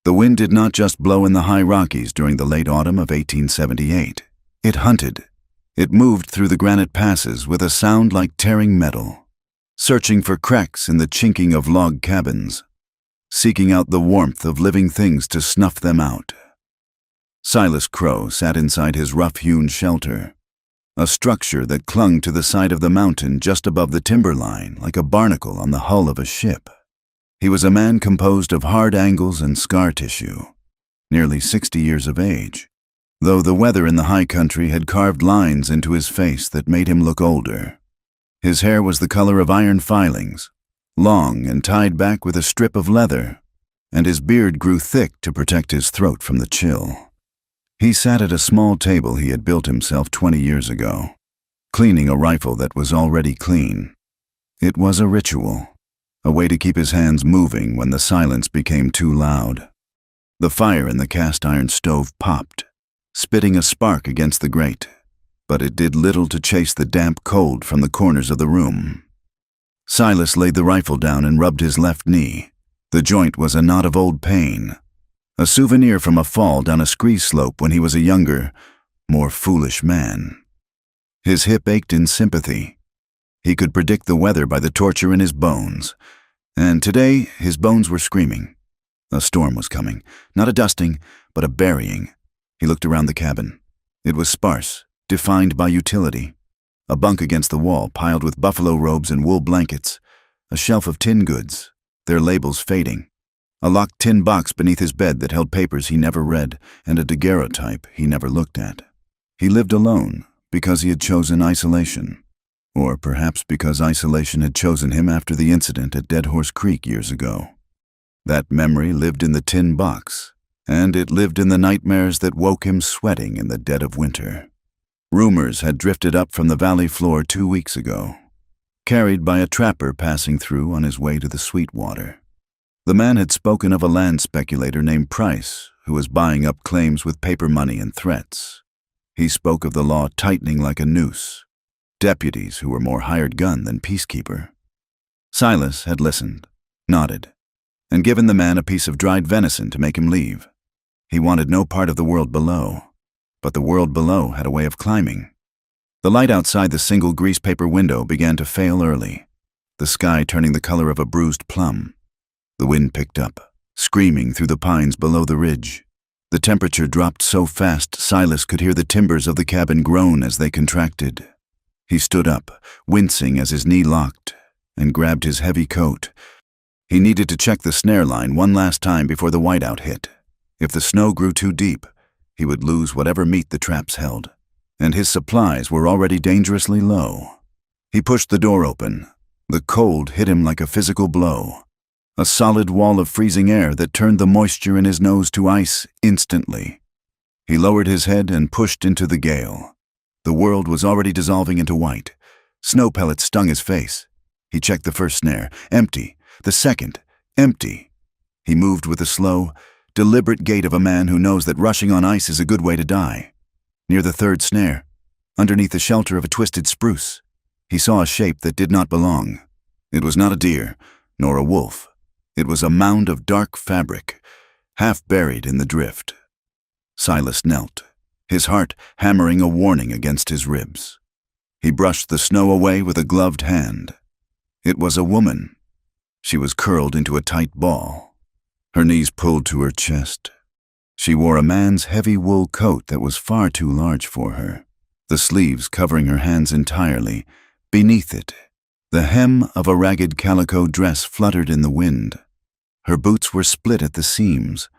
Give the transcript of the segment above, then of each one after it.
The wind did not just blow in the high Rockies during the late autumn of 1878. It hunted. It moved through the granite passes with a sound like tearing metal, searching for cracks in the chinking of log cabins, seeking out the warmth of living things to snuff them out. Silas Crow sat inside his rough-hewn shelter, a structure that clung to the side of the mountain just above the timberline like a barnacle on the hull of a ship. He was a man composed of hard angles and scar tissue, nearly 60 years of age, though the weather in the high country had carved lines into his face that made him look older. His hair was the color of iron filings, long and tied back with a strip of leather, and his beard grew thick to protect his throat from the chill. He sat at a small table he had built himself 20 years ago, cleaning a rifle that was already clean. It was a ritual, a way to keep his hands moving when the silence became too loud. The fire in the cast-iron stove popped, spitting a spark against the grate, but it did little to chase the damp cold from the corners of the room. Silas laid the rifle down and rubbed his left knee. The joint was a knot of old pain, a souvenir from a fall down a scree slope when he was a younger, more foolish man. His hip ached in sympathy. He could predict the weather by the torture in his bones, and today his bones were screaming. A storm was coming, not a dusting, but a burying. He looked around the cabin. It was sparse, defined by utility. A bunk against the wall piled with buffalo robes and wool blankets, a shelf of tin goods, their labels fading, a locked tin box beneath his bed that held papers he never read and a daguerreotype he never looked at. He lived alone because he had chosen isolation, or perhaps because isolation had chosen him after the incident at Dead Horse Creek years ago. That memory lived in the tin box, and it lived in the nightmares that woke him sweating in the dead of winter. Rumors had drifted up from the valley floor 2 weeks ago, carried by a trapper passing through on his way to the Sweetwater. The man had spoken of a land speculator named Price who was buying up claims with paper money and threats. He spoke of the law tightening like a noose, deputies who were more hired gun than peacekeeper. Silas had listened, nodded, and given the man a piece of dried venison to make him leave. He wanted no part of the world below, but the world below had a way of climbing. The light outside the single grease paper window began to fail early, the sky turning the color of a bruised plum. The wind picked up, screaming through the pines below the ridge. The temperature dropped so fast Silas could hear the timbers of the cabin groan as they contracted. He stood up, wincing as his knee locked, and grabbed his heavy coat. He needed to check the snare line one last time before the whiteout hit. If the snow grew too deep, he would lose whatever meat the traps held, and his supplies were already dangerously low. He pushed the door open. The cold hit him like a physical blow, a solid wall of freezing air that turned the moisture in his nose to ice instantly. He lowered his head and pushed into the gale. The world was already dissolving into white. Snow pellets stung his face. He checked the first snare, empty. The second, empty. He moved with the slow, deliberate gait of a man who knows that rushing on ice is a good way to die. Near the third snare, underneath the shelter of a twisted spruce, he saw a shape that did not belong. It was not a deer, nor a wolf. It was a mound of dark fabric, half buried in the drift. Silas knelt, his heart hammering a warning against his ribs. He brushed the snow away with a gloved hand. It was a woman. She was curled into a tight ball, her knees pulled to her chest. She wore a man's heavy wool coat that was far too large for her, the sleeves covering her hands entirely. Beneath it, the hem of a ragged calico dress fluttered in the wind. Her boots were split at the seams,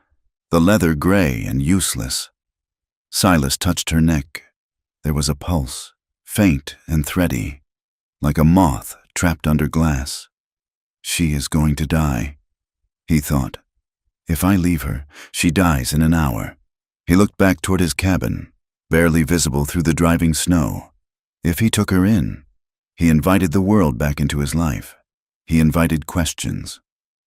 the leather gray and useless. Silas touched her neck. There was a pulse, faint and thready, like a moth trapped under glass. She is going to die, he thought. If I leave her, she dies in an hour. He looked back toward his cabin, barely visible through the driving snow. If he took her in, he invited the world back into his life. He invited questions.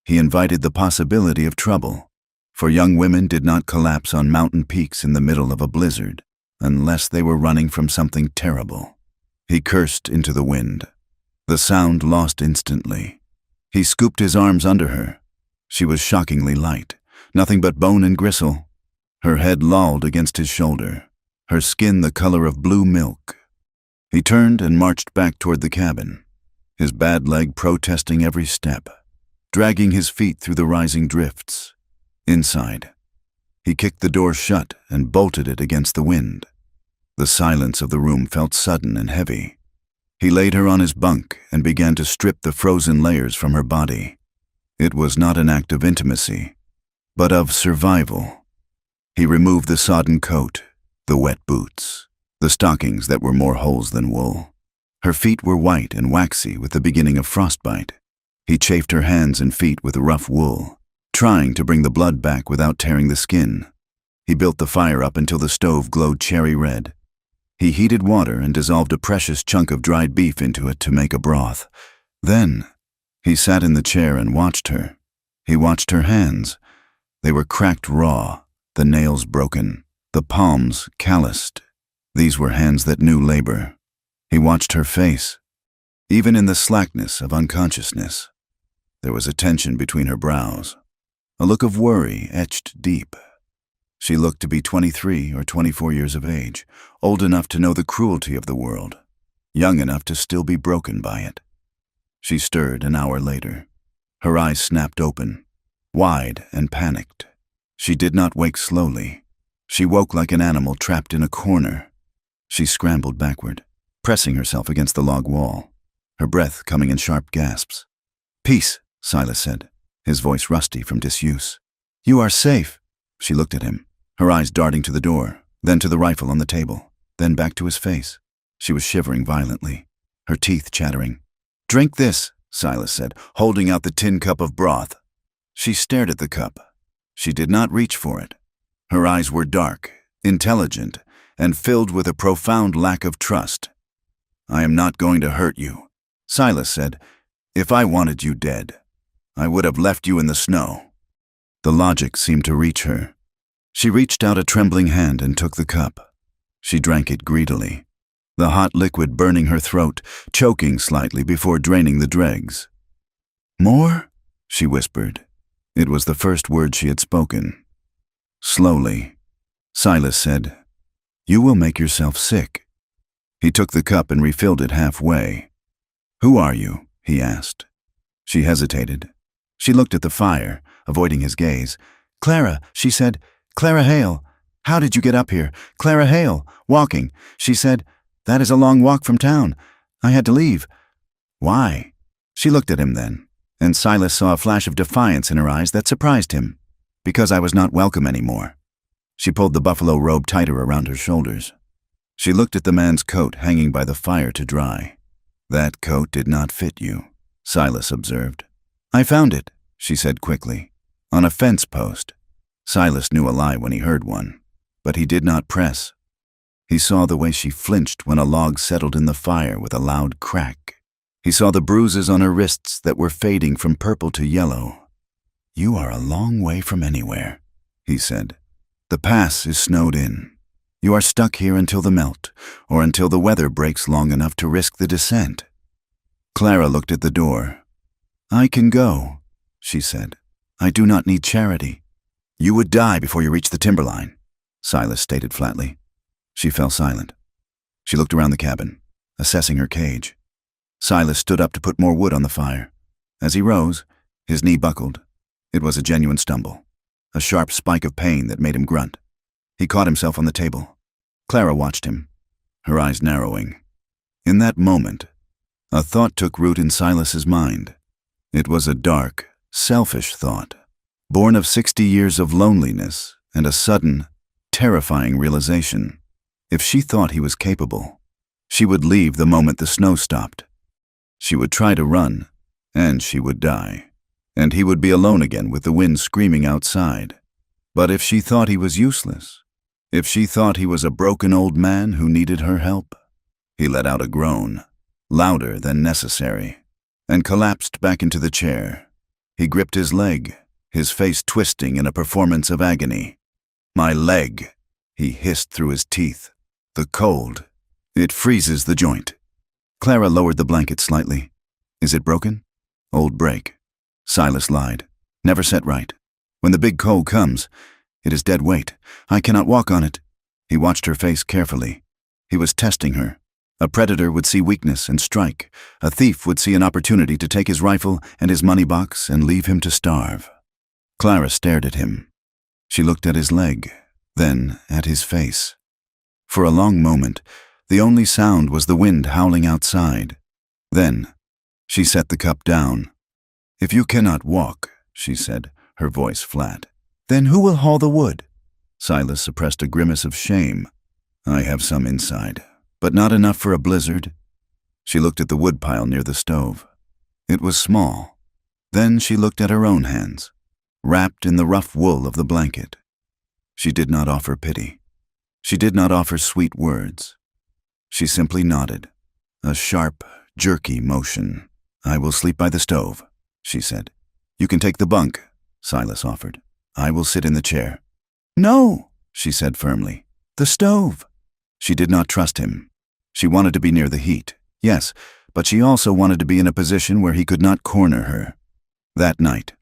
He invited the possibility of trouble, for young women did not collapse on mountain peaks in the middle of a blizzard unless they were running from something terrible. He cursed into the wind. The sound lost instantly. He scooped his arms under her. She was shockingly light, nothing but bone and gristle. Her head lolled against his shoulder, her skin the color of blue milk. He turned and marched back toward the cabin, his bad leg protesting every step, dragging his feet through the rising drifts. Inside, he kicked the door shut and bolted it against the wind. The silence of the room felt sudden and heavy. He laid her on his bunk and began to strip the frozen layers from her body. It was not an act of intimacy, but of survival. He removed the sodden coat, the wet boots, the stockings that were more holes than wool. Her feet were white and waxy with the beginning of frostbite. He chafed her hands and feet with rough wool, trying to bring the blood back without tearing the skin. He built the fire up until the stove glowed cherry red. He heated water and dissolved a precious chunk of dried beef into it to make a broth. Then, he sat in the chair and watched her. He watched her hands. They were cracked raw, the nails broken, the palms calloused. These were hands that knew labor. He watched her face. Even in the slackness of unconsciousness, there was a tension between her brows, a look of worry etched deep. She looked to be 23 or 24 years of age, old enough to know the cruelty of the world, young enough to still be broken by it. She stirred an hour later. Her eyes snapped open, wide and panicked. She did not wake slowly. She woke like an animal trapped in a corner. She scrambled backward, pressing herself against the log wall, her breath coming in sharp gasps. "Peace," Silas said, his voice rusty from disuse. "You are safe." She looked at him, her eyes darting to the door, then to the rifle on the table, then back to his face. She was shivering violently, her teeth chattering. "Drink this," Silas said, holding out the tin cup of broth. She stared at the cup. She did not reach for it. Her eyes were dark, intelligent, and filled with a profound lack of trust. "I am not going to hurt you," Silas said. "If I wanted you dead, I would have left you in the snow." The logic seemed to reach her. She reached out a trembling hand and took the cup. She drank it greedily, the hot liquid burning her throat, choking slightly before draining the dregs. "More?" she whispered. It was the first word she had spoken. Slowly, Silas said, "You will make yourself sick." He took the cup and refilled it halfway. "Who are you?" he asked. She hesitated. She looked at the fire, avoiding his gaze. "Clara," she said. "Clara Hale. How did you get up here? Clara Hale, walking." She said, "That is a long walk from town. I had to leave." "Why?" She looked at him then, and Silas saw a flash of defiance in her eyes that surprised him. "Because I was not welcome anymore." She pulled the buffalo robe tighter around her shoulders. She looked at the man's coat hanging by the fire to dry. "That coat did not fit you," Silas observed. "I found it," she said quickly, "on a fence post." Silas knew a lie when he heard one, but he did not press. He saw the way she flinched when a log settled in the fire with a loud crack. He saw the bruises on her wrists that were fading from purple to yellow. "You are a long way from anywhere," he said. "The pass is snowed in. You are stuck here until the melt, or until the weather breaks long enough to risk the descent." Clara looked at the door. "I can go," she said. "I do not need charity." "You would die before you reach the timberline," Silas stated flatly. She fell silent. She looked around the cabin, assessing her cage. Silas stood up to put more wood on the fire. As he rose, his knee buckled. It was a genuine stumble, a sharp spike of pain that made him grunt. He caught himself on the table. Clara watched him, her eyes narrowing. In that moment, a thought took root in Silas's mind. It was a dark, selfish thought, born of 60 years of loneliness and a sudden, terrifying realization. If she thought he was capable, she would leave the moment the snow stopped. She would try to run, and she would die, and he would be alone again with the wind screaming outside. But if she thought he was useless, if she thought he was a broken old man who needed her help, he let out a groan, louder than necessary, and collapsed back into the chair. He gripped his leg, his face twisting in a performance of agony. "My leg," he hissed through his teeth. "The cold. It freezes the joint." Clara lowered the blanket slightly. "Is it broken?" "Old break." Silas lied. "Never set right." When the big coal comes, it is dead weight. I cannot walk on it." He watched her face carefully. He was testing her. A predator would see weakness and strike. A thief would see an opportunity to take his rifle and his money box and leave him to starve. Clara stared at him. She looked at his leg, then at his face. For a long moment, the only sound was the wind howling outside. Then, she set the cup down. "If you cannot walk," she said, her voice flat, "then who will haul the wood?" Silas suppressed a grimace of shame. "I have some inside, but not enough for a blizzard." She looked at the woodpile near the stove. It was small. Then she looked at her own hands, wrapped in the rough wool of the blanket. She did not offer pity. She did not offer sweet words. She simply nodded, a sharp, jerky motion. "I will sleep by the stove," she said. "You can take the bunk," Silas offered. "I will sit in the chair." "No," she said firmly. "The stove." She did not trust him. She wanted to be near the heat, yes, but she also wanted to be in a position where he could not corner her. That night,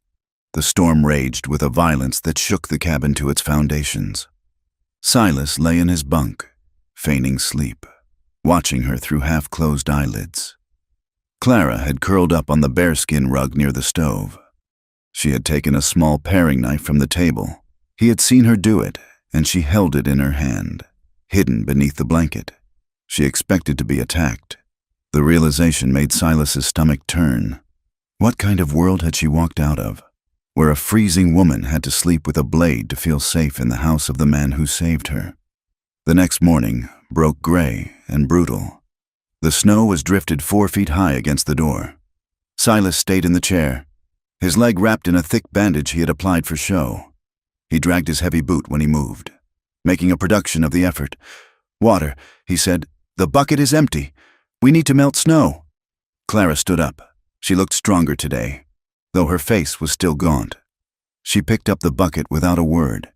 the storm raged with a violence that shook the cabin to its foundations. Silas lay in his bunk, feigning sleep, watching her through half-closed eyelids. Clara had curled up on the bearskin rug near the stove. She had taken a small paring knife from the table. He had seen her do it, and she held it in her hand, hidden beneath the blanket. She expected to be attacked. The realization made Silas's stomach turn. What kind of world had she walked out of, where a freezing woman had to sleep with a blade to feel safe in the house of the man who saved her? The next morning broke gray and brutal. The snow was drifted 4 feet high against the door. Silas stayed in the chair, his leg wrapped in a thick bandage he had applied for show. He dragged his heavy boot when he moved, making a production of the effort. "Water," he said. "The bucket is empty. We need to melt snow." Clara stood up. She looked stronger today, though her face was still gaunt. She picked up the bucket without a word.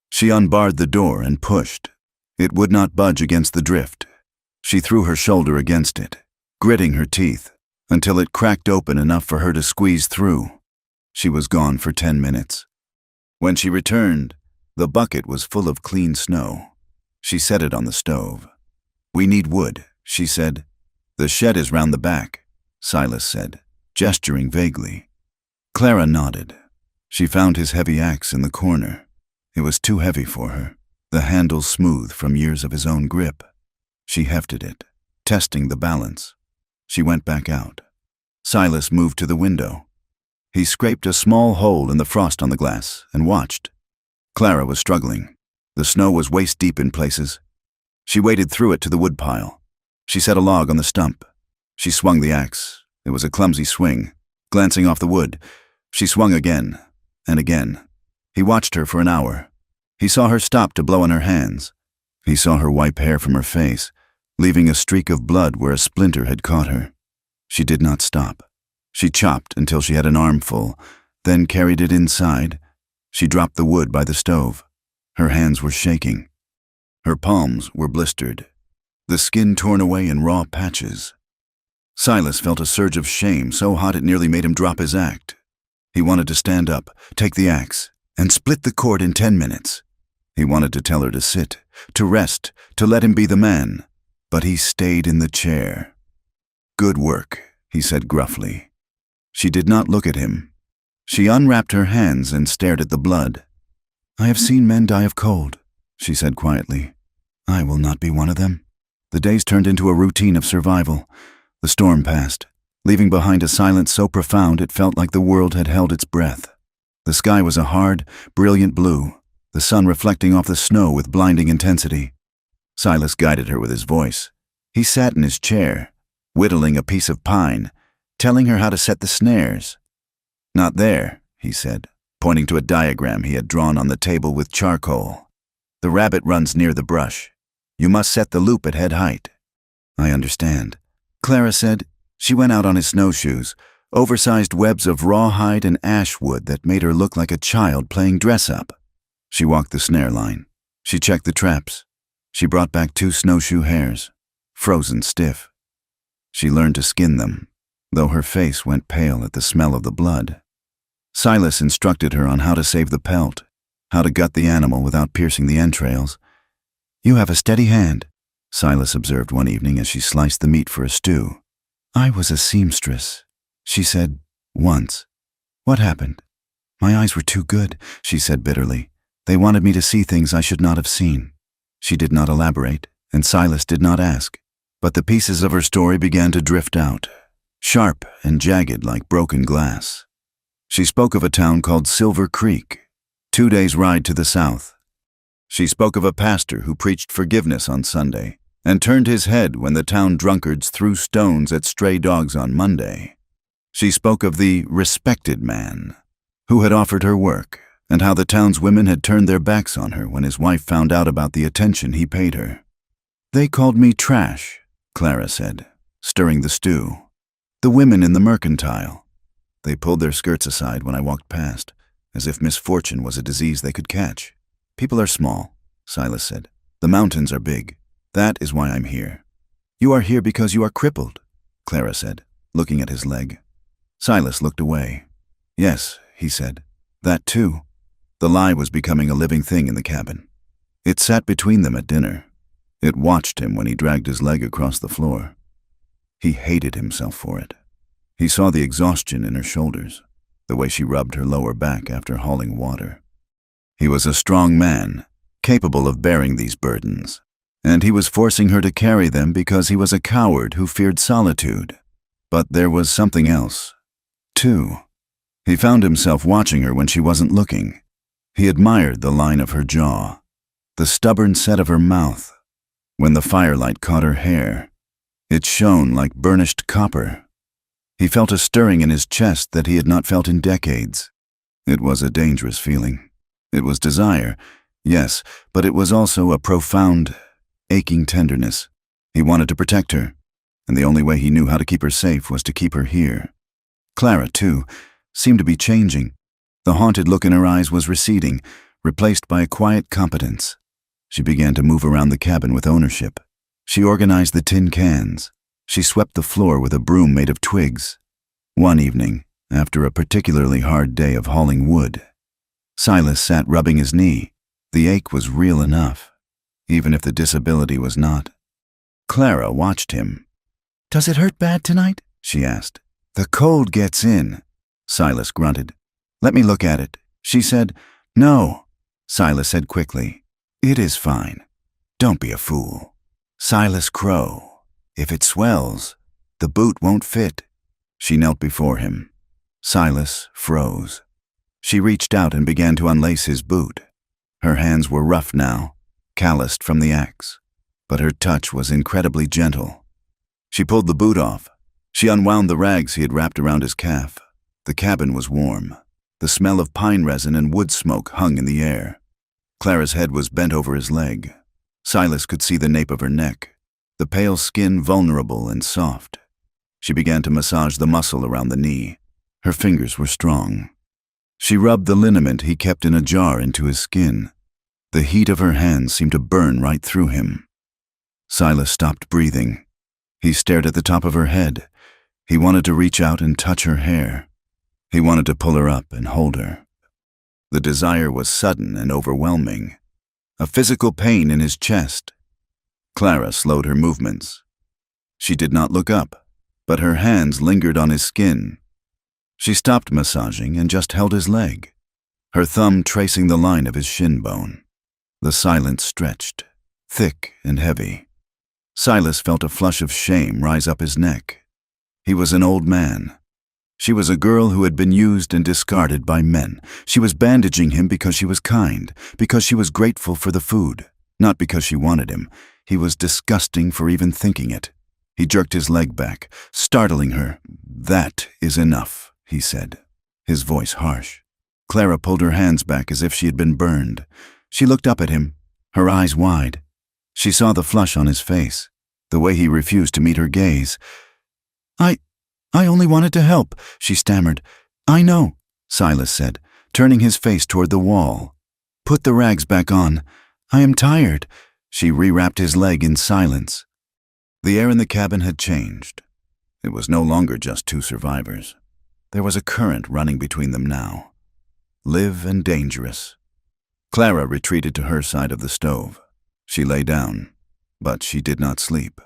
She unbarred the door and pushed. It would not budge against the drift. She threw her shoulder against it, gritting her teeth, until it cracked open enough for her to squeeze through. She was gone for 10 minutes. When she returned, the bucket was full of clean snow. She set it on the stove. "We need wood," she said. "The shed is round the back," Silas said, gesturing vaguely. Clara nodded. She found his heavy axe in the corner. It was too heavy for her, the handle smooth from years of his own grip. She hefted it, testing the balance. She went back out. Silas moved to the window. He scraped a small hole in the frost on the glass and watched. Clara was struggling. The snow was waist-deep in places. She waded through it to the woodpile. She set a log on the stump. She swung the axe. It was a clumsy swing. Glancing off the wood, she swung again and again. He watched her for an hour. He saw her stop to blow on her hands. He saw her wipe hair from her face, leaving a streak of blood where a splinter had caught her. She did not stop. She chopped until she had an armful, then carried it inside. She dropped the wood by the stove. Her hands were shaking. Her palms were blistered, the skin torn away in raw patches. Silas felt a surge of shame so hot it nearly made him drop his act. He wanted to stand up, take the axe, and split the cord in 10 minutes. He wanted to tell her to sit, to rest, to let him be the man, but he stayed in the chair. "Good work," he said gruffly. She did not look at him. She unwrapped her hands and stared at the blood. "I have seen men die of cold," she said quietly. "I will not be one of them." The days turned into a routine of survival. The storm passed, leaving behind a silence so profound it felt like the world had held its breath. The sky was a hard, brilliant blue, the sun reflecting off the snow with blinding intensity. Silas guided her with his voice. He sat in his chair, whittling a piece of pine, telling her how to set the snares. "Not there," he said, pointing to a diagram he had drawn on the table with charcoal. "The rabbit runs near the brush. You must set the loop at head height." "I understand," Clara said. She went out on his snowshoes, oversized webs of rawhide and ash wood that made her look like a child playing dress-up. She walked the snare line. She checked the traps. She brought back 2 snowshoe hairs, frozen stiff. She learned to skin them, though her face went pale at the smell of the blood. Silas instructed her on how to save the pelt, how to gut the animal without piercing the entrails. "You have a steady hand," Silas observed one evening as she sliced the meat for a stew. "I was a seamstress," she said once. "What happened?" "My eyes were too good," she said bitterly. "They wanted me to see things I should not have seen." She did not elaborate, and Silas did not ask. But the pieces of her story began to drift out, sharp and jagged like broken glass. She spoke of a town called Silver Creek, 2 days' ride to the south. She spoke of a pastor who preached forgiveness on Sunday and turned his head when the town drunkards threw stones at stray dogs on Monday. She spoke of the respected man who had offered her work and how the town's women had turned their backs on her when his wife found out about the attention he paid her. "They called me trash," Clara said, stirring the stew. "The women in the mercantile. They pulled their skirts aside when I walked past, as if misfortune was a disease they could catch. People are small," Silas said. "The mountains are big. That is why I'm here." "You are here because you are crippled," Clara said, looking at his leg. Silas looked away. "Yes," he said, "that too." The lie was becoming a living thing in the cabin. It sat between them at dinner. It watched him when he dragged his leg across the floor. He hated himself for it. He saw the exhaustion in her shoulders, the way she rubbed her lower back after hauling water. He was a strong man, capable of bearing these burdens, and he was forcing her to carry them because he was a coward who feared solitude. But there was something else, too. He found himself watching her when she wasn't looking. He admired the line of her jaw, the stubborn set of her mouth. When the firelight caught her hair, it shone like burnished copper. He felt a stirring in his chest that he had not felt in decades. It was a dangerous feeling. It was desire, yes, but it was also a profound, aching tenderness. He wanted to protect her, and the only way he knew how to keep her safe was to keep her here. Clara, too, seemed to be changing. The haunted look in her eyes was receding, replaced by a quiet competence. She began to move around the cabin with ownership. She organized the tin cans. She swept the floor with a broom made of twigs. One evening, after a particularly hard day of hauling wood, Silas sat rubbing his knee. The ache was real enough, even if the disability was not. Clara watched him. "Does it hurt bad tonight?" she asked. "The cold gets in," Silas grunted. "Let me look at it," she said. "No," Silas said quickly. "It is fine. Don't be a fool." Silas Crow. "If it swells, the boot won't fit." She knelt before him. Silas froze. She reached out and began to unlace his boot. Her hands were rough now, calloused from the axe, but her touch was incredibly gentle. She pulled the boot off. She unwound the rags he had wrapped around his calf. The cabin was warm. The smell of pine resin and wood smoke hung in the air. Clara's head was bent over his leg. Silas could see the nape of her neck, the pale skin vulnerable and soft. She began to massage the muscle around the knee. Her fingers were strong. She rubbed the liniment he kept in a jar into his skin. The heat of her hands seemed to burn right through him. Silas stopped breathing. He stared at the top of her head. He wanted to reach out and touch her hair. He wanted to pull her up and hold her. The desire was sudden and overwhelming, a physical pain in his chest. Clara slowed her movements. She did not look up, but her hands lingered on his skin. She stopped massaging and just held his leg, her thumb tracing the line of his shin bone. The silence stretched, thick and heavy. Silas felt a flush of shame rise up his neck. He was an old man. She was a girl who had been used and discarded by men. She was bandaging him because she was kind, because she was grateful for the food, not because she wanted him. He was disgusting for even thinking it. He jerked his leg back, startling her. "That is enough," he said, his voice harsh. Clara pulled her hands back as if she had been burned. She looked up at him, her eyes wide. She saw the flush on his face, the way he refused to meet her gaze. I only wanted to help," she stammered. "I know," Silas said, turning his face toward the wall. "Put the rags back on. I am tired." She rewrapped his leg in silence. The air in the cabin had changed. It was no longer just two survivors. There was a current running between them now. Live and dangerous. Clara retreated to her side of the stove. She lay down, but she did not sleep.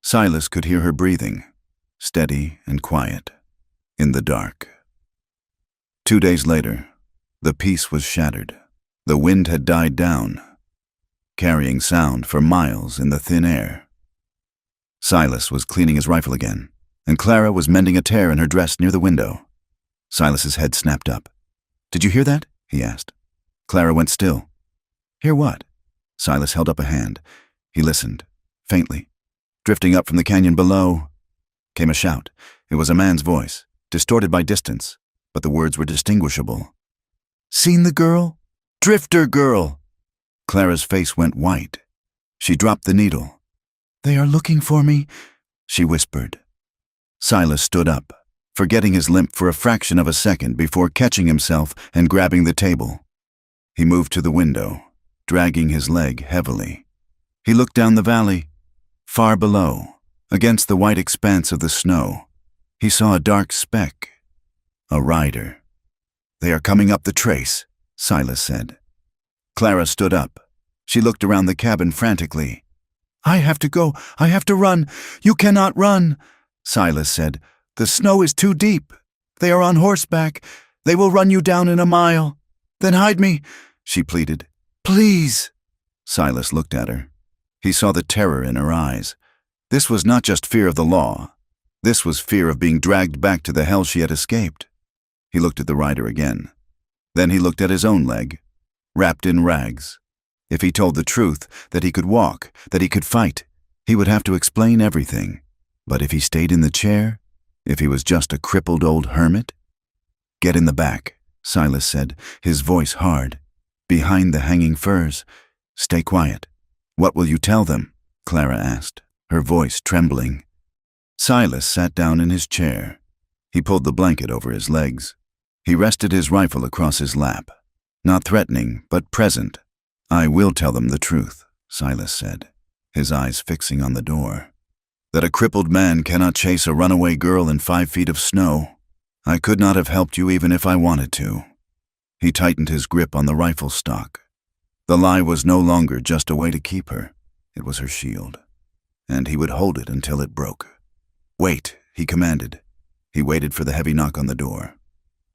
Silas could hear her breathing, steady and quiet, in the dark. 2 days later, the peace was shattered. The wind had died down, carrying sound for miles in the thin air. Silas was cleaning his rifle again, and Clara was mending a tear in her dress near the window. Silas's head snapped up. "Did you hear that?" he asked. Clara went still. "Hear what?" Silas held up a hand. He listened, faintly. Drifting up from the canyon below came a shout. It was a man's voice, distorted by distance, but the words were distinguishable. "Seen the girl? Drifter girl!" Clara's face went white. She dropped the needle. "They are looking for me," she whispered. Silas stood up, forgetting his limp for a fraction of a second before catching himself and grabbing the table. He moved to the window, dragging his leg heavily. He looked down the valley. Far below, against the white expanse of the snow, he saw a dark speck. A rider. "They are coming up the trace," Silas said. Clara stood up. She looked around the cabin frantically. "I have to go. I have to run. You cannot run," Silas said. "The snow is too deep. They are on horseback. They will run you down in a mile. Then hide me," she pleaded. "Please." Silas looked at her. He saw the terror in her eyes. This was not just fear of the law. This was fear of being dragged back to the hell she had escaped. He looked at the rider again. Then he looked at his own leg, wrapped in rags. If he told the truth, that he could walk, that he could fight, he would have to explain everything. But if he stayed in the chair, if he was just a crippled old hermit? "Get in the back," Silas said, his voice hard. "Behind the hanging furs. Stay quiet." "What will you tell them?" Clara asked, her voice trembling. Silas sat down in his chair. He pulled the blanket over his legs. He rested his rifle across his lap. Not threatening, but present. "I will tell them the truth," Silas said, his eyes fixing on the door. "That a crippled man cannot chase a runaway girl in 5 feet of snow. I could not have helped you even if I wanted to." He tightened his grip on the rifle stock. The lie was no longer just a way to keep her. It was her shield. And he would hold it until it broke. "Wait," he commanded. He waited for the heavy knock on the door.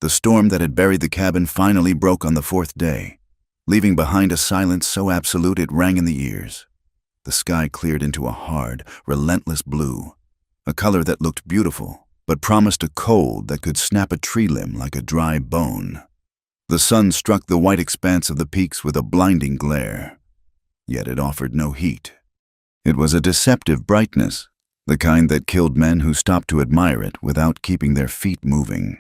The storm that had buried the cabin finally broke on the 4th day, leaving behind a silence so absolute it rang in the ears. The sky cleared into a hard, relentless blue, a color that looked beautiful, but promised a cold that could snap a tree limb like a dry bone. The sun struck the white expanse of the peaks with a blinding glare, yet it offered no heat. It was a deceptive brightness, the kind that killed men who stopped to admire it without keeping their feet moving.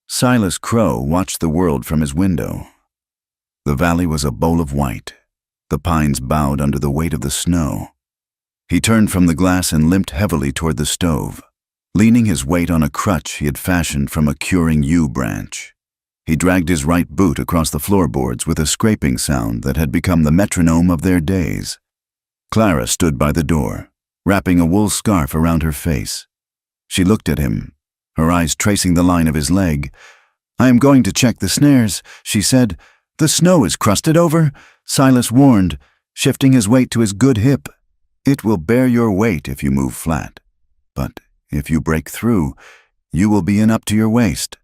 Silas Crow watched the world from his window. The valley was a bowl of white. The pines bowed under the weight of the snow. He turned from the glass and limped heavily toward the stove, leaning his weight on a crutch he had fashioned from a curing yew branch. He dragged his right boot across the floorboards with a scraping sound that had become the metronome of their days. Clara stood by the door, wrapping a wool scarf around her face. She looked at him, her eyes tracing the line of his leg. "I am going to check the snares," she said. "The snow is crusted over," Silas warned, shifting his weight to his good hip. "It will bear your weight if you move flat. But if you break through, you will be in up to your waist."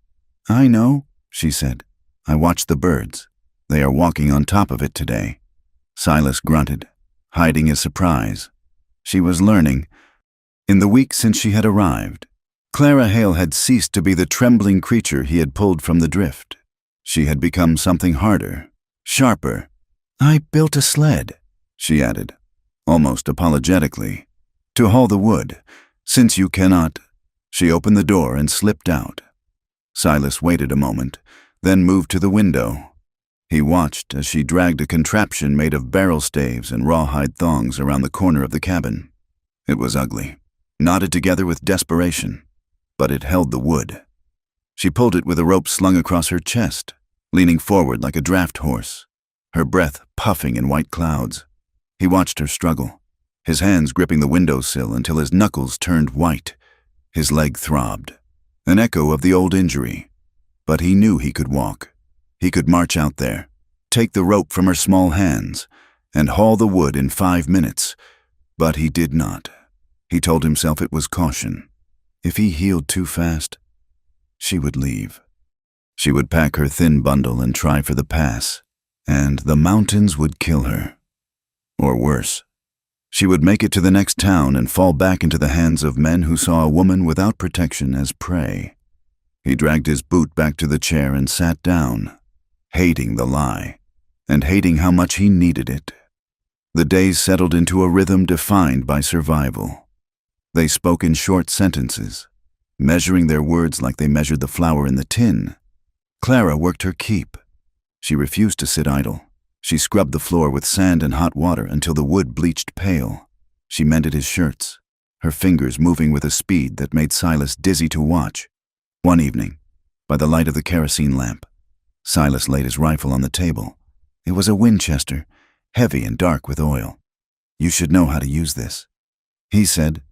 "I know," she said. "I watched the birds. They are walking on top of it today." Silas grunted, hiding his surprise. She was learning. In the week since she had arrived, Clara Hale had ceased to be the trembling creature he had pulled from the drift. She had become something harder, sharper. "I built a sled," she added, almost apologetically, "to haul the wood. Since you cannot—" She opened the door and slipped out. Silas waited a moment, then moved to the window. He watched as she dragged a contraption made of barrel staves and rawhide thongs around the corner of the cabin. It was ugly, knotted together with desperation, but it held the wood. She pulled it with a rope slung across her chest, leaning forward like a draft horse, her breath puffing in white clouds. He watched her struggle, his hands gripping the windowsill until his knuckles turned white. His leg throbbed. an echo of the old injury. But he knew he could walk. He could march out there, take the rope from her small hands, and haul the wood in 5 minutes. But he did not. He told himself it was caution. If he healed too fast, she would leave. She would pack her thin bundle and try for the pass, and the mountains would kill her. Or worse, she would make it to the next town and fall back into the hands of men who saw a woman without protection as prey. He dragged his boot back to the chair and sat down, hating the lie, and hating how much he needed it. The days settled into a rhythm defined by survival. They spoke in short sentences, measuring their words like they measured the flour in the tin. Clara worked her keep. She refused to sit idle. She scrubbed the floor with sand and hot water until the wood bleached pale. She mended his shirts, her fingers moving with a speed that made Silas dizzy to watch. One evening, by the light of the kerosene lamp, Silas laid his rifle on the table. It was a Winchester, heavy and dark with oil. "You should know how to use this," he said.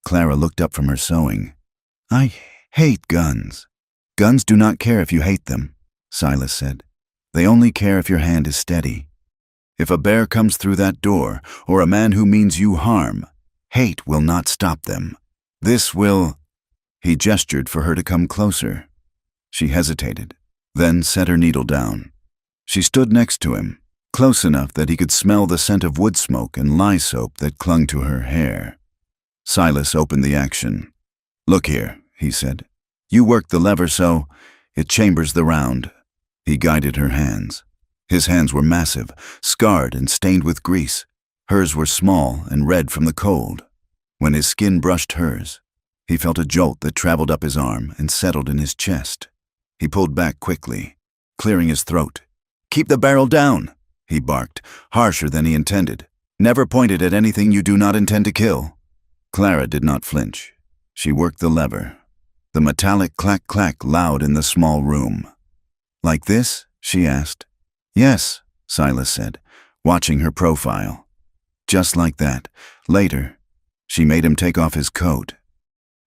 Clara looked up from her sewing. "I hate guns." "Guns do not care if you hate them," Silas said. "They only care if your hand is steady. If a bear comes through that door, or a man who means you harm, hate will not stop them. This will—" He gestured for her to come closer. She hesitated, then set her needle down. She stood next to him, close enough that he could smell the scent of wood smoke and lye soap that clung to her hair. Silas opened the action. "Look here," he said. "You work the lever so it chambers the round." He guided her hands. His hands were massive, scarred and stained with grease. Hers were small and red from the cold. When his skin brushed hers, he felt a jolt that traveled up his arm and settled in his chest. He pulled back quickly, clearing his throat. "Keep the barrel down," he barked, harsher than he intended. "Never point it at anything you do not intend to kill." Clara did not flinch. She worked the lever. The metallic clack-clack loud in the small room. "Like this?" she asked. "Yes," Silas said, watching her profile. "Just like that." Later, she made him take off his coat.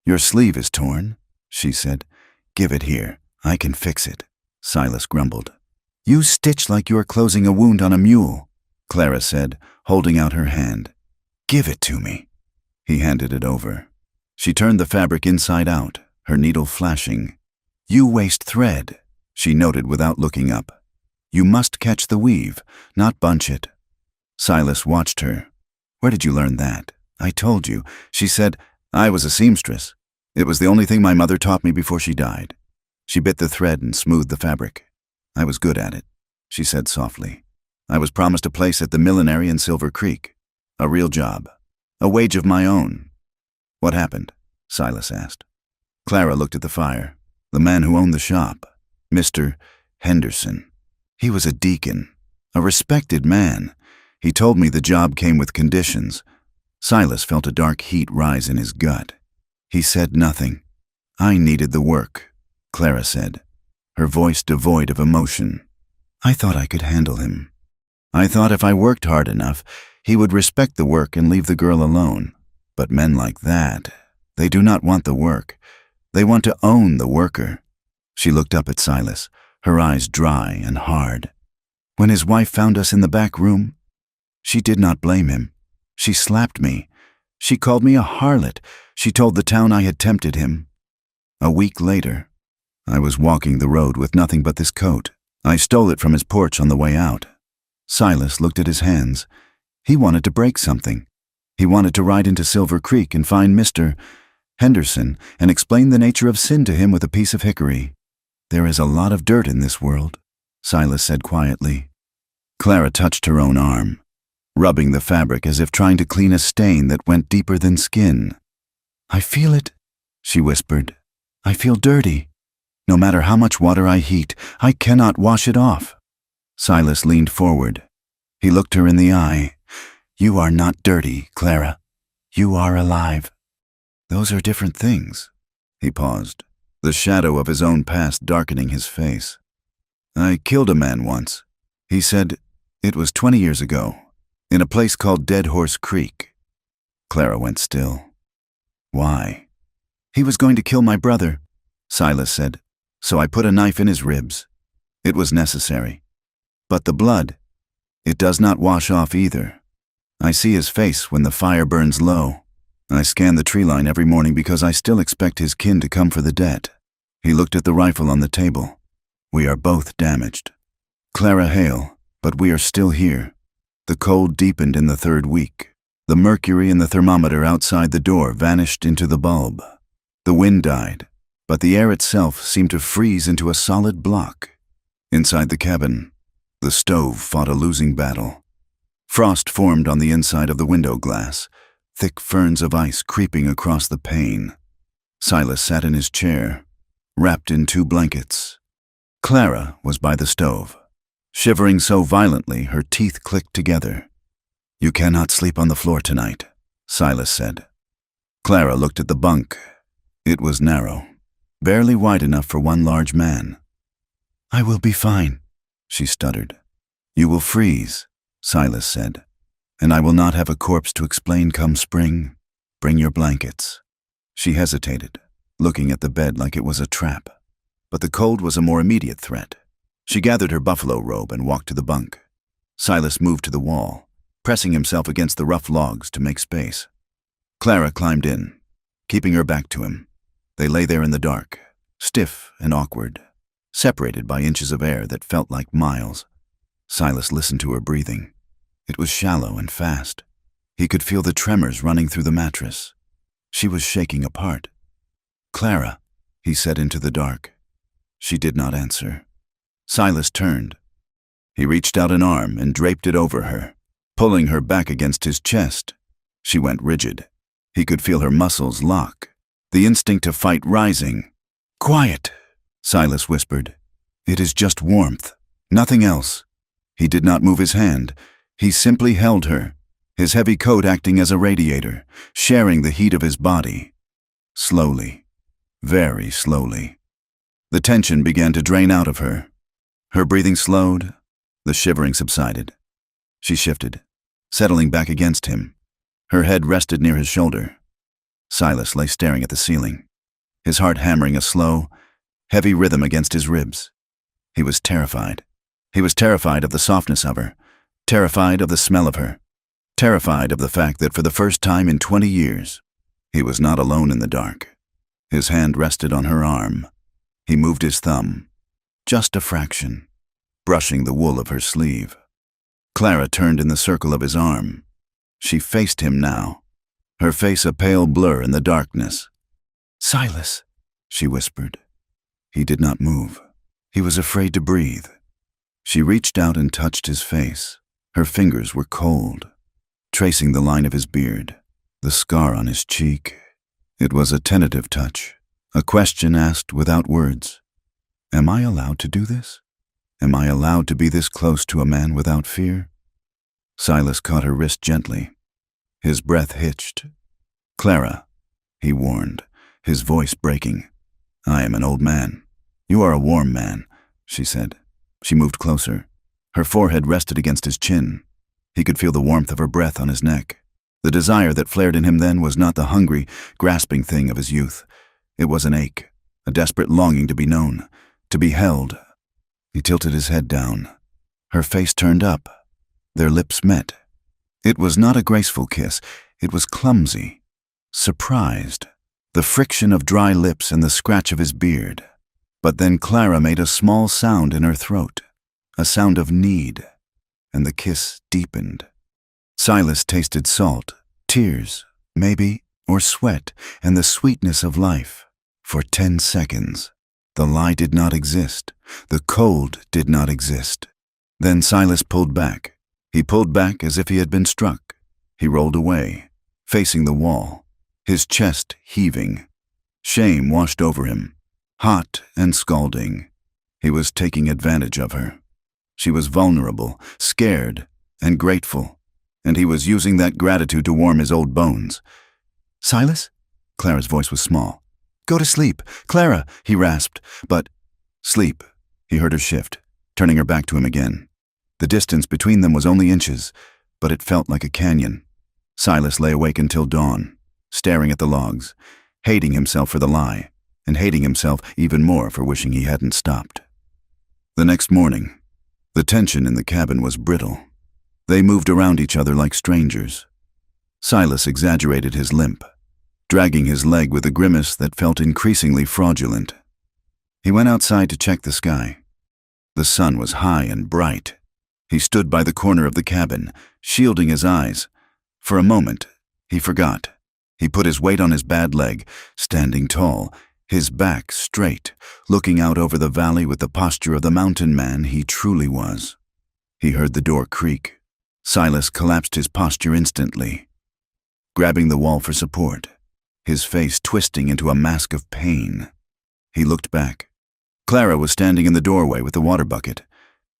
"Your sleeve is torn," she said. "Give it here. I can fix it," Silas grumbled. "You stitch like you are closing a wound on a mule," Clara said, holding out her hand. "Give it to me." He handed it over. She turned the fabric inside out, her needle flashing. "You waste thread," she noted without looking up. "You must catch the weave, not bunch it." Silas watched her. "Where did you learn that?" "I told you," she said. "I was a seamstress. It was the only thing my mother taught me before she died." She bit the thread and smoothed the fabric. "I was good at it," she said softly. "I was promised a place at the millinery in Silver Creek. A real job. A wage of my own." "What happened?" Silas asked. Clara looked at the fire. "The man who owned the shop, Mr. Henderson. He was a deacon, a respected man. He told me the job came with conditions." Silas felt a dark heat rise in his gut. He said nothing. "I needed the work," Clara said, her voice devoid of emotion. "I thought I could handle him. I thought if I worked hard enough, he would respect the work and leave the girl alone. But men like that, they do not want the work. They want to own the worker." She looked up at Silas, her eyes dry and hard. "When his wife found us in the back room, she did not blame him. She slapped me. She called me a harlot. She told the town I had tempted him. A week later, I was walking the road with nothing but this coat. I stole it from his porch on the way out." Silas looked at his hands. He wanted to break something. He wanted to ride into Silver Creek and find Mr. Henderson and explain the nature of sin to him with a piece of hickory. "There is a lot of dirt in this world," Silas said quietly. Clara touched her own arm, rubbing the fabric as if trying to clean a stain that went deeper than skin. "I feel it," she whispered. "I feel dirty. No matter how much water I heat, I cannot wash it off." Silas leaned forward. He looked her in the eye. "You are not dirty, Clara. You are alive." "Those are different things." He paused, the shadow of his own past darkening his face. "I killed a man once," he said. "It was 20 years ago, in a place called Dead Horse Creek." Clara went still. "Why?" "He was going to kill my brother. Silas said, so I put a knife in his ribs. It was necessary. But the blood, it does not wash off either. I see his face when the fire burns low. I scan the tree line every morning because I still expect his kin to come for the debt. He looked at the rifle on the table. We are both damaged. Clara Hale, but we are still here. The cold deepened in the third week. The mercury in the thermometer outside the door vanished into the bulb. The wind died, but the air itself seemed to freeze into a solid block. Inside the cabin, the stove fought a losing battle. Frost formed on the inside of the window glass, thick ferns of ice creeping across the pane. Silas sat in his chair, wrapped in 2 blankets. Clara was by the stove, shivering so violently her teeth clicked together. You cannot sleep on the floor tonight, Silas said. Clara looked at the bunk. It was narrow, barely wide enough for one large man. I will be fine, she stuttered. You will freeze, Silas said, and I will not have a corpse to explain come spring. Bring your blankets. She hesitated, looking at the bed like it was a trap. But the cold was a more immediate threat. She gathered her buffalo robe and walked to the bunk. Silas moved to the wall, pressing himself against the rough logs to make space. Clara climbed in, keeping her back to him. They lay there in the dark, stiff and awkward, separated by inches of air that felt like miles. Silas listened to her breathing. It was shallow and fast. He could feel the tremors running through the mattress. She was shaking apart. Clara, he said into the dark. She did not answer. Silas turned. He reached out an arm and draped it over her, pulling her back against his chest. She went rigid. He could feel her muscles lock, the instinct to fight rising. Quiet, Silas whispered. It is just warmth, nothing else. He did not move his hand. He simply held her, his heavy coat acting as a radiator, sharing the heat of his body. Slowly, very slowly. The tension began to drain out of her. Her breathing slowed. The shivering subsided. She shifted, settling back against him. Her head rested near his shoulder. Silas lay staring at the ceiling, his heart hammering a slow, heavy rhythm against his ribs. He was terrified. He was terrified of the softness of her, terrified of the smell of her, terrified of the fact that for the first time in 20 years, he was not alone in the dark. His hand rested on her arm. He moved his thumb, just a fraction, brushing the wool of her sleeve. Clara turned in the circle of his arm. She faced him now, her face a pale blur in the darkness. Silas, she whispered. He did not move. He was afraid to breathe. She reached out and touched his face. Her fingers were cold, tracing the line of his beard, the scar on his cheek. It was a tentative touch, a question asked without words. Am I allowed to do this? Am I allowed to be this close to a man without fear? Silas caught her wrist gently. His breath hitched. Clara, he warned, his voice breaking. I am an old man. You are a warm man, she said. She moved closer. Her forehead rested against his chin. He could feel the warmth of her breath on his neck. The desire that flared in him then was not the hungry, grasping thing of his youth. It was an ache, a desperate longing to be known, to be held. He tilted his head down. Her face turned up. Their lips met. It was not a graceful kiss. It was clumsy, surprised, the friction of dry lips and the scratch of his beard. But then Clara made a small sound in her throat, a sound of need, and the kiss deepened. Silas tasted salt, tears, maybe, or sweat, and the sweetness of life. For 10 seconds. The lie did not exist. The cold did not exist. Then Silas pulled back. He pulled back as if he had been struck. He rolled away, facing the wall, his chest heaving. Shame washed over him, hot and scalding. He was taking advantage of her. She was vulnerable, scared, and grateful, and he was using that gratitude to warm his old bones. Silas? Clara's voice was small. Go to sleep. Clara, he rasped. But, sleep. He heard her shift, turning her back to him again. The distance between them was only inches, but it felt like a canyon. Silas lay awake until dawn, staring at the logs, hating himself for the lie, and hating himself even more for wishing he hadn't stopped. The next morning, the tension in the cabin was brittle. They moved around each other like strangers. Silas exaggerated his limp, dragging his leg with a grimace that felt increasingly fraudulent. He went outside to check the sky. The sun was high and bright. He stood by the corner of the cabin, shielding his eyes. For a moment, he forgot. He put his weight on his bad leg, standing tall, his back straight, looking out over the valley with the posture of the mountain man he truly was. He heard the door creak. Silas collapsed his posture instantly, grabbing the wall for support, his face twisting into a mask of pain. He looked back. Clara was standing in the doorway with the water bucket.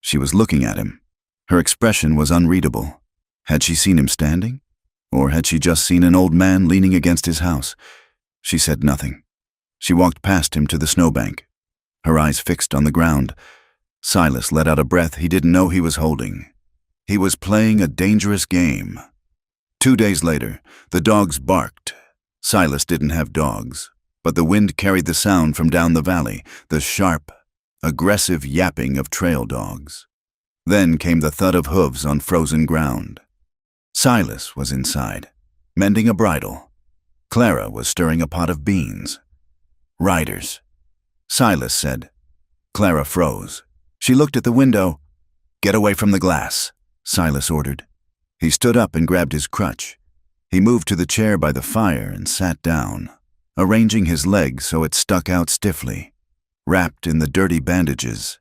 She was looking at him. Her expression was unreadable. Had she seen him standing? Or had she just seen an old man leaning against his house? She said nothing. She walked past him to the snowbank, her eyes fixed on the ground. Silas let out a breath he didn't know he was holding. He was playing a dangerous game. 2 days later, the dogs barked. Silas didn't have dogs, but the wind carried the sound from down the valley, the sharp, aggressive yapping of trail dogs. Then came the thud of hooves on frozen ground. Silas was inside, mending a bridle. Clara was stirring a pot of beans. "Riders," Silas said. Clara froze. She looked at the window. "Get away from the glass," Silas ordered. He stood up and grabbed his crutch. He moved to the chair by the fire and sat down, arranging his leg so it stuck out stiffly. Wrapped in the dirty bandages,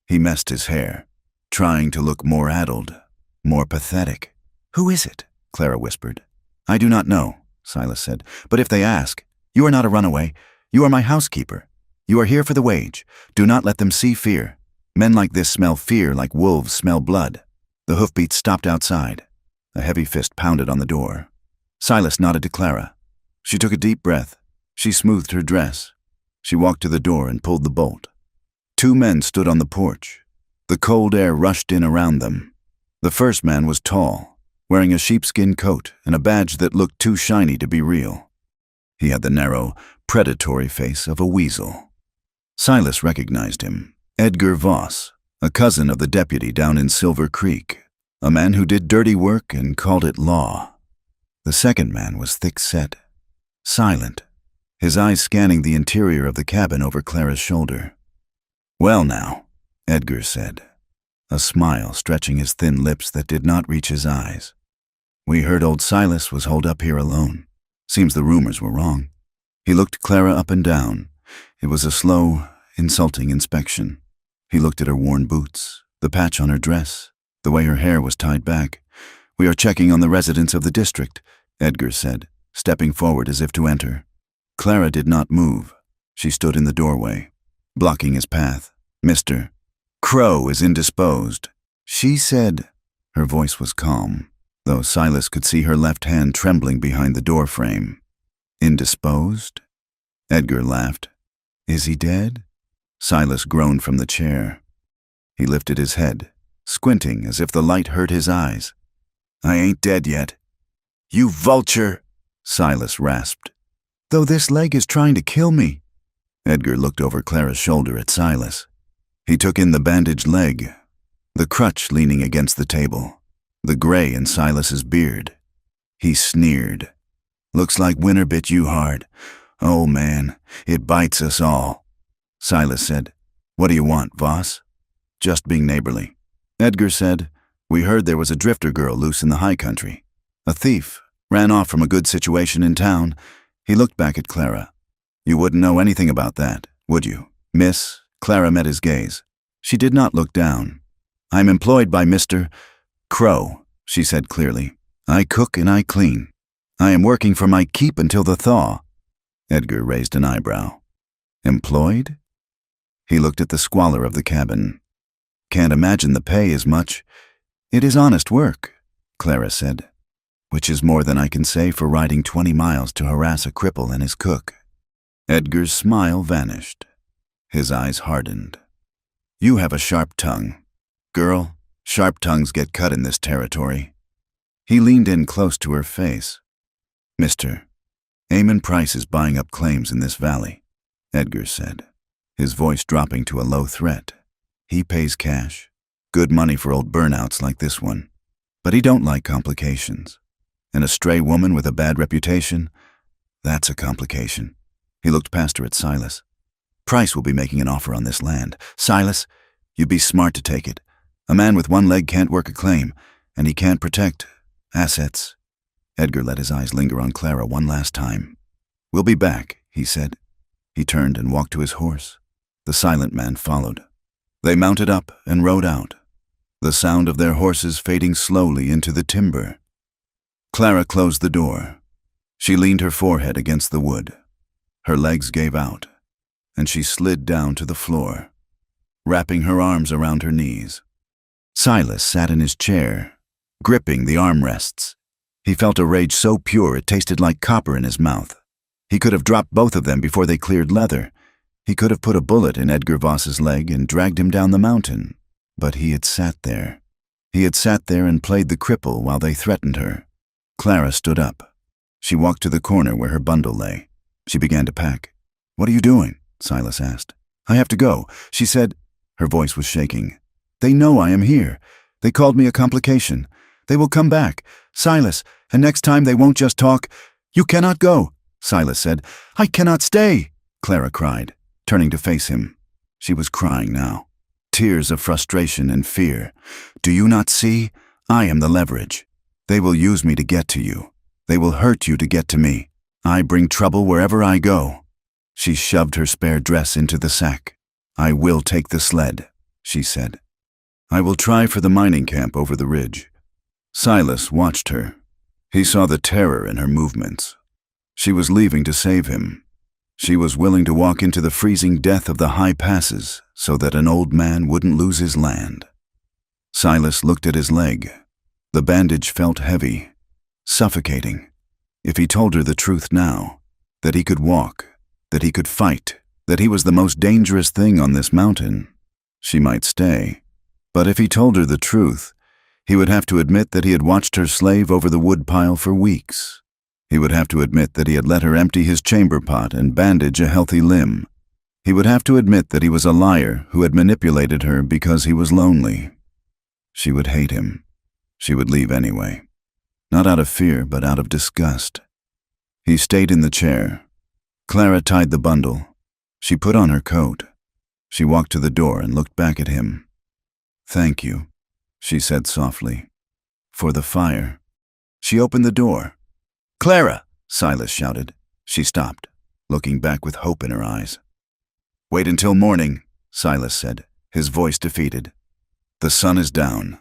he messed his hair, trying to look more addled, more pathetic. "Who is it?" Clara whispered. "I do not know," Silas said. "But if they ask, you are not a runaway. You are my housekeeper. You are here for the wage. Do not let them see fear. Men like this smell fear like wolves smell blood." The hoofbeats stopped outside. A heavy fist pounded on the door. Silas nodded to Clara. She took a deep breath. She smoothed her dress. She walked to the door and pulled the bolt. 2 men stood on the porch. The cold air rushed in around them. The first man was tall, wearing a sheepskin coat and a badge that looked too shiny to be real. He had the narrow, predatory face of a weasel. Silas recognized him. Edgar Voss, a cousin of the deputy down in Silver Creek, a man who did dirty work and called it law. The second man was thick-set, silent, his eyes scanning the interior of the cabin over Clara's shoulder. "Well now," Edgar said, a smile stretching his thin lips that did not reach his eyes. "We heard old Silas was holed up here alone. Seems the rumors were wrong." He looked Clara up and down. It was a slow, insulting inspection. He looked at her worn boots, the patch on her dress, the way her hair was tied back. "We are checking on the residents of the district," Edgar said, stepping forward as if to enter. Clara did not move. She stood in the doorway, blocking his path. "Mr. Crow is indisposed," she said. Her voice was calm, though Silas could see her left hand trembling behind the door frame. "Indisposed?" Edgar laughed. "Is he dead?" Silas groaned from the chair. He lifted his head, squinting as if the light hurt his eyes. "I ain't dead yet." "You vulture," Silas rasped. "Though this leg is trying to kill me." Edgar looked over Clara's shoulder at Silas. He took in the bandaged leg, the crutch leaning against the table, the gray in Silas's beard. He sneered. "Looks like winter bit you hard. Oh man, it bites us all." Silas said, "What do you want, Voss?" "Just being neighborly." Edgar said, "We heard there was a drifter girl loose in the high country. A thief, ran off from a good situation in town." He looked back at Clara. "You wouldn't know anything about that, would you, miss?" Clara met his gaze. She did not look down. "I'm employed by Mr. Crow," she said clearly. "I cook and I clean. I am working for my keep until the thaw." Edgar raised an eyebrow. "Employed?" He looked at the squalor of the cabin. "Can't imagine the pay is much." "It is honest work," Clara said, "which is more than I can say for riding 20 miles to harass a cripple and his cook." Edgar's smile vanished. His eyes hardened. "You have a sharp tongue. Girl, sharp tongues get cut in this territory." He leaned in close to her face. "Mr. Amon Price is buying up claims in this valley. Edgar said, his voice dropping to a low threat. He pays cash. Good money for old burnouts like this one. But he don't like complications. And a stray woman with a bad reputation? That's a complication. He looked past her at Silas. Price will be making an offer on this land. Silas, you'd be smart to take it. A man with one leg can't work a claim, and he can't protect assets. Edgar let his eyes linger on Clara one last time. We'll be back, he said. He turned and walked to his horse. The silent man followed. They mounted up and rode out, the sound of their horses fading slowly into the timber. Clara closed the door. She leaned her forehead against the wood. Her legs gave out, and she slid down to the floor, wrapping her arms around her knees. Silas sat in his chair, gripping the armrests. He felt a rage so pure it tasted like copper in his mouth. He could have dropped both of them before they cleared leather. He could have put a bullet in Edgar Voss's leg and dragged him down the mountain. But he had sat there. He had sat there and played the cripple while they threatened her. Clara stood up. She walked to the corner where her bundle lay. She began to pack. "What are you doing?" Silas asked. "I have to go," she said. Her voice was shaking. "They know I am here. They called me a complication. They will come back. Silas, and next time they won't just talk. You cannot go," Silas said. "I cannot stay," Clara cried, turning to face him. She was crying now. Tears of frustration and fear. "Do you not see? I am the leverage. They will use me to get to you. They will hurt you to get to me. I bring trouble wherever I go." She shoved her spare dress into the sack. "I will take the sled," she said. "I will try for the mining camp over the ridge." Silas watched her. He saw the terror in her movements. She was leaving to save him. She was willing to walk into the freezing death of the high passes so that an old man wouldn't lose his land. Silas looked at his leg. The bandage felt heavy, suffocating. If he told her the truth now, that he could walk, that he could fight, that he was the most dangerous thing on this mountain, she might stay. But if he told her the truth, he would have to admit that he had watched her slave over the woodpile for weeks. He would have to admit that he had let her empty his chamber pot and bandage a healthy limb. He would have to admit that he was a liar who had manipulated her because he was lonely. She would hate him. She would leave anyway. Not out of fear, but out of disgust. He stayed in the chair. Clara tied the bundle. She put on her coat. She walked to the door and looked back at him. "Thank you," she said softly, "for the fire." She opened the door. "Clara!" Silas shouted. She stopped, looking back with hope in her eyes. "Wait until morning," Silas said, his voice defeated. "The sun is down.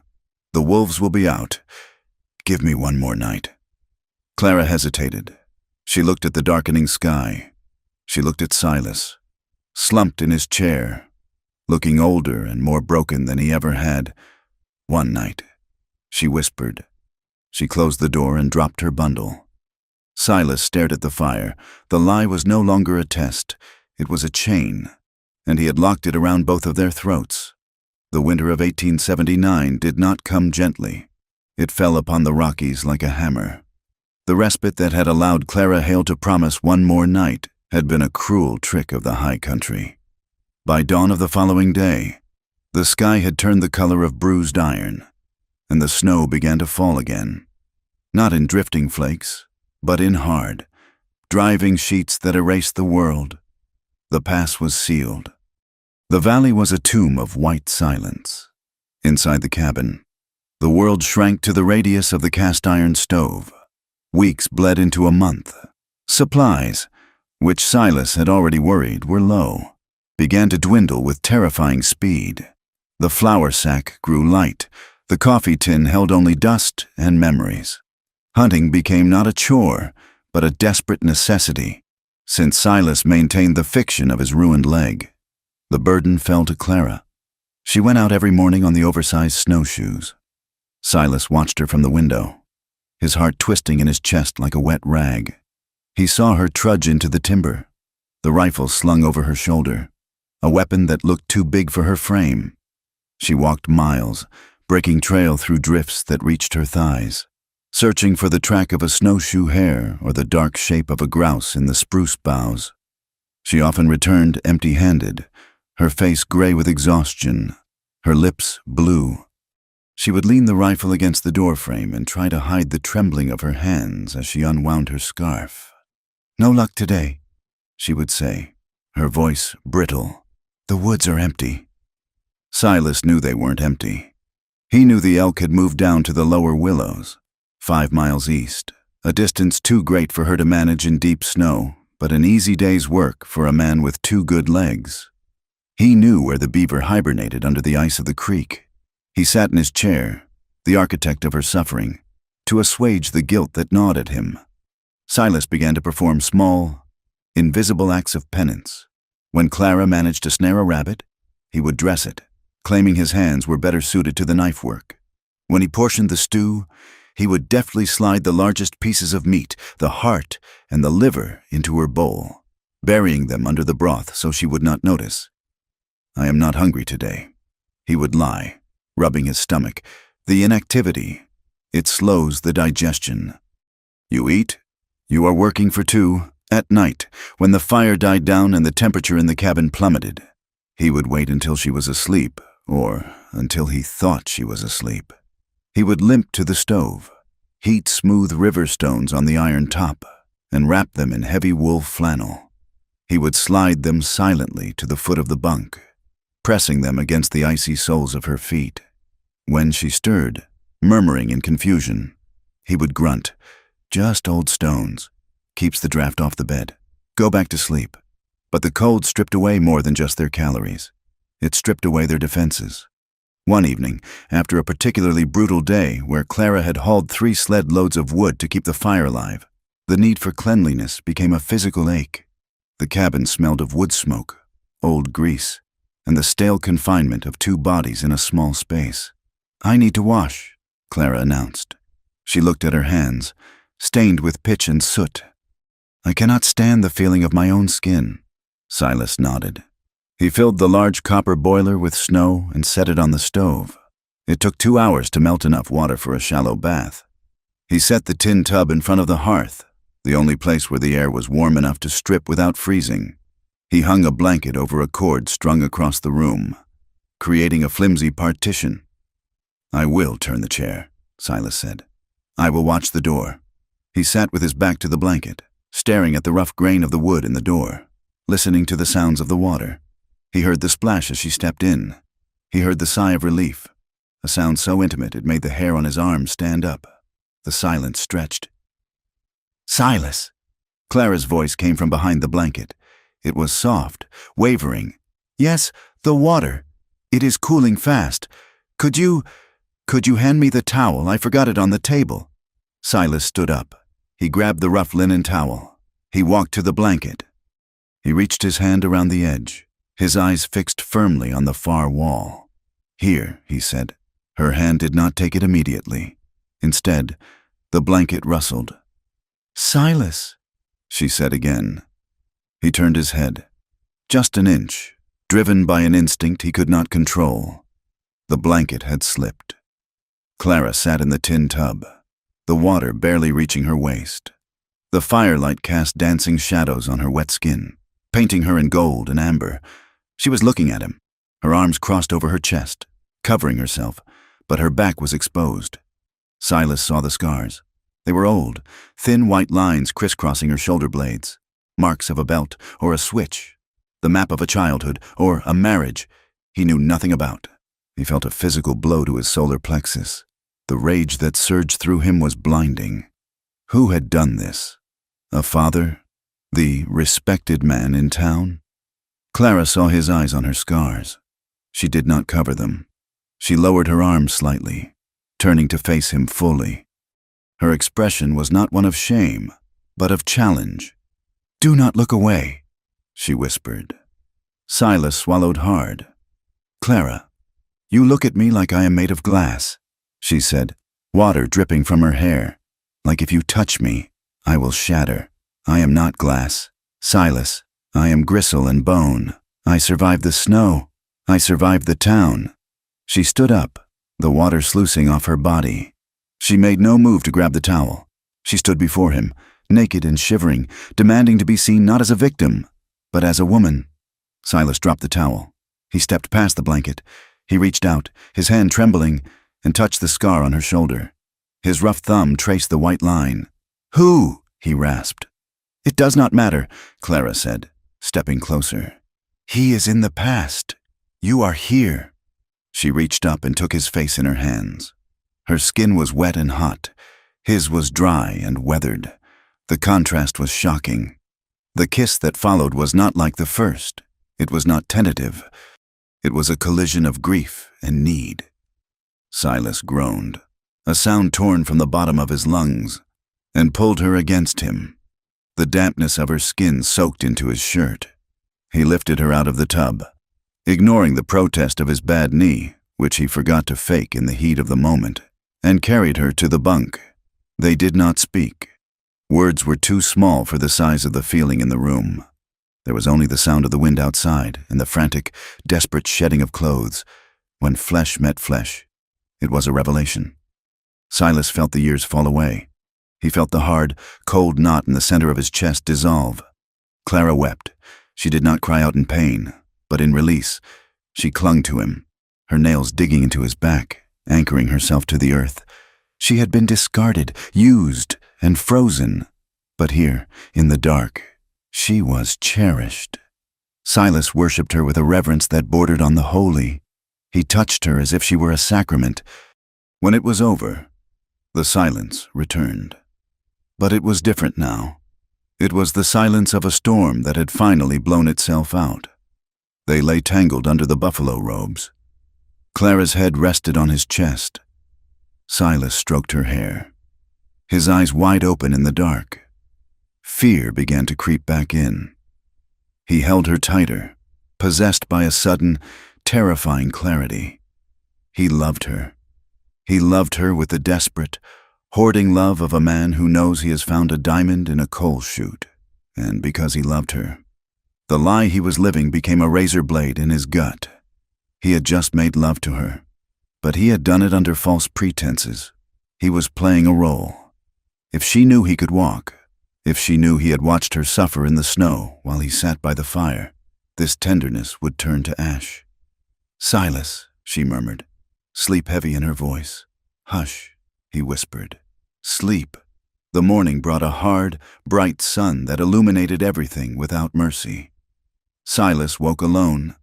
The wolves will be out. Give me one more night." Clara hesitated. She looked at the darkening sky. She looked at Silas, slumped in his chair, looking older and more broken than he ever had. "One night," she whispered. She closed the door and dropped her bundle. Silas stared at the fire. The lie was no longer a test. It was a chain, and he had locked it around both of their throats. The winter of 1879 did not come gently. It fell upon the Rockies like a hammer. The respite that had allowed Clara Hale to promise one more night had been a cruel trick of the high country. By dawn of the following day, the sky had turned the color of bruised iron, and the snow began to fall again, not in drifting flakes, but in hard, driving sheets that erased the world. The pass was sealed. The valley was a tomb of white silence. Inside the cabin, the world shrank to the radius of the cast-iron stove. Weeks bled into a month. Supplies, which Silas had already worried were low, began to dwindle with terrifying speed. The flour sack grew light. The coffee tin held only dust and memories. Hunting became not a chore, but a desperate necessity, since Silas maintained the fiction of his ruined leg. The burden fell to Clara. She went out every morning on the oversized snowshoes. Silas watched her from the window, his heart twisting in his chest like a wet rag. He saw her trudge into the timber, the rifle slung over her shoulder, a weapon that looked too big for her frame. She walked miles, breaking trail through drifts that reached her thighs, searching for the track of a snowshoe hare or the dark shape of a grouse in the spruce boughs. She often returned empty-handed, her face gray with exhaustion, her lips blue. She would lean the rifle against the doorframe and try to hide the trembling of her hands as she unwound her scarf. "No luck today," she would say, her voice brittle. "The woods are empty." Silas knew they weren't empty. He knew the elk had moved down to the lower willows, 5 miles east, a distance too great for her to manage in deep snow, but an easy day's work for a man with 2 good legs. He knew where the beaver hibernated under the ice of the creek. He sat in his chair, the architect of her suffering, to assuage the guilt that gnawed at him. Silas began to perform small, invisible acts of penance. When Clara managed to snare a rabbit, he would dress it, claiming his hands were better suited to the knife work. When he portioned the stew, he would deftly slide the largest pieces of meat, the heart and the liver, into her bowl, burying them under the broth so she would not notice. "I am not hungry today," he would lie, rubbing his stomach. "The inactivity, it slows the digestion." "You eat? You are working for 2." At night, when the fire died down and the temperature in the cabin plummeted, he would wait until she was asleep, or until he thought she was asleep. He would limp to the stove, heat smooth river stones on the iron top, and wrap them in heavy wool flannel. He would slide them silently to the foot of the bunk, pressing them against the icy soles of her feet. When she stirred, murmuring in confusion, he would grunt, "Just old stones. Keeps the draft off the bed. Go back to sleep." But the cold stripped away more than just their calories. It stripped away their defenses. One evening, after a particularly brutal day where Clara had hauled 3 sled loads of wood to keep the fire alive, the need for cleanliness became a physical ache. The cabin smelled of wood smoke, old grease, and the stale confinement of 2 bodies in a small space. "I need to wash," Clara announced. She looked at her hands, stained with pitch and soot. "I cannot stand the feeling of my own skin." Silas nodded. He filled the large copper boiler with snow and set it on the stove. It took 2 hours to melt enough water for a shallow bath. He set the tin tub in front of the hearth, the only place where the air was warm enough to strip without freezing. He hung a blanket over a cord strung across the room, creating a flimsy partition. "I will turn the chair," Silas said. "I will watch the door." He sat with his back to the blanket, staring at the rough grain of the wood in the door, listening to the sounds of the water. He heard the splash as she stepped in. He heard the sigh of relief, a sound so intimate it made the hair on his arms stand up. The silence stretched. "Silas!" Clara's voice came from behind the blanket. It was soft, wavering. "Yes, the water. It is cooling fast. Could you hand me the towel? I forgot it on the table." Silas stood up. He grabbed the rough linen towel. He walked to the blanket. He reached his hand around the edge, his eyes fixed firmly on the far wall. "Here," he said. Her hand did not take it immediately. Instead, the blanket rustled. "Silas," she said again. He turned his head. Just an inch, driven by an instinct he could not control. The blanket had slipped. Clara sat in the tin tub, the water barely reaching her waist. The firelight cast dancing shadows on her wet skin, painting her in gold and amber. She was looking at him, her arms crossed over her chest, covering herself, but her back was exposed. Silas saw the scars. They were old, thin white lines crisscrossing her shoulder blades, marks of a belt or a switch, the map of a childhood or a marriage he knew nothing about. He felt a physical blow to his solar plexus. The rage that surged through him was blinding. Who had done this? A father? The respected man in town? Clara saw his eyes on her scars. She did not cover them. She lowered her arms slightly, turning to face him fully. Her expression was not one of shame, but of challenge. "Do not look away," she whispered. Silas swallowed hard. "Clara, you look at me like I am made of glass," she said, water dripping from her hair. "Like if you touch me, I will shatter. I am not glass. Silas, I am gristle and bone. I survived the snow. I survived the town." She stood up, the water sluicing off her body. She made no move to grab the towel. She stood before him, naked and shivering, demanding to be seen not as a victim, But as a woman, Silas dropped the towel. He stepped past the blanket. He reached out, his hand trembling, and touched the scar on her shoulder. His rough thumb traced the white line. "Who?" he rasped. "It does not matter," Clara said, stepping closer. "He is in the past. You are here." She reached up and took his face in her hands. Her skin was wet and hot. His was dry and weathered. The contrast was shocking. The kiss that followed was not like the first. It was not tentative. It was a collision of grief and need. Silas groaned, a sound torn from the bottom of his lungs, and pulled her against him. The dampness of her skin soaked into his shirt. He lifted her out of the tub, ignoring the protest of his bad knee, which he forgot to fake in the heat of the moment, and carried her to the bunk. They did not speak. Words were too small for the size of the feeling in the room. There was only the sound of the wind outside and the frantic, desperate shedding of clothes. When flesh met flesh, it was a revelation. Silas felt the years fall away. He felt the hard, cold knot in the center of his chest dissolve. Clara wept. She did not cry out in pain, but in release. She clung to him, her nails digging into his back, anchoring herself to the earth. She had been discarded, used, and frozen. But here, in the dark, she was cherished. Silas worshipped her with a reverence that bordered on the holy. He touched her as if she were a sacrament. When it was over, the silence returned. But it was different now. It was the silence of a storm that had finally blown itself out. They lay tangled under the buffalo robes. Clara's head rested on his chest. Silas stroked her hair, his eyes wide open in the dark. Fear began to creep back in. He held her tighter, possessed by a sudden, terrifying clarity. He loved her. He loved her with the desperate, hoarding love of a man who knows he has found a diamond in a coal chute. And because he loved her, the lie he was living became a razor blade in his gut. He had just made love to her, but he had done it under false pretenses. He was playing a role. If she knew he could walk, if she knew he had watched her suffer in the snow while he sat by the fire, this tenderness would turn to ash. "Silas," she murmured, sleep heavy in her voice. "Hush," he whispered. "Sleep." The morning brought a hard, bright sun that illuminated everything without mercy. Silas woke alone.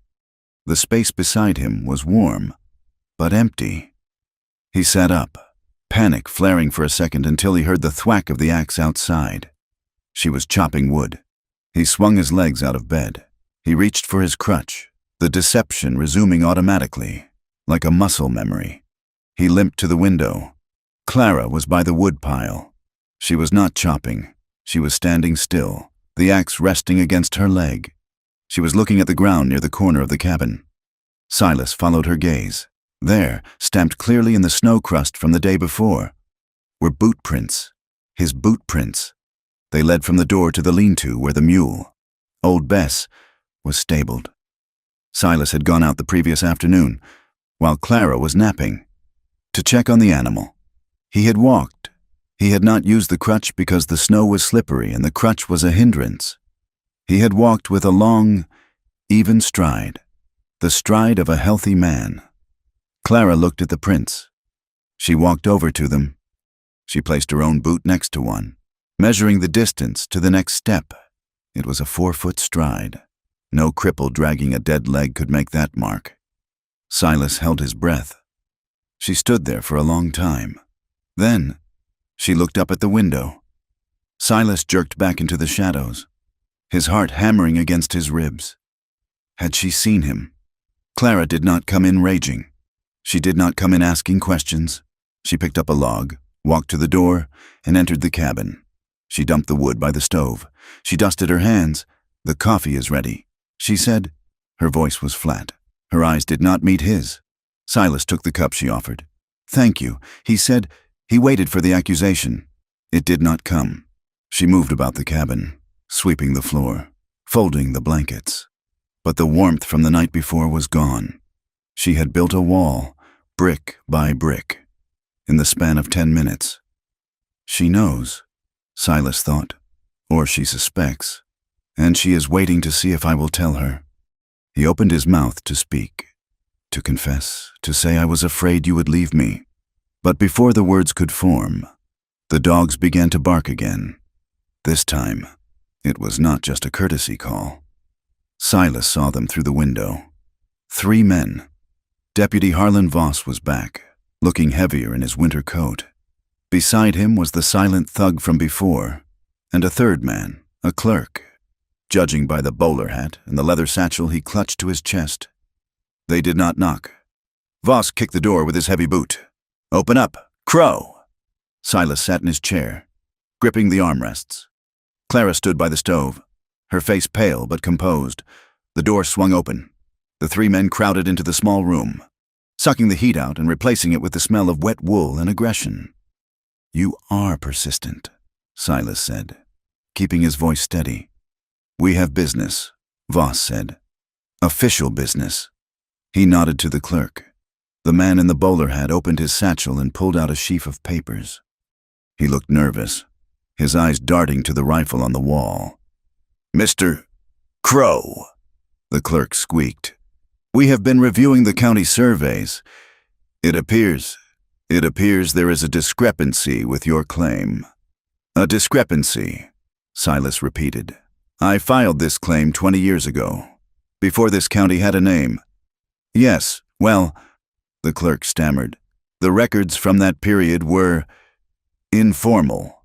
The space beside him was warm, but empty. He sat up, panic flaring for a second until he heard the thwack of the axe outside. She was chopping wood. He swung his legs out of bed. He reached for his crutch, the deception resuming automatically, like a muscle memory. He limped to the window. Clara was by the wood pile. She was not chopping. She was standing still, the axe resting against her leg. She was looking at the ground near the corner of the cabin. Silas followed her gaze. There, stamped clearly in the snow crust from the day before, were boot prints. His boot prints. They led from the door to the lean-to where the mule, Old Bess, was stabled. Silas had gone out the previous afternoon, while Clara was napping, to check on the animal. He had walked. He had not used the crutch because the snow was slippery and the crutch was a hindrance. He had walked with a long, even stride, the stride of a healthy man. Clara looked at the prints. She walked over to them. She placed her own boot next to one, measuring the distance to the next step. It was a 4-foot stride. No cripple dragging a dead leg could make that mark. Silas held his breath. She stood there for a long time. Then, she looked up at the window. Silas jerked back into the shadows, his heart hammering against his ribs. Had she seen him? Clara did not come in raging. She did not come in asking questions. She picked up a log, walked to the door, and entered the cabin. She dumped the wood by the stove. She dusted her hands. "The coffee is ready," she said. Her voice was flat. Her eyes did not meet his. Silas took the cup she offered. "Thank you," he said. He waited for the accusation. It did not come. She moved about the cabin, sweeping the floor, folding the blankets. But the warmth from the night before was gone. She had built a wall, brick by brick, in the span of 10 minutes. She knows, Silas thought, or she suspects. and she is waiting to see if I will tell her." He opened his mouth to speak, to confess, to say I was afraid you would leave me. But before the words could form, the dogs began to bark again. This time, it was not just a courtesy call. Silas saw them through the window. 3 men. Deputy Harlan Voss was back, looking heavier in his winter coat. Beside him was the silent thug from before, and a third man, a clerk, judging by the bowler hat and the leather satchel he clutched to his chest. They did not knock. Voss kicked the door with his heavy boot. "Open up, Crow!" Silas sat in his chair, gripping the armrests. Clara stood by the stove, her face pale but composed. The door swung open. The 3 men crowded into the small room, sucking the heat out and replacing it with the smell of wet wool and aggression. "You are persistent," Silas said, keeping his voice steady. "We have business," Voss said. "Official business." He nodded to the clerk. The man in the bowler hat opened his satchel and pulled out a sheaf of papers. He looked nervous, his eyes darting to the rifle on the wall. "Mr. Crow," the clerk squeaked. "We have been reviewing the county surveys. It appears there is a discrepancy with your claim." "A discrepancy," Silas repeated. "I filed this claim 20 years ago, before this county had a name." "Yes, well," the clerk stammered, "the records from that period were informal.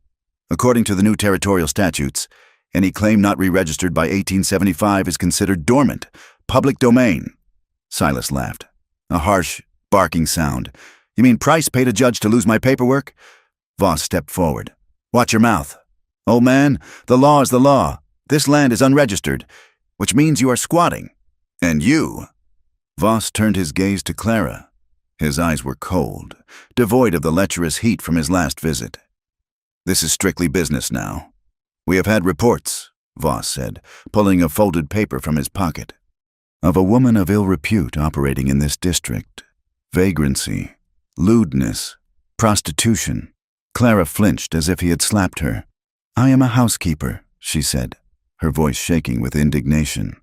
According to the new territorial statutes, any claim not re-registered by 1875 is considered dormant, public domain." Silas laughed. A harsh, barking sound. "You mean Price paid a judge to lose my paperwork?" Voss stepped forward. "Watch your mouth. Old man, the law is the law. This land is unregistered, which means you are squatting. And you—" Voss turned his gaze to Clara. His eyes were cold, devoid of the lecherous heat from his last visit. "This is strictly business now. We have had reports," Voss said, pulling a folded paper from his pocket, "of a woman of ill repute operating in this district. Vagrancy, lewdness, prostitution." Clara flinched as if he had slapped her. "I am a housekeeper," she said, her voice shaking with indignation.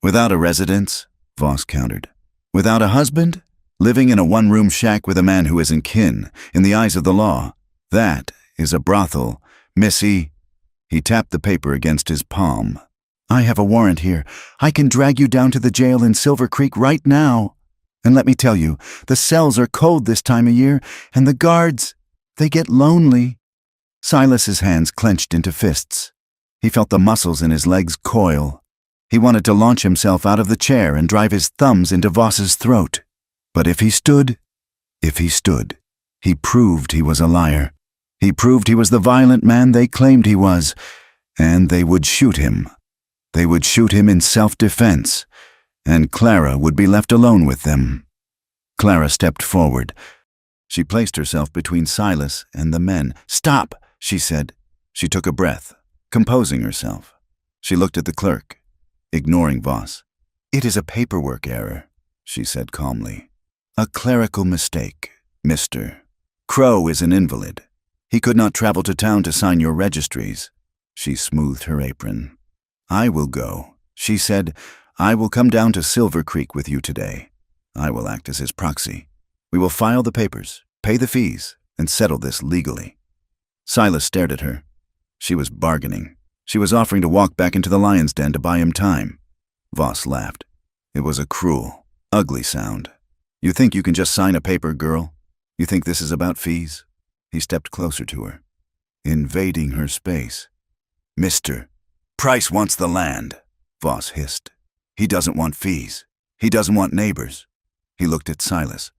"Without a residence?" Voss countered. "Without a husband? Living in a one-room shack with a man who isn't kin, in the eyes of the law. That is a brothel, Missy." He tapped the paper against his palm. "I have a warrant here. I can drag you down to the jail in Silver Creek right now. And let me tell you, the cells are cold this time of year, and the guards, they get lonely." Silas's hands clenched into fists. He felt the muscles in his legs coil. He wanted to launch himself out of the chair and drive his thumbs into Voss's throat. But if he stood, he proved he was a liar. He proved he was the violent man they claimed he was, and they would shoot him. They would shoot him in self-defense, and Clara would be left alone with them. Clara stepped forward. She placed herself between Silas and the men. "Stop," she said. She took a breath, composing herself. She looked at the clerk, ignoring Voss. "It is a paperwork error," she said calmly. "A clerical mistake, Mr. Crow is an invalid. He could not travel to town to sign your registries." She smoothed her apron. "I will go," she said. "I will come down to Silver Creek with you today. I will act as his proxy. We will file the papers, pay the fees, and settle this legally." Silas stared at her. She was bargaining. She was offering to walk back into the lion's den to buy him time. Voss laughed. It was a cruel, ugly sound. "You think you can just sign a paper, girl? You think this is about fees?" He stepped closer to her, invading her space. "Mr. Price wants the land," Voss hissed. "He doesn't want fees. He doesn't want neighbors." He looked at Silas.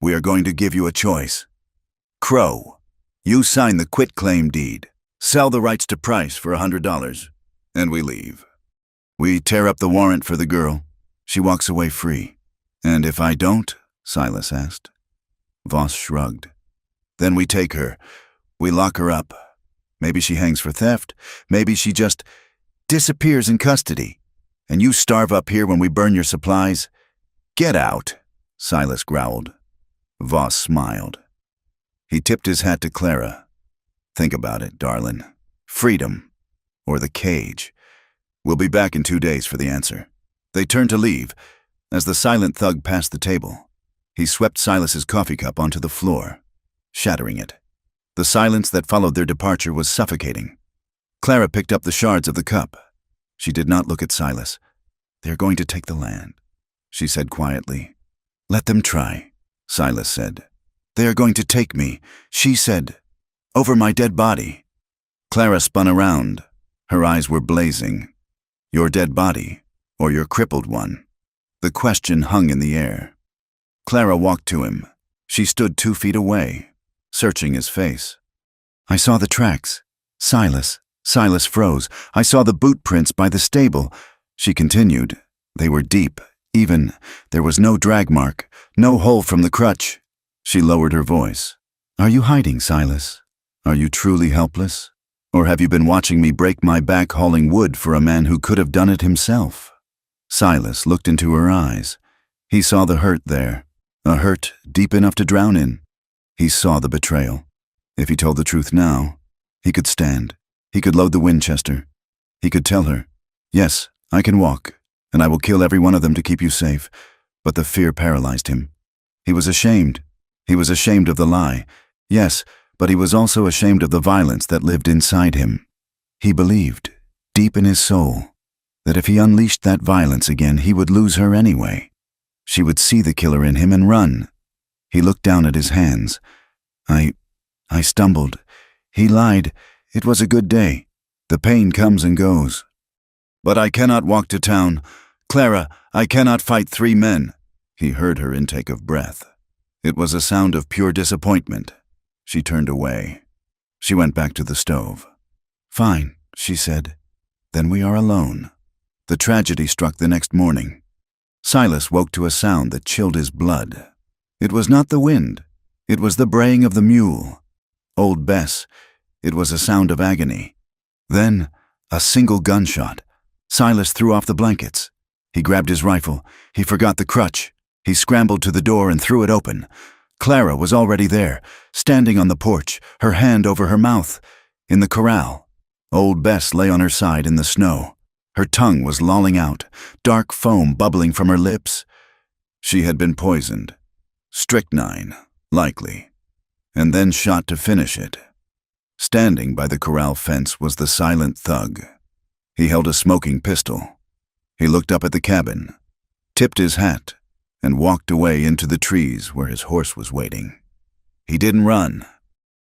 "We are going to give you a choice. Crow, you sign the quitclaim deed, sell the rights to Price for $100, and we leave. We tear up the warrant for the girl. She walks away free. And if I don't?" Silas asked. Voss shrugged. "Then we take her. We lock her up. Maybe she hangs for theft. Maybe she just disappears in custody. And you starve up here when we burn your supplies? Get out," Silas growled. Voss smiled. He tipped his hat to Clara. "Think about it, darling. Freedom, or the cage. We'll be back in 2 days for the answer. They turned to leave as the silent thug passed the table. He swept Silas's coffee cup onto the floor, shattering it. The silence that followed their departure was suffocating. Clara picked up the shards of the cup. She did not look at Silas. "They are going to take the land," she said quietly. "Let them try," Silas said. "They are going to take me," she said, "over my dead body." Clara spun around. Her eyes were blazing. "Your dead body, or your crippled one?" The question hung in the air. Clara walked to him. She stood 2 feet away, searching his face. "I saw the tracks. Silas." Silas froze. "I saw the boot prints by the stable," she continued. "They were deep, even. There was no drag mark, no hole from the crutch." She lowered her voice. "Are you hiding, Silas? Are you truly helpless? Or have you been watching me break my back hauling wood for a man who could have done it himself?" Silas looked into her eyes. He saw the hurt there, a hurt deep enough to drown in. He saw the betrayal. If he told the truth now, he could stand. He could load the Winchester. He could tell her, "Yes, I can walk, and I will kill every one of them to keep you safe." But the fear paralyzed him. He was ashamed. He was ashamed of the lie. Yes, but he was also ashamed of the violence that lived inside him. He believed, deep in his soul, that if he unleashed that violence again, he would lose her anyway. She would see the killer in him and run. He looked down at his hands. I stumbled. He lied. It was a good day. The pain comes and goes. But I cannot walk to town. Clara, I cannot fight 3 men. He heard her intake of breath. It was a sound of pure disappointment. She turned away. She went back to the stove. "Fine," she said. "Then we are alone." The tragedy struck the next morning. Silas woke to a sound that chilled his blood. It was not the wind. It was the braying of the mule. Old Bess. It was a sound of agony. Then, a single gunshot. Silas threw off the blankets. He grabbed his rifle. He forgot the crutch. He scrambled to the door and threw it open. Clara was already there, standing on the porch, her hand over her mouth. In the corral, old Bess lay on her side in the snow. Her tongue was lolling out, dark foam bubbling from her lips. She had been poisoned. Strychnine, likely. And then shot to finish it. Standing by the corral fence was the silent thug. He held a smoking pistol. He looked up at the cabin, tipped his hat, and walked away into the trees where his horse was waiting. He didn't run.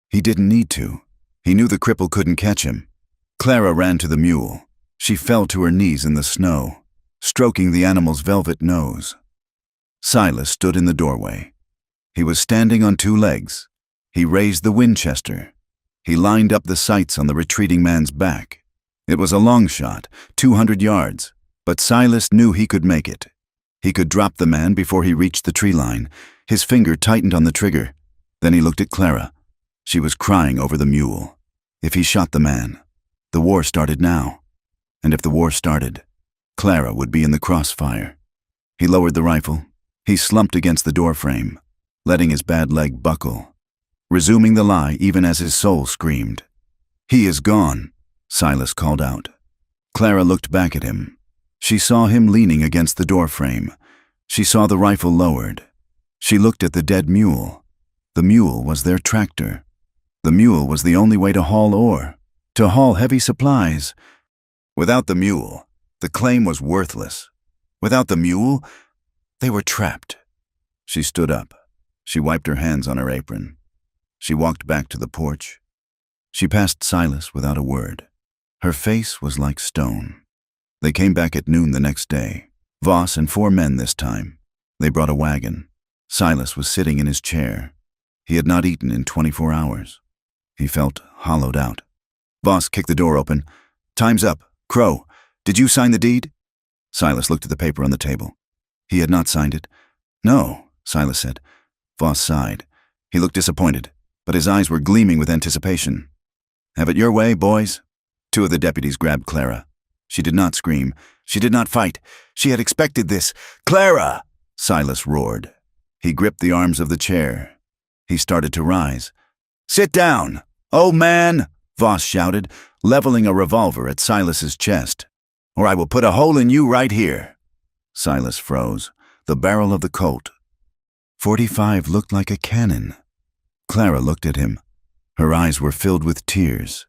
He didn't need to. He knew the cripple couldn't catch him. Clara ran to the mule. She fell to her knees in the snow, stroking the animal's velvet nose. Silas stood in the doorway. He was standing on 2 legs. He raised the Winchester. He lined up the sights on the retreating man's back. It was a long shot, 200 yards, but Silas knew he could make it. He could drop the man before he reached the tree line. His finger tightened on the trigger. Then he looked at Clara. She was crying over the mule. If he shot the man, the war started now. And if the war started, Clara would be in the crossfire. He lowered the rifle. He slumped against the doorframe, letting his bad leg buckle, resuming the lie even as his soul screamed. "He is gone," Silas called out. Clara looked back at him. She saw him leaning against the doorframe. She saw the rifle lowered. She looked at the dead mule. The mule was their tractor. The mule was the only way to haul ore, to haul heavy supplies. Without the mule, the claim was worthless. Without the mule, they were trapped. She stood up. She wiped her hands on her apron. She walked back to the porch. She passed Silas without a word. Her face was like stone. They came back at noon the next day. Voss and 4 men this time. They brought a wagon. Silas was sitting in his chair. He had not eaten in 24 hours. He felt hollowed out. Voss kicked the door open. "Time's up. Crow, did you sign the deed?" Silas looked at the paper on the table. He had not signed it. "No," Silas said. Voss sighed. He looked disappointed, but his eyes were gleaming with anticipation. "Have it your way, boys." 2 of the deputies grabbed Clara. She did not scream. She did not fight. She had expected this. "Clara!" Silas roared. He gripped the arms of the chair. He started to rise. "Sit down! Oh, man!" Voss shouted, leveling a revolver at Silas's chest. or I will put a hole in you right here." Silas froze. The barrel of the Colt .45 looked like a cannon. Clara looked at him. Her eyes were filled with tears,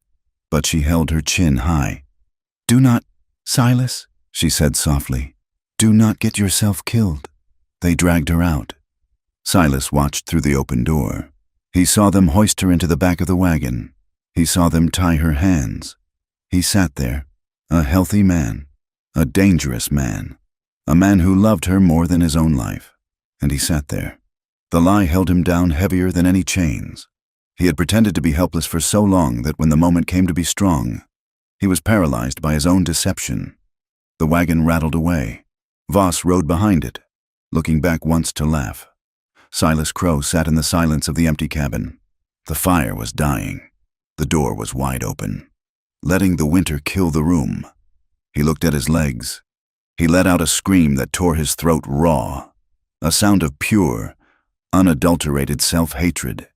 but she held her chin high. "Do not, Silas," she said softly. "Do not get yourself killed." They dragged her out. Silas watched through the open door. He saw them hoist her into the back of the wagon. He saw them tie her hands. He sat there, a healthy man, a dangerous man, a man who loved her more than his own life. And he sat there. The lie held him down heavier than any chains. He had pretended to be helpless for so long that when the moment came to be strong, he was paralyzed by his own deception. The wagon rattled away. Voss rode behind it, looking back once to laugh. Silas Crow sat in the silence of the empty cabin. The fire was dying. The door was wide open, letting the winter kill the room. He looked at his legs. He let out a scream that tore his throat raw, a sound of pure, unadulterated self-hatred.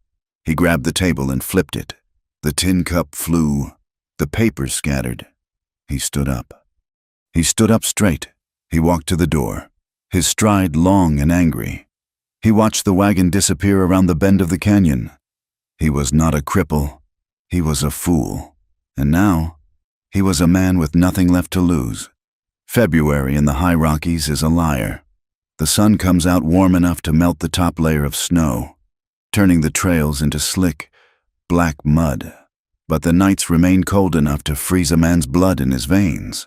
He grabbed the table and flipped it. The tin cup flew. The papers scattered. He stood up. He stood up straight. He walked to the door, his stride long and angry. He watched the wagon disappear around the bend of the canyon. He was not a cripple. He was a fool. And now, he was a man with nothing left to lose. February in the high Rockies is a liar. The sun comes out warm enough to melt the top layer of snow, turning the trails into slick, black mud. But the nights remain cold enough to freeze a man's blood in his veins.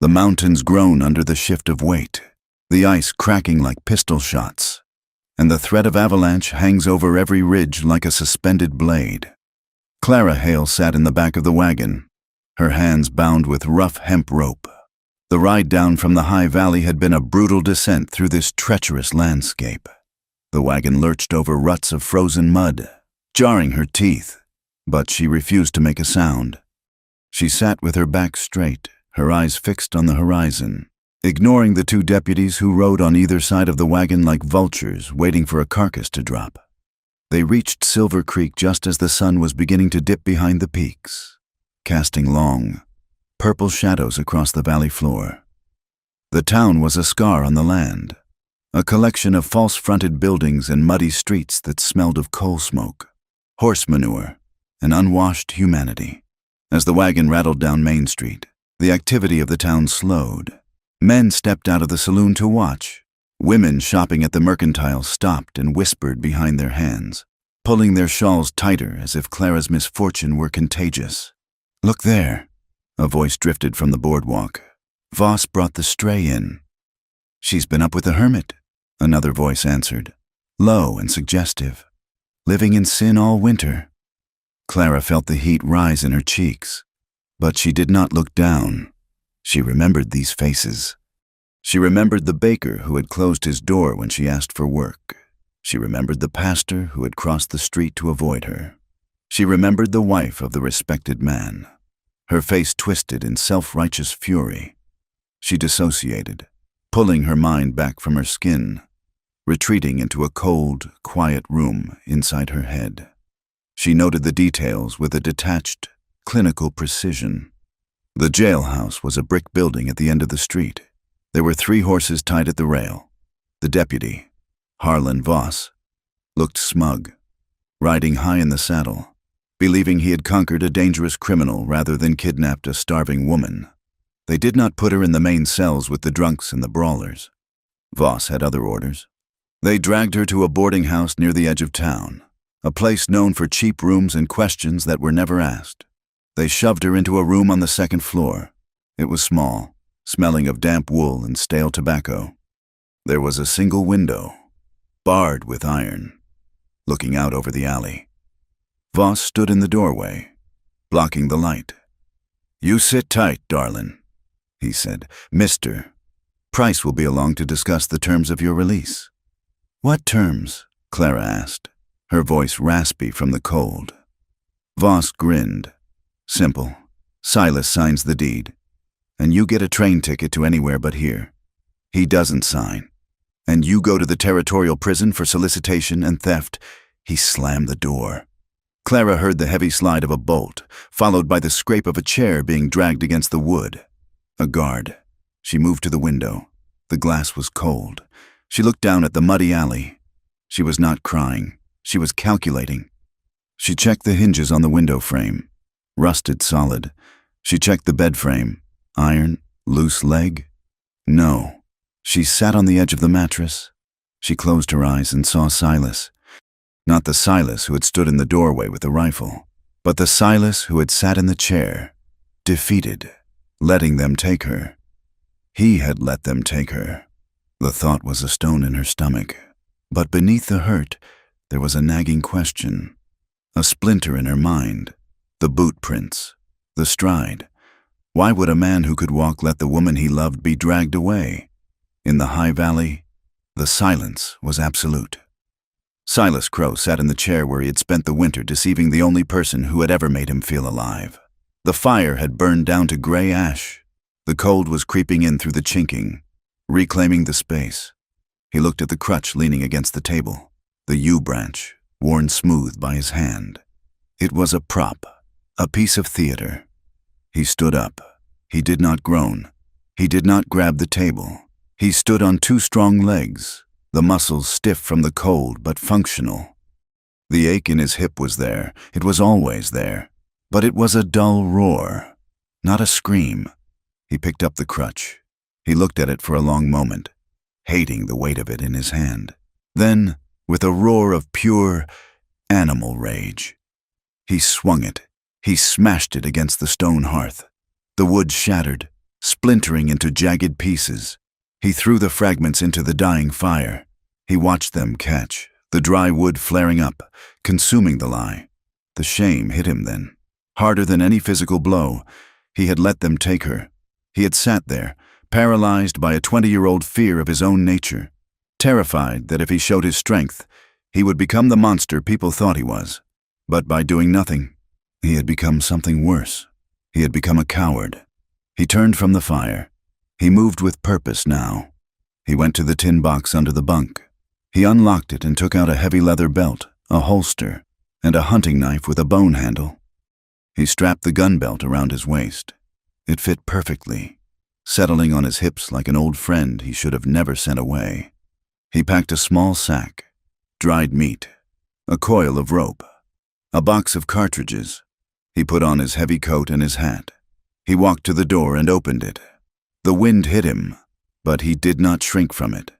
The mountains groan under the shift of weight, the ice cracking like pistol shots, and the threat of avalanche hangs over every ridge like a suspended blade. Clara Hale sat in the back of the wagon, her hands bound with rough hemp rope. The ride down from the high valley had been a brutal descent through this treacherous landscape. The wagon lurched over ruts of frozen mud, jarring her teeth, but she refused to make a sound. She sat with her back straight, her eyes fixed on the horizon, ignoring the two deputies who rode on either side of the wagon like vultures waiting for a carcass to drop. They reached Silver Creek just as the sun was beginning to dip behind the peaks, casting long, purple shadows across the valley floor. The town was a scar on the land, a collection of false-fronted buildings and muddy streets that smelled of coal smoke, horse manure, and unwashed humanity. As the wagon rattled down Main Street, the activity of the town slowed. Men stepped out of the saloon to watch. Women shopping at the mercantile stopped and whispered behind their hands, pulling their shawls tighter as if Clara's misfortune were contagious. "Look there," a voice drifted from the boardwalk. "Voss brought the stray in." "She's been up with the hermit," another voice answered, low and suggestive. "Living in sin all winter." Clara felt the heat rise in her cheeks, but she did not look down. She remembered these faces. She remembered the baker who had closed his door when she asked for work. She remembered the pastor who had crossed the street to avoid her. She remembered the wife of the respected man, her face twisted in self-righteous fury. She dissociated, pulling her mind back from her skin, retreating into a cold, quiet room inside her head. She noted the details with a detached, clinical precision. The jailhouse was a brick building at the end of the street. There were 3 horses tied at the rail. The deputy, Harlan Voss, looked smug, riding high in the saddle, believing he had conquered a dangerous criminal rather than kidnapped a starving woman. They did not put her in the main cells with the drunks and the brawlers. Voss had other orders. They dragged her to a boarding house near the edge of town, a place known for cheap rooms and questions that were never asked. They shoved her into a room on the 2nd floor. It was small, smelling of damp wool and stale tobacco. There was a single window, barred with iron, looking out over the alley. Voss stood in the doorway, blocking the light. "You sit tight, darlin'," he said. "Mister, Price will be along to discuss the terms of your release." "What terms?" Clara asked, her voice raspy from the cold. Voss grinned. "Simple. Silas signs the deed, and you get a train ticket to anywhere but here. He doesn't sign, and you go to the territorial prison for solicitation and theft." He slammed the door. Clara heard the heavy slide of a bolt, followed by the scrape of a chair being dragged against the wood. A guard, She moved to the window. The glass was cold. She looked down at the muddy alley. She was not crying. She was calculating. She checked the hinges on the window frame. Rusted solid. She checked the bed frame. Iron, loose leg? No. She sat on the edge of the mattress. She closed her eyes and saw Silas. Not the Silas who had stood in the doorway with the rifle, but the Silas who had sat in the chair, defeated, letting them take her. He had let them take her. The thought was a stone in her stomach, but beneath the hurt, there was a nagging question, a splinter in her mind, the boot prints, the stride. Why would a man who could walk let the woman he loved be dragged away? In the high valley, the silence was absolute. Silas Crow sat in the chair where he had spent the winter deceiving the only person who had ever made him feel alive. The fire had burned down to gray ash. The cold was creeping in through the chinking, reclaiming the space. He looked at the crutch leaning against the table, the yew branch, worn smooth by his hand. It was a prop, a piece of theater. He stood up. He did not groan. He did not grab the table. He stood on two strong legs, the muscles stiff from the cold but functional. The ache in his hip was there. It was always there. But it was a dull roar, not a scream. He picked up the crutch. He looked at it for a long moment, hating the weight of it in his hand. Then, with a roar of pure animal rage, he swung it. He smashed it against the stone hearth. The wood shattered, splintering into jagged pieces. He threw the fragments into the dying fire. He watched them catch, the dry wood flaring up, consuming the lie. The shame hit him then. Harder than any physical blow, he had let them take her. He had sat there, paralyzed by a 20-year-old fear of his own nature, terrified that if he showed his strength, he would become the monster people thought he was. But by doing nothing, he had become something worse. He had become a coward. He turned from the fire. He moved with purpose now. He went to the tin box under the bunk. He unlocked it and took out a heavy leather belt, a holster, and a hunting knife with a bone handle. He strapped the gun belt around his waist. It fit perfectly, settling on his hips like an old friend he should have never sent away. He packed a small sack, dried meat, a coil of rope, a box of cartridges. He put on his heavy coat and his hat. He walked to the door and opened it. The wind hit him, but he did not shrink from it.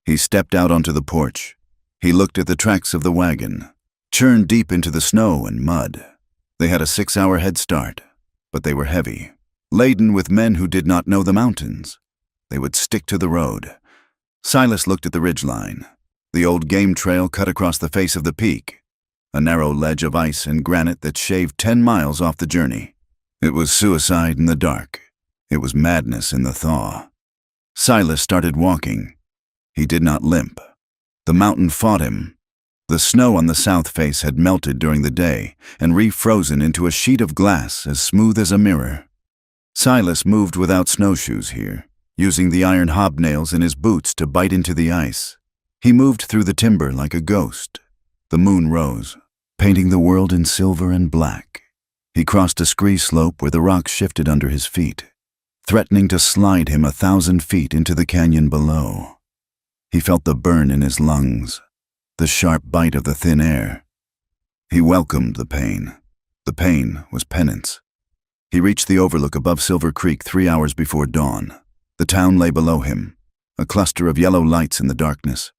He stepped out onto the porch. He looked at the tracks of the wagon, churned deep into the snow and mud. They had a 6-hour head start, but they were heavy, laden with men who did not know the mountains. They would stick to the road. Silas looked at the ridgeline. The old game trail cut across the face of the peak, a narrow ledge of ice and granite that shaved 10 miles off the journey. It was suicide in the dark. It was madness in the thaw. Silas started walking. He did not limp. The mountain fought him. The snow on the south face had melted during the day and refrozen into a sheet of glass as smooth as a mirror. Silas moved without snowshoes here, using the iron hobnails in his boots to bite into the ice. He moved through the timber like a ghost. The moon rose, painting the world in silver and black. He crossed a scree slope where the rocks shifted under his feet, threatening to slide him 1,000 feet into the canyon below. He felt the burn in his lungs, the sharp bite of the thin air. He welcomed the pain. The pain was penance. He reached the overlook above Silver Creek 3 hours before dawn. The town lay below him, a cluster of yellow lights in the darkness.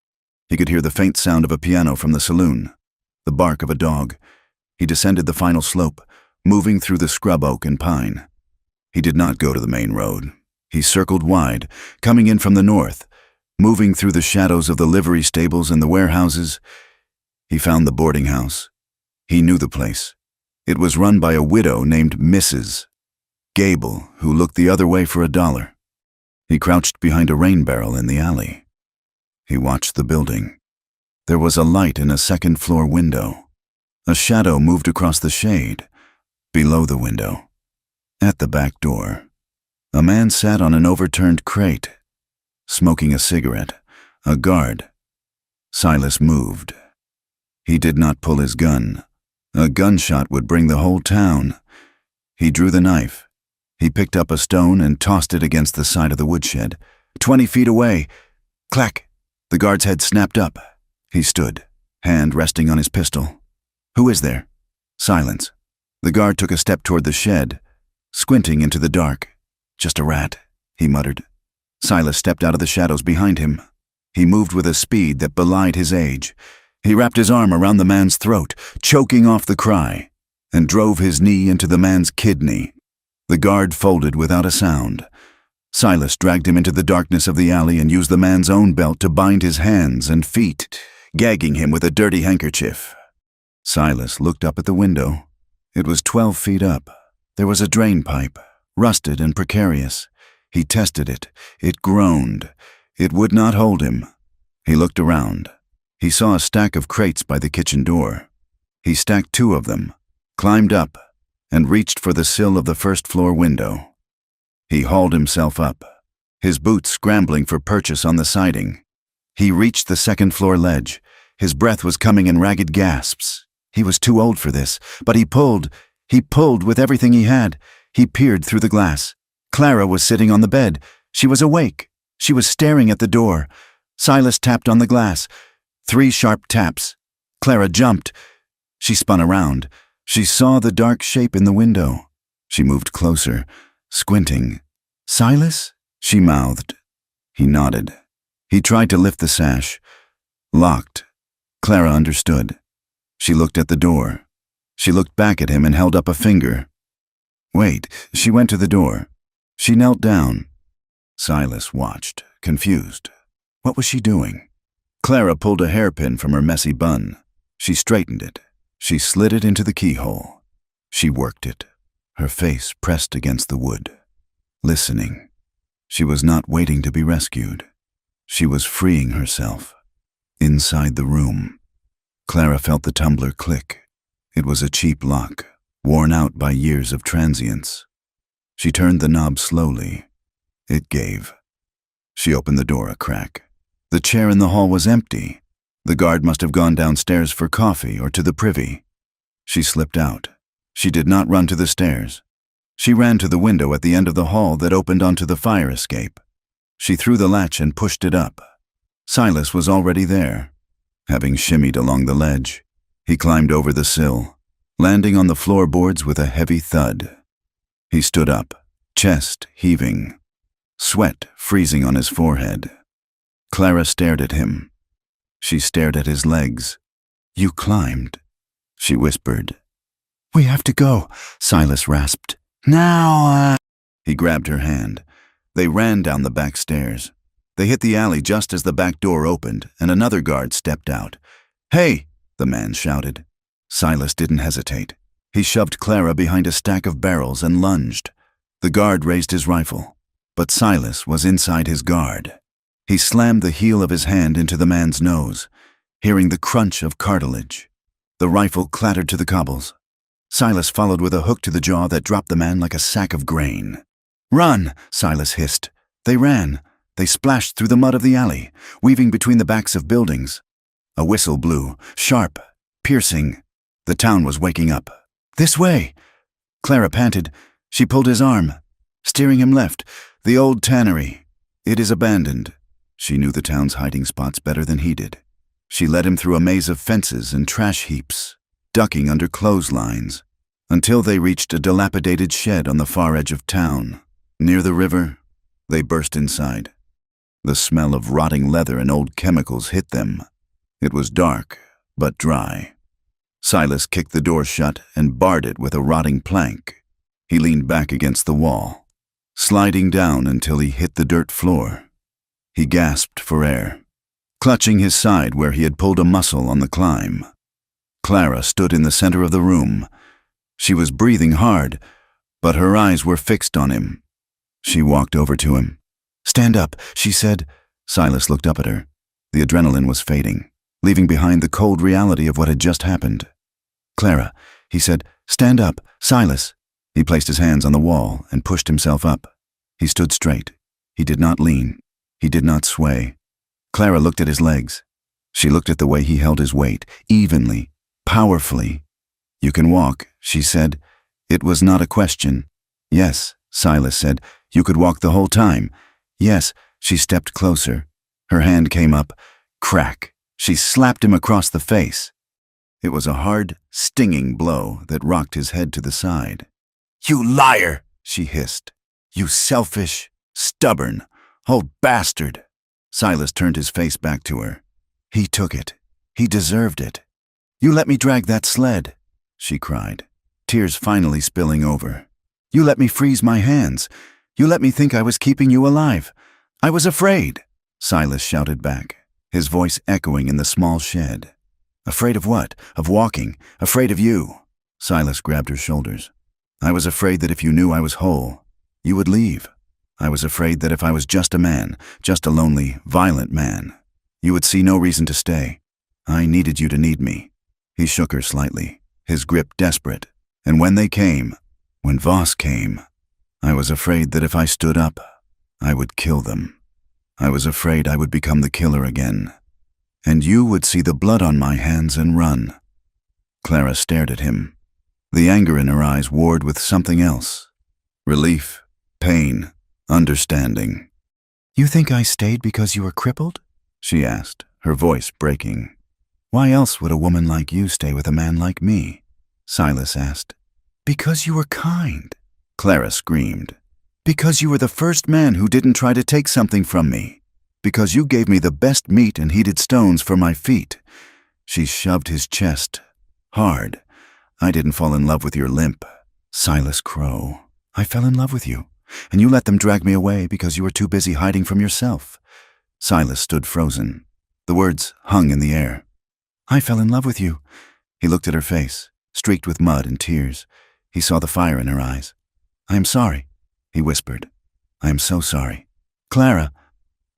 He could hear the faint sound of a piano from the saloon, the bark of a dog. He descended the final slope, moving through the scrub oak and pine. He did not go to the main road. He circled wide, coming in from the north, moving through the shadows of the livery stables and the warehouses. He found the boarding house. He knew the place. It was run by a widow named Mrs. Gable, who looked the other way for $1. He crouched behind a rain barrel in the alley. He watched the building. There was a light in a second-floor window. A shadow moved across the shade, below the window. At the back door, a man sat on an overturned crate, smoking a cigarette, a guard. Silas moved. He did not pull his gun. A gunshot would bring the whole town. He drew the knife. He picked up a stone and tossed it against the side of the woodshed. 20 feet away. Clack! The guard's head snapped up. He stood, hand resting on his pistol. Who is there? Silence. The guard took a step toward the shed, squinting into the dark. Just a rat, he muttered. Silas stepped out of the shadows behind him. He moved with a speed that belied his age. He wrapped his arm around the man's throat, choking off the cry, and drove his knee into the man's kidney. The guard folded without a sound. Silas dragged him into the darkness of the alley and used the man's own belt to bind his hands and feet, gagging him with a dirty handkerchief. Silas looked up at the window. It was 12 feet up. There was a drain pipe, rusted and precarious. He tested it. It groaned. It would not hold him. He looked around. He saw a stack of crates by the kitchen door. He stacked 2 of them, climbed up, and reached for the sill of the first-floor window. He hauled himself up, his boots scrambling for purchase on the siding. He reached the second-floor ledge. His breath was coming in ragged gasps. He was too old for this, but he pulled with everything he had. He peered through the glass. Clara was sitting on the bed. She was awake. She was staring at the door. Silas tapped on the glass. 3 sharp taps. Clara jumped. She spun around. She saw the dark shape in the window. She moved closer, squinting. "Silas?" she mouthed. He nodded. He tried to lift the sash. Locked. Clara understood. She looked at the door. She looked back at him and held up a finger. Wait, she went to the door. She knelt down. Silas watched, confused. What was she doing? Clara pulled a hairpin from her messy bun. She straightened it. She slid it into the keyhole. She worked it, her face pressed against the wood. Listening. She was not waiting to be rescued. She was freeing herself. Inside the room. Clara felt the tumbler click. It was a cheap lock, worn out by years of transience. She turned the knob slowly. It gave. She opened the door a crack. The chair in the hall was empty. The guard must have gone downstairs for coffee or to the privy. She slipped out. She did not run to the stairs. She ran to the window at the end of the hall that opened onto the fire escape. She threw the latch and pushed it up. Silas was already there. Having shimmied along the ledge, he climbed over the sill, landing on the floorboards with a heavy thud. He stood up, chest heaving, sweat freezing on his forehead. Clara stared at him. She stared at his legs. "You climbed," she whispered. "We have to go," Silas rasped. "Now, He grabbed her hand. They ran down the back stairs. They hit the alley just as the back door opened, and another guard stepped out. "Hey!" the man shouted. Silas didn't hesitate. He shoved Clara behind a stack of barrels and lunged. The guard raised his rifle, but Silas was inside his guard. He slammed the heel of his hand into the man's nose, hearing the crunch of cartilage. The rifle clattered to the cobbles. Silas followed with a hook to the jaw that dropped the man like a sack of grain. "Run!" Silas hissed. They ran. They splashed through the mud of the alley, weaving between the backs of buildings. A whistle blew, sharp, piercing. The town was waking up. "This way!" Clara panted. She pulled his arm, steering him left. "The old tannery. It is abandoned." She knew the town's hiding spots better than he did. She led him through a maze of fences and trash heaps, ducking under clotheslines, until they reached a dilapidated shed on the far edge of town. Near the river, they burst inside. The smell of rotting leather and old chemicals hit them. It was dark, but dry. Silas kicked the door shut and barred it with a rotting plank. He leaned back against the wall, sliding down until he hit the dirt floor. He gasped for air, clutching his side where he had pulled a muscle on the climb. Clara stood in the center of the room. She was breathing hard, but her eyes were fixed on him. She walked over to him. "Stand up," she said. Silas looked up at her. The adrenaline was fading, leaving behind the cold reality of what had just happened. "Clara," he said, "stand up. Silas." He placed his hands on the wall and pushed himself up. He stood straight. He did not lean. He did not sway. Clara looked at his legs. She looked at the way he held his weight, evenly, powerfully. "You can walk," she said. It was not a question. "Yes," Silas said. You could walk the whole time. Yes. She stepped closer. Her hand came up. Crack. She slapped him across the face. It was a hard, stinging blow that rocked his head to the side. You liar, she hissed. You selfish, stubborn, old bastard. Silas turned his face back to her. He took it. He deserved it. You let me drag that sled, she cried, tears finally spilling over. You let me freeze my hands. You let me think I was keeping you alive. I was afraid, Silas shouted back, his voice echoing in the small shed. Afraid of what? Of walking. Afraid of you. Silas grabbed her shoulders. I was afraid that if you knew I was whole, you would leave. I was afraid that if I was just a man, just a lonely, violent man, you would see no reason to stay. I needed you to need me. He shook her slightly, his grip desperate. And when they came, when Voss came, I was afraid that if I stood up, I would kill them. I was afraid I would become the killer again. And you would see the blood on my hands and run. Clara stared at him. The anger in her eyes warred with something else. Relief, pain, understanding. You think I stayed because you were crippled? She asked, her voice breaking. Why else would a woman like you stay with a man like me? Silas asked. Because you were kind, Clara screamed. Because you were the first man who didn't try to take something from me. Because you gave me the best meat and heated stones for my feet. She shoved his chest hard. I didn't fall in love with your limp, Silas Crow. I fell in love with you, and you let them drag me away because you were too busy hiding from yourself. Silas stood frozen. The words hung in the air. I fell in love with you. He looked at her face, streaked with mud and tears. He saw the fire in her eyes. I am sorry, he whispered. I am so sorry. Clara.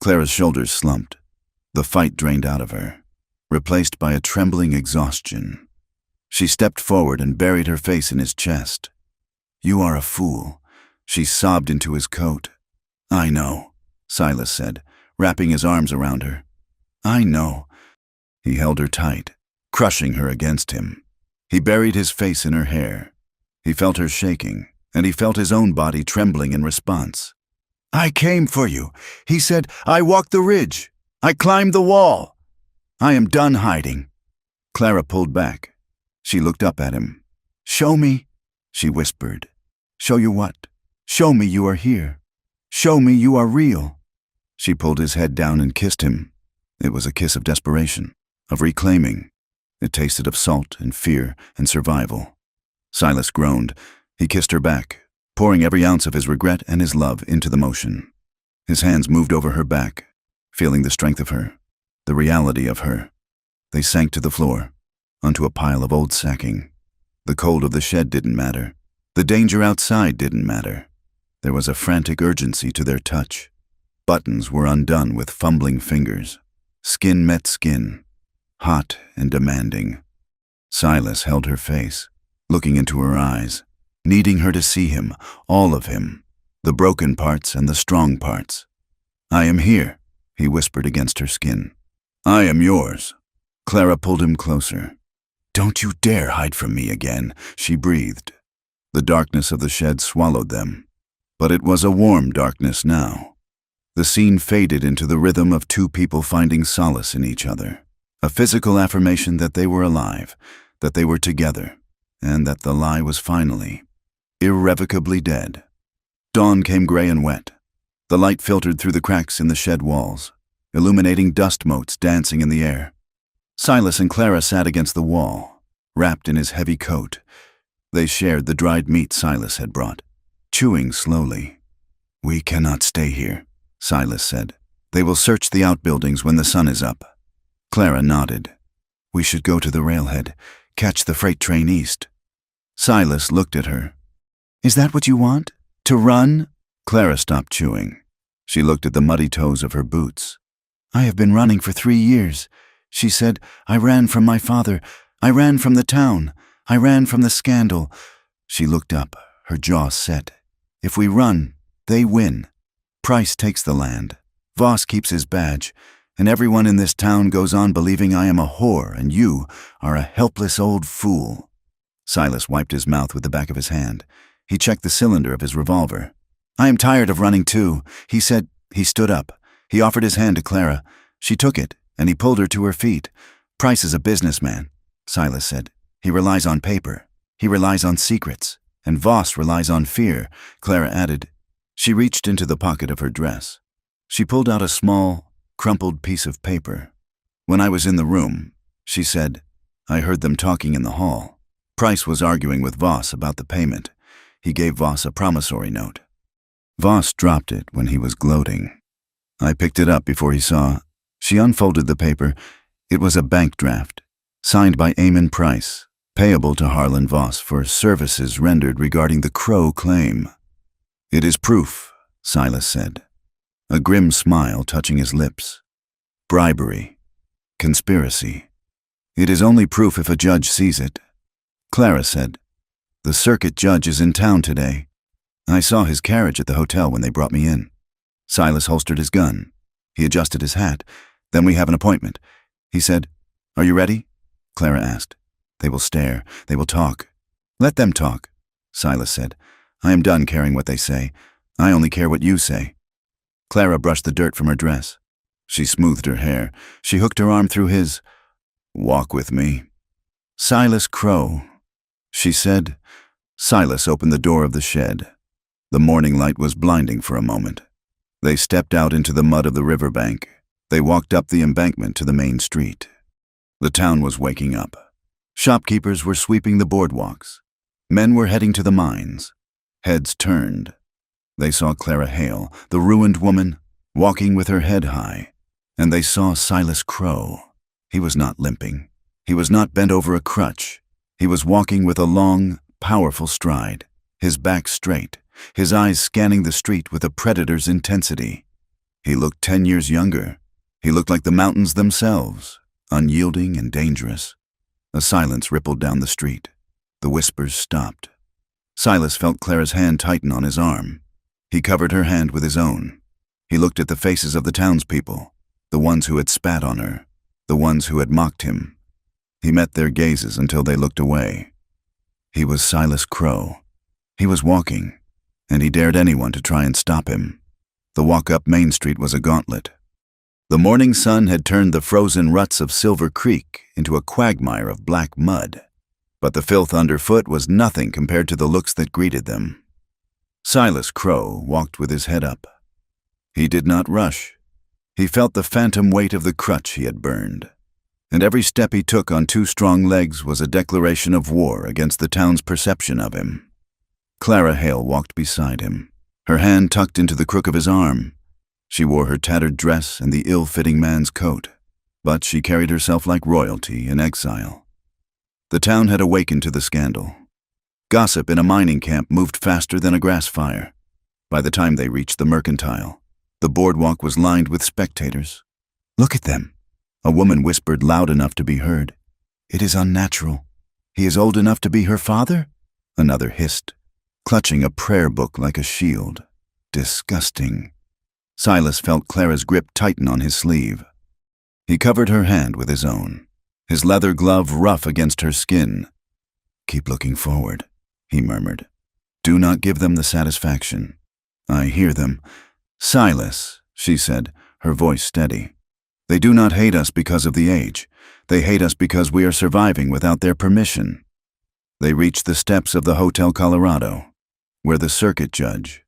Clara's shoulders slumped. The fight drained out of her, replaced by a trembling exhaustion. She stepped forward and buried her face in his chest. You are a fool, she sobbed into his coat. I know, Silas said, wrapping his arms around her. I know. He held her tight, crushing her against him. He buried his face in her hair. He felt her shaking, and he felt his own body trembling in response. I came for you, he said. I walked the ridge. I climbed the wall. I am done hiding. Clara pulled back. She looked up at him. Show me, she whispered. Show you what? Show me you are here. Show me you are real. She pulled his head down and kissed him. It was a kiss of desperation, of reclaiming. It tasted of salt and fear and survival. Silas groaned. He kissed her back, pouring every ounce of his regret and his love into the motion. His hands moved over her back, feeling the strength of her, the reality of her. They sank to the floor, onto a pile of old sacking. The cold of the shed didn't matter. The danger outside didn't matter. There was a frantic urgency to their touch. Buttons were undone with fumbling fingers. Skin met skin, hot and demanding. Silas held her face, looking into her eyes, needing her to see him, all of him, the broken parts and the strong parts. I am here, he whispered against her skin. I am yours. Clara pulled him closer. Don't you dare hide from me again, she breathed. The darkness of the shed swallowed them, but it was a warm darkness now. The scene faded into the rhythm of two people finding solace in each other, a physical affirmation that they were alive, that they were together, and that the lie was finally, irrevocably dead. Dawn came gray and wet. The light filtered through the cracks in the shed walls, illuminating dust motes dancing in the air. Silas and Clara sat against the wall, wrapped in his heavy coat. They shared the dried meat Silas had brought, chewing slowly. We cannot stay here, Silas said. They will search the outbuildings when the sun is up. Clara nodded. We should go to the railhead, catch the freight train east. Silas looked at her. Is that what you want? To run? Clara stopped chewing. She looked at the muddy toes of her boots. I have been running for 3 years. She said, I ran from my father. I ran from the town. I ran from the scandal. She looked up, her jaw set. If we run, they win. Price takes the land. Voss keeps his badge. And everyone in this town goes on believing I am a whore and you are a helpless old fool. Silas wiped his mouth with the back of his hand. He checked the cylinder of his revolver. "I am tired of running too," he said. He stood up. He offered his hand to Clara. She took it, and he pulled her to her feet. "Price is a businessman," Silas said. "He relies on paper. He relies on secrets. And Voss relies on fear," Clara added. She reached into the pocket of her dress. She pulled out a small, crumpled piece of paper. "When I was in the room," she said, "I heard them talking in the hall. Price was arguing with Voss about the payment. He gave Voss a promissory note. Voss dropped it when he was gloating. I picked it up before he saw." She unfolded the paper. It was a bank draft, signed by Eamon Price, payable to Harlan Voss for services rendered regarding the Crow claim. "It is proof," Silas said, a grim smile touching his lips. "Bribery. Conspiracy. It is only proof if a judge sees it." Clara said, "The circuit judge is in town today. I saw his carriage at the hotel when they brought me in." Silas holstered his gun. He adjusted his hat. "Then we have an appointment," he said. "Are you ready?" Clara asked. "They will stare. They will talk." "Let them talk," Silas said. "I am done caring what they say. I only care what you say." Clara brushed the dirt from her dress. She smoothed her hair. She hooked her arm through his. "Walk with me." "Silas Crow," she said. Silas opened the door of the shed. The morning light was blinding for a moment. They stepped out into the mud of the riverbank. They walked up the embankment to the main street. The town was waking up. Shopkeepers were sweeping the boardwalks. Men were heading to the mines. Heads turned. They saw Clara Hale, the ruined woman, walking with her head high. And they saw Silas Crow. He was not limping. He was not bent over a crutch. He was walking with a long, powerful stride, his back straight, his eyes scanning the street with a predator's intensity. He looked 10 years younger. He looked like the mountains themselves, unyielding and dangerous. A silence rippled down the street. The whispers stopped. Silas felt Clara's hand tighten on his arm. He covered her hand with his own. He looked at the faces of the townspeople, the ones who had spat on her, the ones who had mocked him. He met their gazes until they looked away. He was Silas Crow. He was walking, and he dared anyone to try and stop him. The walk up Main Street was a gauntlet. The morning sun had turned the frozen ruts of Silver Creek into a quagmire of black mud, but the filth underfoot was nothing compared to the looks that greeted them. Silas Crow walked with his head up. He did not rush. He felt the phantom weight of the crutch he had burned, and every step he took on 2 strong legs was a declaration of war against the town's perception of him. Clara Hale walked beside him, her hand tucked into the crook of his arm. She wore her tattered dress and the ill-fitting man's coat, but she carried herself like royalty in exile. The town had awakened to the scandal. Gossip in a mining camp moved faster than a grass fire. By the time they reached the Mercantile, the boardwalk was lined with spectators. "Look at them," a woman whispered loud enough to be heard. "It is unnatural. He is old enough to be her father?" Another hissed, clutching a prayer book like a shield. "Disgusting." Silas felt Clara's grip tighten on his sleeve. He covered her hand with his own, his leather glove rough against her skin. "Keep looking forward," he murmured. "Do not give them the satisfaction. I hear them." "Silas," she said, her voice steady. "They do not hate us because of the age. They hate us because we are surviving without their permission." They reached the steps of the Hotel Colorado, where the circuit judge,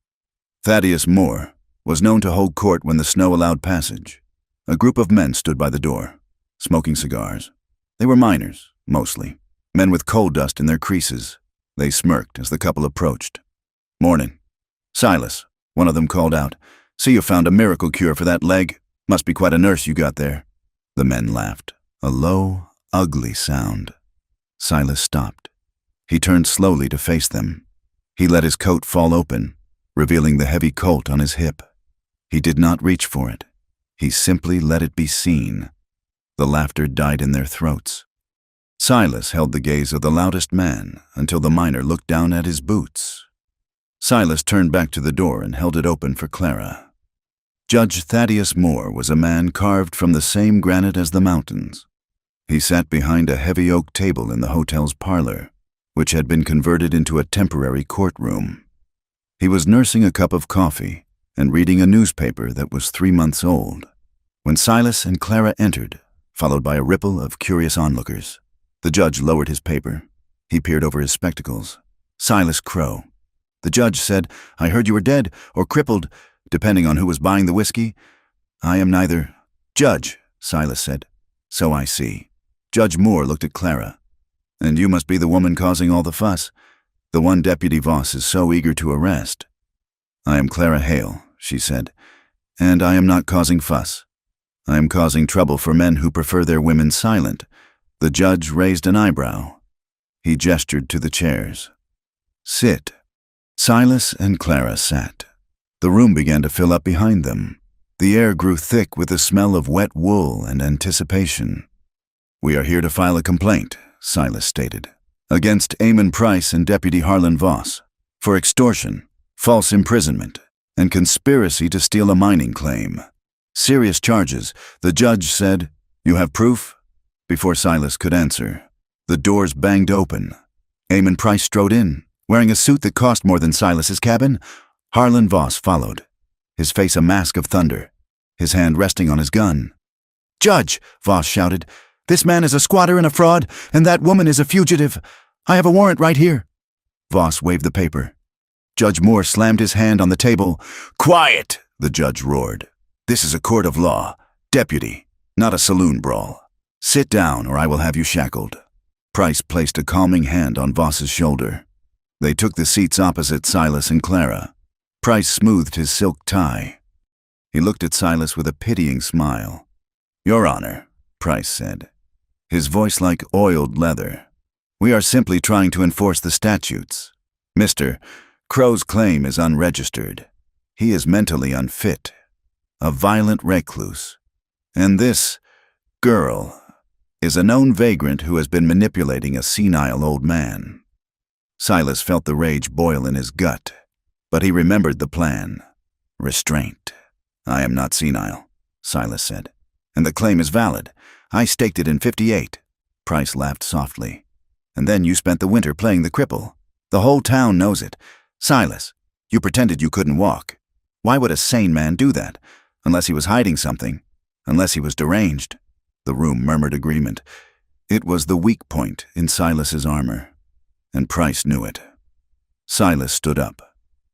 Thaddeus Moore, was known to hold court when the snow allowed passage. A group of men stood by the door, smoking cigars. They were miners, mostly, men with coal dust in their creases. They smirked as the couple approached. "Morning." "Silas," one of them called out. "See, you found a miracle cure for that leg. Must be quite a nurse you got there." The men laughed, a low, ugly sound. Silas stopped. He turned slowly to face them. He let his coat fall open, revealing the heavy colt on his hip. He did not reach for it. He simply let it be seen. The laughter died in their throats. Silas held the gaze of the loudest man until the miner looked down at his boots. Silas turned back to the door and held it open for Clara. Judge Thaddeus Moore was a man carved from the same granite as the mountains. He sat behind a heavy oak table in the hotel's parlor, which had been converted into a temporary courtroom. He was nursing a cup of coffee and reading a newspaper that was 3 months old, when Silas and Clara entered, followed by a ripple of curious onlookers. The judge lowered his paper. He peered over his spectacles. Silas Crow. The judge said, "I heard you were dead or crippled, depending on who was buying the whiskey." "I am neither." "Judge," Silas said. "So I see." Judge Moore looked at Clara. "And you must be the woman causing all the fuss. The one Deputy Voss is so eager to arrest." "I am Clara Hale," she said, "and I am not causing fuss. I am causing trouble for men who prefer their women silent." The judge raised an eyebrow. He gestured to the chairs. "Sit." Silas and Clara sat. The room began to fill up behind them. The air grew thick with the smell of wet wool and anticipation. "We are here to file a complaint," Silas stated, "against Eamon Price and Deputy Harlan Voss for extortion, false imprisonment, and conspiracy to steal a mining claim. Serious charges." The judge said, "You have proof?" Before Silas could answer, the doors banged open. Eamon Price strode in, wearing a suit that cost more than Silas's cabin. Harlan Voss followed, his face a mask of thunder, his hand resting on his gun. "Judge," Voss shouted, "this man is a squatter and a fraud, and that woman is a fugitive. I have a warrant right here." Voss waved the paper. Judge Moore slammed his hand on the table. "Quiet," the judge roared. "This is a court of law. Deputy, not a saloon brawl. Sit down or I will have you shackled." Price placed a calming hand on Voss's shoulder. They took the seats opposite Silas and Clara. Price smoothed his silk tie. He looked at Silas with a pitying smile. "Your Honor," Price said, his voice like oiled leather, "we are simply trying to enforce the statutes. Mr. Crow's claim is unregistered. He is mentally unfit, a violent recluse. And this girl is a known vagrant who has been manipulating a senile old man." Silas felt the rage boil in his gut, but he remembered the plan. Restraint. "I am not senile," Silas said, "and the claim is valid. I staked it in 58. Price laughed softly. "And then you spent the winter playing the cripple. The whole town knows it. Silas, you pretended you couldn't walk. Why would a sane man do that? Unless he was hiding something. Unless he was deranged." The room murmured agreement. It was the weak point in Silas's armor, and Price knew it. Silas stood up.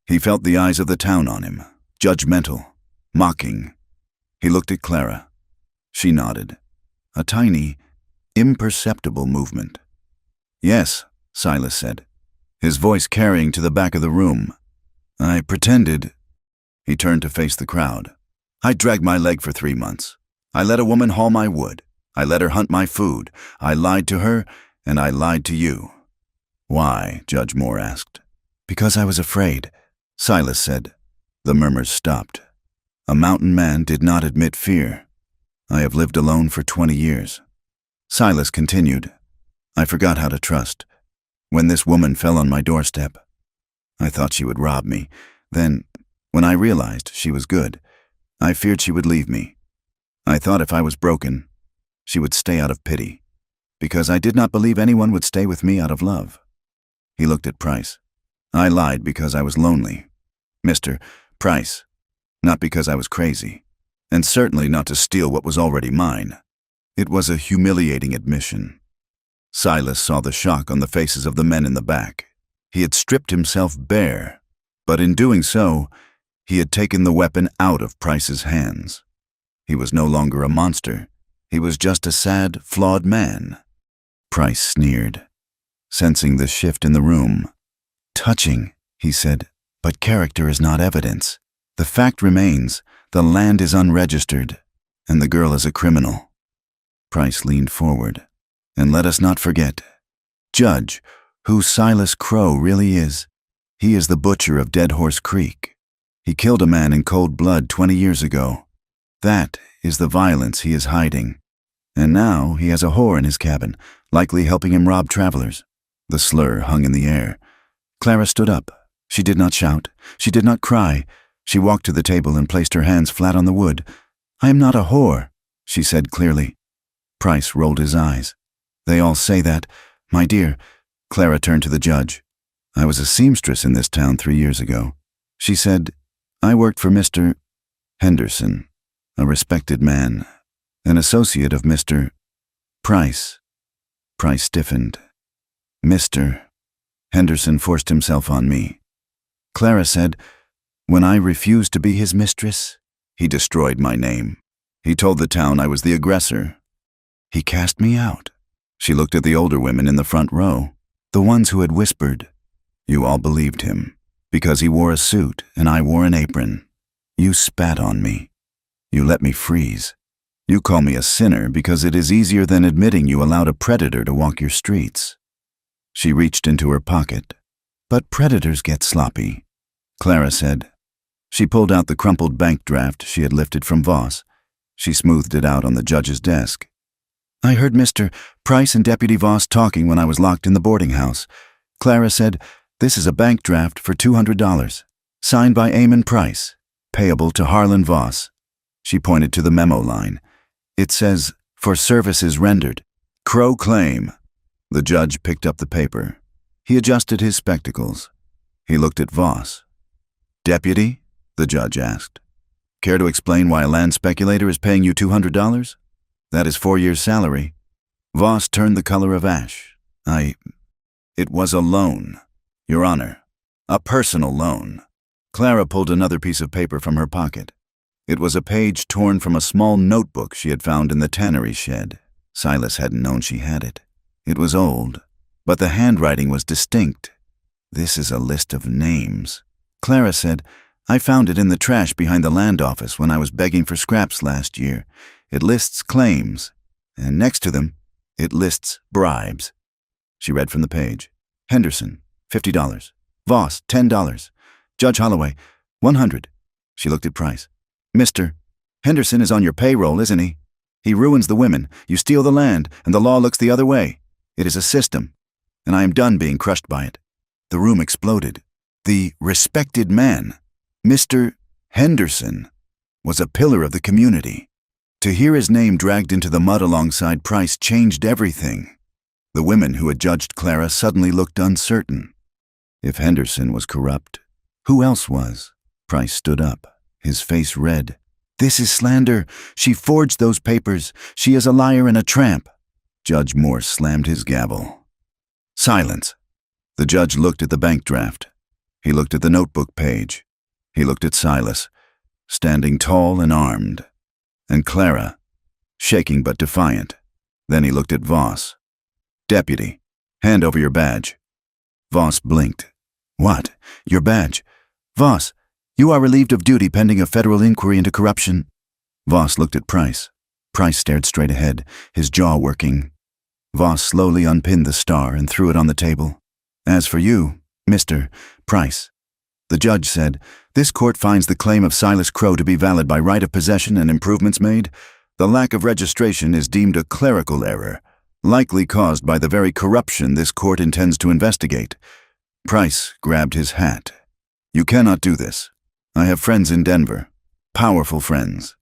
He felt the eyes of the town on him, judgmental, mocking. He looked at Clara. She nodded. A tiny, imperceptible movement. "Yes," Silas said, his voice carrying to the back of the room. "I pretended." He turned to face the crowd. "I dragged my leg for 3 months. I let a woman haul my wood. I let her hunt my food. I lied to her, and I lied to you." "Why?" Judge Moore asked. "Because I was afraid," Silas said. The murmurs stopped. A mountain man did not admit fear. "I have lived alone for 20 years. Silas continued. "I forgot how to trust. When this woman fell on my doorstep, I thought she would rob me. Then, when I realized she was good, I feared she would leave me. I thought if I was broken, she would stay out of pity, because I did not believe anyone would stay with me out of love." He looked at Price. "I lied because I was lonely, Mr. Price, not because I was crazy, and certainly not to steal what was already mine." It was a humiliating admission. Silas saw the shock on the faces of the men in the back. He had stripped himself bare, but in doing so, he had taken the weapon out of Price's hands. He was no longer a monster. He was just a sad, flawed man. Price sneered, sensing the shift in the room. "Touching," he said, "but character is not evidence. The fact remains, the land is unregistered, and the girl is a criminal." Price leaned forward. "And let us not forget, Judge, who Silas Crow really is. He is the butcher of Dead Horse Creek. He killed a man in cold blood 20 years ago. That is the violence he is hiding. And now he has a whore in his cabin, likely helping him rob travelers." The slur hung in the air. Clara stood up. She did not shout. She did not cry. She walked to the table and placed her hands flat on the wood. "I am not a whore," she said clearly. Price rolled his eyes. "They all say that. My dear," Clara turned to the judge, "I was a seamstress in this town 3 years ago. She said, "I worked for Mr. Henderson, a respected man, an associate of Mr. Price." Price stiffened. "Mr. Henderson forced himself on me." Clara said, "When I refused to be his mistress, he destroyed my name. He told the town I was the aggressor. He cast me out." She looked at the older women in the front row, the ones who had whispered. "You all believed him, because he wore a suit and I wore an apron. You spat on me. You let me freeze. You call me a sinner because it is easier than admitting you allowed a predator to walk your streets." She reached into her pocket. "But predators get sloppy," Clara said. She pulled out the crumpled bank draft she had lifted from Voss. She smoothed it out on the judge's desk. "I heard Mr. Price and Deputy Voss talking when I was locked in the boarding house. Clara said, 'This is a bank draft for $200, signed by Eamon Price, payable to Harlan Voss.'" She pointed to the memo line. "It says, 'For services rendered.' Crow claim." The judge picked up the paper. He adjusted his spectacles. He looked at Voss. "Deputy?" the judge asked. "Care to explain why a land speculator is paying you $200? That is 4 years' salary." Voss turned the color of ash. It was a loan, Your Honor. A personal loan." Clara pulled another piece of paper from her pocket. It was a page torn from a small notebook she had found in the tannery shed. Silas hadn't known she had it. It was old, but the handwriting was distinct. "This is a list of names." Clara said, "I found it in the trash behind the land office when I was begging for scraps last year. It lists claims, and next to them, it lists bribes." She read from the page. "Henderson, $50. Voss, $10. Judge Holloway, $100. She looked at Price. "Mr. Henderson is on your payroll, isn't he? He ruins the women, you steal the land, and the law looks the other way. It is a system, and I am done being crushed by it." The room exploded. The respected man, Mr. Henderson, was a pillar of the community. To hear his name dragged into the mud alongside Price changed everything. The women who had judged Clara suddenly looked uncertain. If Henderson was corrupt, who else was? Price stood up, his face red. "This is slander. She forged those papers. She is a liar and a tramp." Judge Morse slammed his gavel. "Silence." The judge looked at the bank draft. He looked at the notebook page. He looked at Silas, standing tall and armed, and Clara, shaking but defiant. Then he looked at Voss. "Deputy, hand over your badge." Voss blinked. "What? Your badge? Voss, you are relieved of duty pending a federal inquiry into corruption." Voss looked at Price. Price stared straight ahead, his jaw working. Voss slowly unpinned the star and threw it on the table. "As for you, Mr. Price," the judge said, "this court finds the claim of Silas Crow to be valid by right of possession and improvements made. The lack of registration is deemed a clerical error, likely caused by the very corruption this court intends to investigate." Price grabbed his hat. "You cannot do this. I have friends in Denver, powerful friends.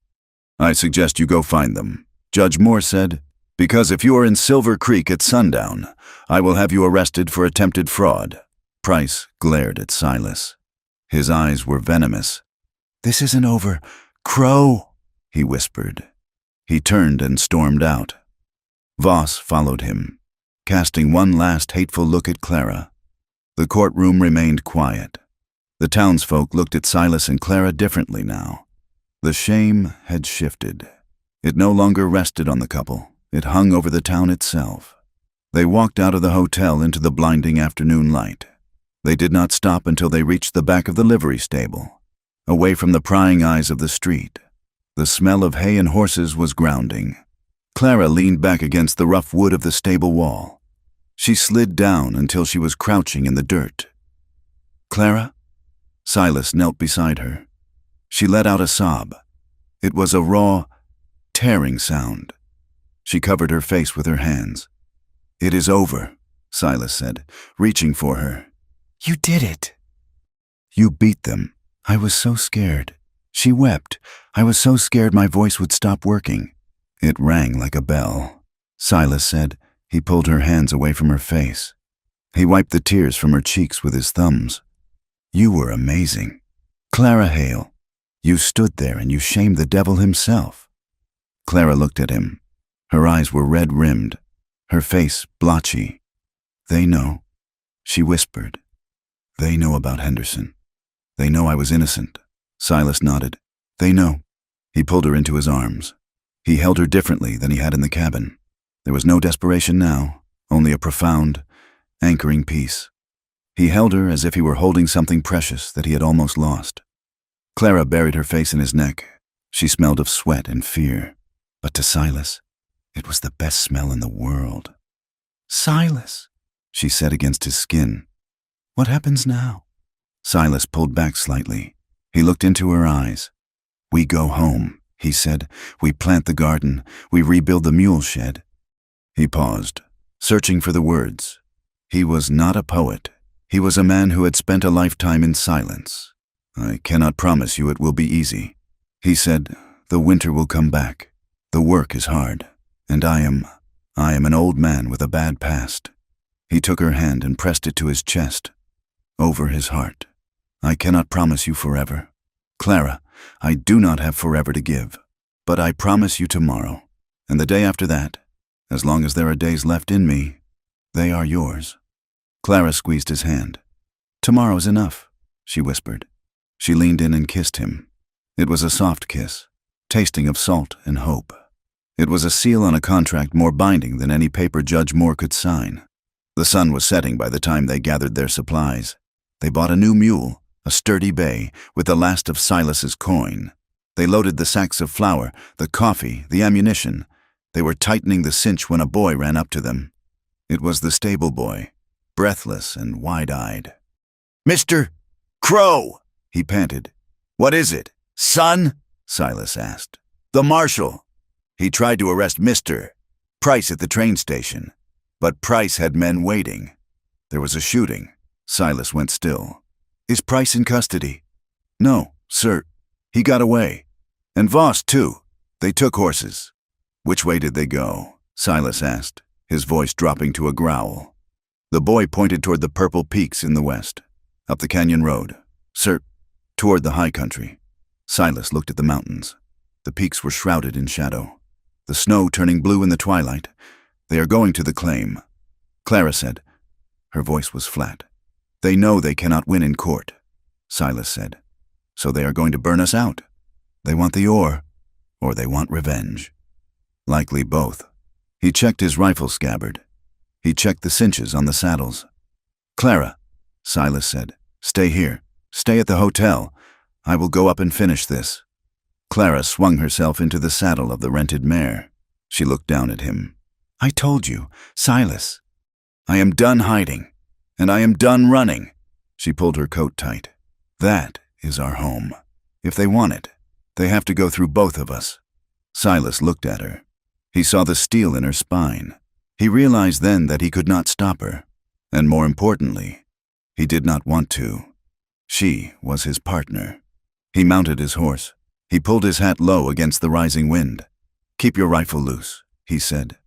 I suggest you go find them," Judge Moore said, "because if you are in Silver Creek at sundown, I will have you arrested for attempted fraud." Price glared at Silas. His eyes were venomous. "This isn't over. Crow," he whispered. He turned and stormed out. Voss followed him, casting one last hateful look at Clara. The courtroom remained quiet. The townsfolk looked at Silas and Clara differently now. The shame had shifted. It no longer rested on the couple. It hung over the town itself. They walked out of the hotel into the blinding afternoon light. They did not stop until they reached the back of the livery stable, away from the prying eyes of the street. The smell of hay and horses was grounding. Clara leaned back against the rough wood of the stable wall. She slid down until she was crouching in the dirt. "Clara?" Silas knelt beside her. She let out a sob. It was a raw, tearing sound. She covered her face with her hands. "It is over," Silas said, reaching for her. "You did it." "You beat them. I was so scared." She wept. "I was so scared my voice would stop working." It rang like a bell. Silas said. He pulled her hands away from her face. He wiped the tears from her cheeks with his thumbs. "You were amazing." Clara Hale, you stood there and you shamed the devil himself. Clara looked at him. Her eyes were red-rimmed, her face blotchy. They know, she whispered. They know about Henderson. They know I was innocent. Silas nodded. They know. He pulled her into his arms. He held her differently than he had in the cabin. There was no desperation now, only a profound, anchoring peace. He held her as if he were holding something precious that he had almost lost. Clara buried her face in his neck. She smelled of sweat and fear. But to Silas, it was the best smell in the world. Silas, she said against his skin. What happens now? Silas pulled back slightly. He looked into her eyes. We go home, he said. We plant the garden. We rebuild the mule shed. He paused, searching for the words. He was not a poet. He was a man who had spent a lifetime in silence. I cannot promise you it will be easy. He said, the winter will come back. The work is hard, and I am an old man with a bad past. He took her hand and pressed it to his chest, over his heart. I cannot promise you forever. Clara, I do not have forever to give, but I promise you tomorrow, and the day after that, as long as there are days left in me, they are yours. Clara squeezed his hand. Tomorrow's enough, she whispered. She leaned in and kissed him. It was a soft kiss, tasting of salt and hope. It was a seal on a contract more binding than any paper Judge Moore could sign. The sun was setting by the time they gathered their supplies. They bought a new mule, a sturdy bay, with the last of Silas's coin. They loaded the sacks of flour, the coffee, the ammunition. They were tightening the cinch when a boy ran up to them. It was the stable boy, breathless and wide-eyed. Mr. Crow, he panted. What is it, son? Silas asked. The marshal. He tried to arrest Mr. Price at the train station, but Price had men waiting. There was a shooting. Silas went still. Is Price in custody? No, sir. He got away. And Voss, too. They took horses. Which way did they go? Silas asked, his voice dropping to a growl. The boy pointed toward the purple peaks in the west. Up the canyon road. Sir, toward the high country. Silas looked at the mountains. The peaks were shrouded in shadow. The snow turning blue in the twilight. They are going to the claim. Clara said. Her voice was flat. They know they cannot win in court, Silas said. So they are going to burn us out. They want the ore, or they want revenge. Likely both. He checked his rifle scabbard. He checked the cinches on the saddles. Clara, Silas said, stay here. Stay at the hotel. I will go up and finish this. Clara swung herself into the saddle of the rented mare. She looked down at him. I told you, Silas. I am done hiding, and I am done running. She pulled her coat tight. That is our home. If they want it, they have to go through both of us. Silas looked at her. He saw the steel in her spine. He realized then that he could not stop her, and more importantly, he did not want to. She was his partner. He mounted his horse. He pulled his hat low against the rising wind. Keep your rifle loose, he said.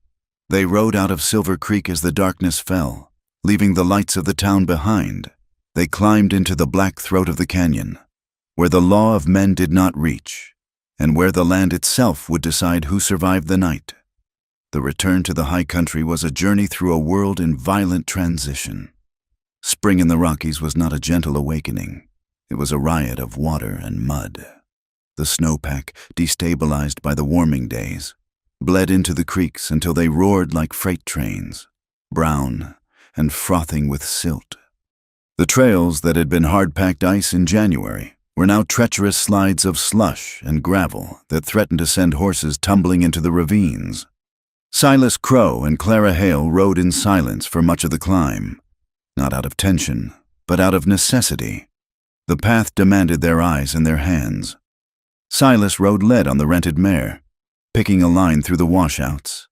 They rode out of Silver Creek as the darkness fell, leaving the lights of the town behind. They climbed into the black throat of the canyon, where the law of men did not reach, and where the land itself would decide who survived the night. The return to the high country was a journey through a world in violent transition. Spring in the Rockies was not a gentle awakening. It was a riot of water and mud. The snowpack, destabilized by the warming days, bled into the creeks until they roared like freight trains, brown and frothing with silt. The trails that had been hard-packed ice in January were now treacherous slides of slush and gravel that threatened to send horses tumbling into the ravines. Silas Crow and Clara Hale rode in silence for much of the climb, not out of tension, but out of necessity. The path demanded their eyes and their hands. Silas rode lead on the rented mare, picking a line through the washouts.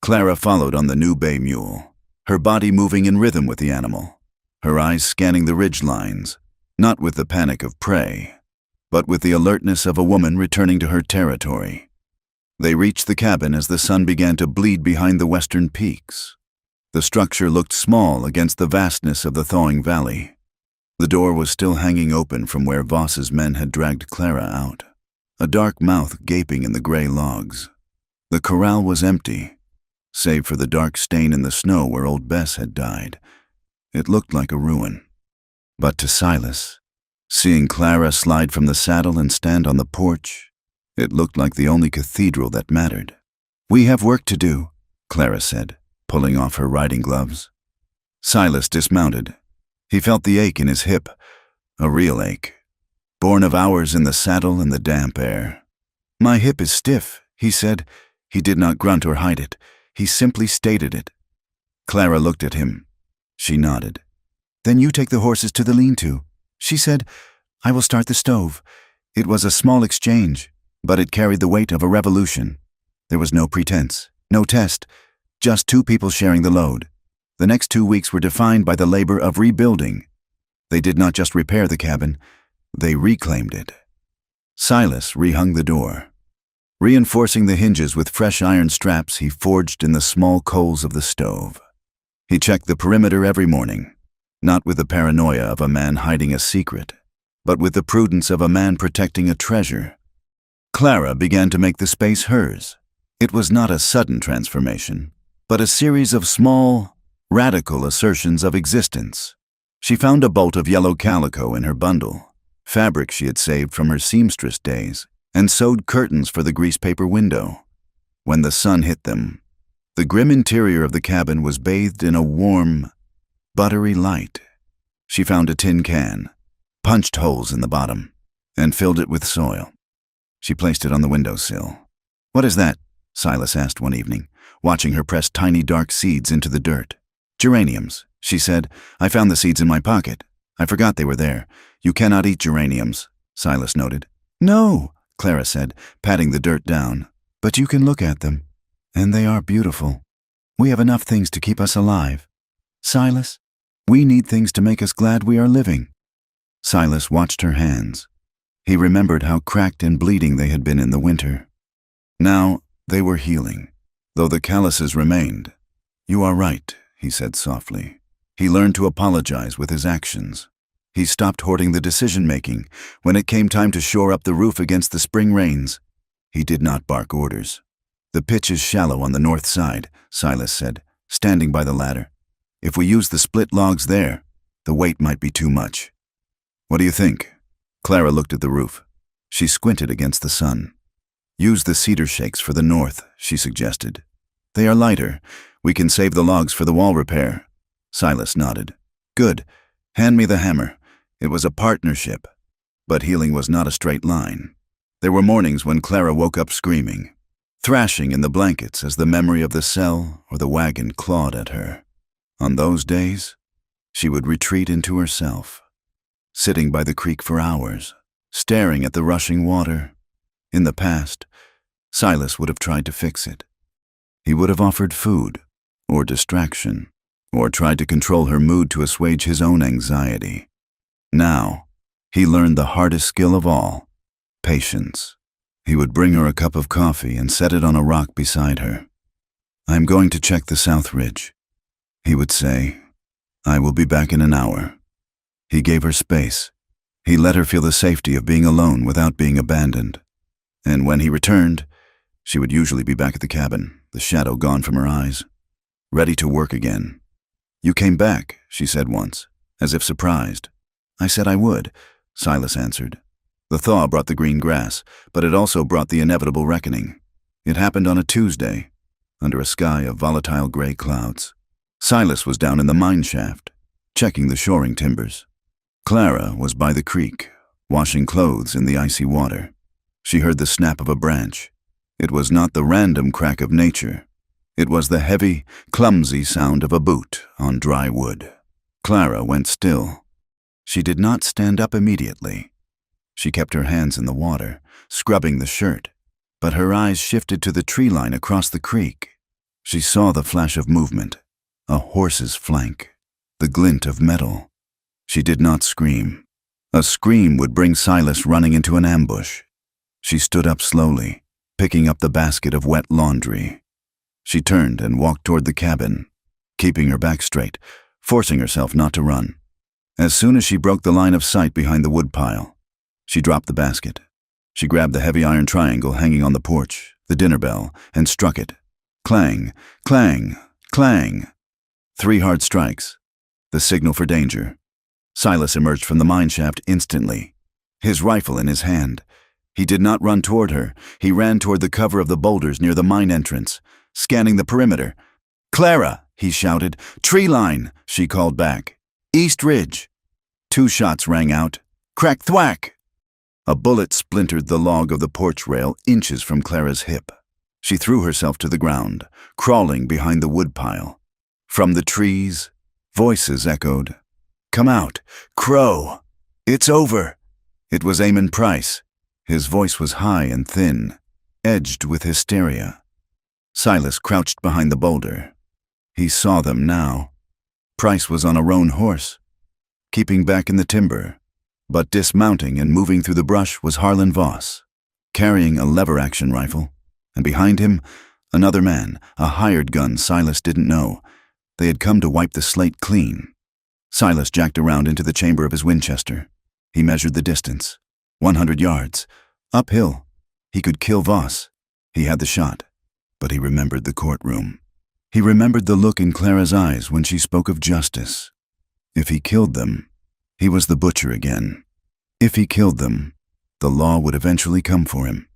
Clara followed on the new bay mule, her body moving in rhythm with the animal, her eyes scanning the ridge lines, not with the panic of prey, but with the alertness of a woman returning to her territory. They reached the cabin as the sun began to bleed behind the western peaks. The structure looked small against the vastness of the thawing valley. The door was still hanging open from where Voss's men had dragged Clara out, a dark mouth gaping in the gray logs. The corral was empty, save for the dark stain in the snow where old Bess had died. It looked like a ruin. But to Silas, seeing Clara slide from the saddle and stand on the porch, it looked like the only cathedral that mattered. "We have work to do," Clara said, pulling off her riding gloves. Silas dismounted. He felt the ache in his hip, a real ache, born of hours in the saddle and the damp air. "My hip is stiff," he said. He did not grunt or hide it. He simply stated it. Clara looked at him. She nodded. "Then you take the horses to the lean-to," she said. "I will start the stove." It was a small exchange, but it carried the weight of a revolution. There was no pretense, no test, just two people sharing the load. The next 2 weeks were defined by the labor of rebuilding. They did not just repair the cabin, they reclaimed it. Silas rehung the door. Reinforcing the hinges with fresh iron straps he forged in the small coals of the stove. He checked the perimeter every morning, not with the paranoia of a man hiding a secret, but with the prudence of a man protecting a treasure. Clara began to make the space hers. It was not a sudden transformation, but a series of small, radical assertions of existence. She found a bolt of yellow calico in her bundle, fabric she had saved from her seamstress days, and sewed curtains for the greasepaper window. When the sun hit them, the grim interior of the cabin was bathed in a warm, buttery light. She found a tin can, punched holes in the bottom, and filled it with soil. She placed it on the windowsill. "What is that?" Silas asked one evening, watching her press tiny dark seeds into the dirt. "Geraniums," she said. "I found the seeds in my pocket. I forgot they were there. You cannot eat geraniums," Silas noted. "No," Clara said, patting the dirt down. "But you can look at them, and they are beautiful. We have enough things to keep us alive. Silas, we need things to make us glad we are living." Silas watched her hands. He remembered how cracked and bleeding they had been in the winter. Now they were healing, though the calluses remained. "You are right," he said softly. He learned to apologize with his actions. He stopped hoarding the decision-making when it came time to shore up the roof against the spring rains. He did not bark orders. "The pitch is shallow on the north side," Silas said, standing by the ladder. "If we use the split logs there, the weight might be too much." "What do you think?" Clara looked at the roof. She squinted against the sun. "Use the cedar shakes for the north," she suggested. "They are lighter. We can save the logs for the wall repair." Silas nodded. "Good. Hand me the hammer." It was a partnership, but healing was not a straight line. There were mornings when Clara woke up screaming, thrashing in the blankets as the memory of the cell or the wagon clawed at her. On those days, she would retreat into herself, sitting by the creek for hours, staring at the rushing water. In the past, Silas would have tried to fix it. He would have offered food, or distraction, or tried to control her mood to assuage his own anxiety. Now, he learned the hardest skill of all, patience. He would bring her a cup of coffee and set it on a rock beside her. "I am going to check the south ridge," he would say. "I will be back in an hour." He gave her space. He let her feel the safety of being alone without being abandoned. And when he returned, she would usually be back at the cabin, the shadow gone from her eyes, ready to work again. "You came back," she said once, as if surprised. "I said I would," Silas answered. The thaw brought the green grass, but it also brought the inevitable reckoning. It happened on a Tuesday, under a sky of volatile gray clouds. Silas was down in the mine shaft, checking the shoring timbers. Clara was by the creek, washing clothes in the icy water. She heard the snap of a branch. It was not the random crack of nature. It was the heavy, clumsy sound of a boot on dry wood. Clara went still. She did not stand up immediately. She kept her hands in the water, scrubbing the shirt, but her eyes shifted to the tree line across the creek. She saw the flash of movement, a horse's flank, the glint of metal. She did not scream. A scream would bring Silas running into an ambush. She stood up slowly, picking up the basket of wet laundry. She turned and walked toward the cabin, keeping her back straight, forcing herself not to run. As soon as she broke the line of sight behind the woodpile, she dropped the basket. She grabbed the heavy iron triangle hanging on the porch, the dinner bell, and struck it. Clang, clang, clang. 3 hard strikes. The signal for danger. Silas emerged from the mine shaft instantly, his rifle in his hand. He did not run toward her. He ran toward the cover of the boulders near the mine entrance, scanning the perimeter. "Clara!" he shouted. "Tree line!" she called back. "East Ridge!" 2 shots rang out. Crack thwack! A bullet splintered the log of the porch rail inches from Clara's hip. She threw herself to the ground, crawling behind the woodpile. From the trees, voices echoed. "Come out! Crow! It's over!" It was Amon Price. His voice was high and thin, edged with hysteria. Silas crouched behind the boulder. He saw them now. Price was on a roan horse, keeping back in the timber, but dismounting and moving through the brush was Harlan Voss, carrying a lever-action rifle, and behind him, another man, a hired gun Silas didn't know. They had come to wipe the slate clean. Silas jacked around into the chamber of his Winchester. He measured the distance. 100 yards. Uphill. He could kill Voss. He had the shot. But he remembered the courtroom. He remembered the look in Clara's eyes when she spoke of justice. If he killed them, he was the butcher again. If he killed them, the law would eventually come for him,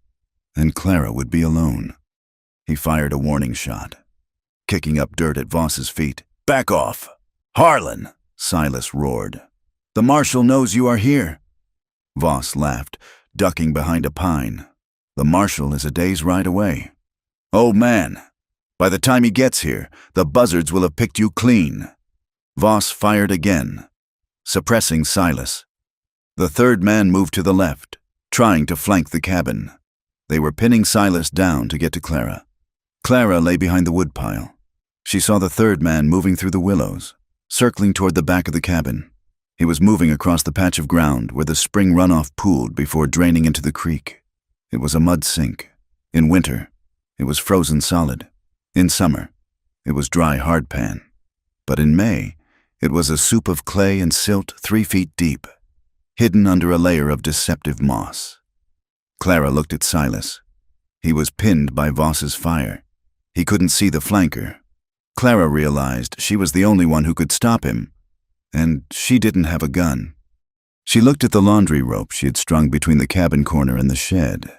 and Clara would be alone. He fired a warning shot, kicking up dirt at Voss's feet. "Back off! Harlan!" Silas roared. "The marshal knows you are here." Voss laughed, ducking behind a pine. "The marshal is a day's ride away." "Old man, by the time he gets here, the buzzards will have picked you clean." Voss fired again, suppressing Silas. The third man moved to the left, trying to flank the cabin. They were pinning Silas down to get to Clara. Clara lay behind the woodpile. She saw the third man moving through the willows, circling toward the back of the cabin. He was moving across the patch of ground where the spring runoff pooled before draining into the creek. It was a mud sink. In winter, it was frozen solid. In summer, it was dry hardpan. But in May, it was a soup of clay and silt 3 feet deep, hidden under a layer of deceptive moss. Clara looked at Silas. He was pinned by Voss's fire. He couldn't see the flanker. Clara realized she was the only one who could stop him, and she didn't have a gun. She looked at the laundry rope she had strung between the cabin corner and the shed.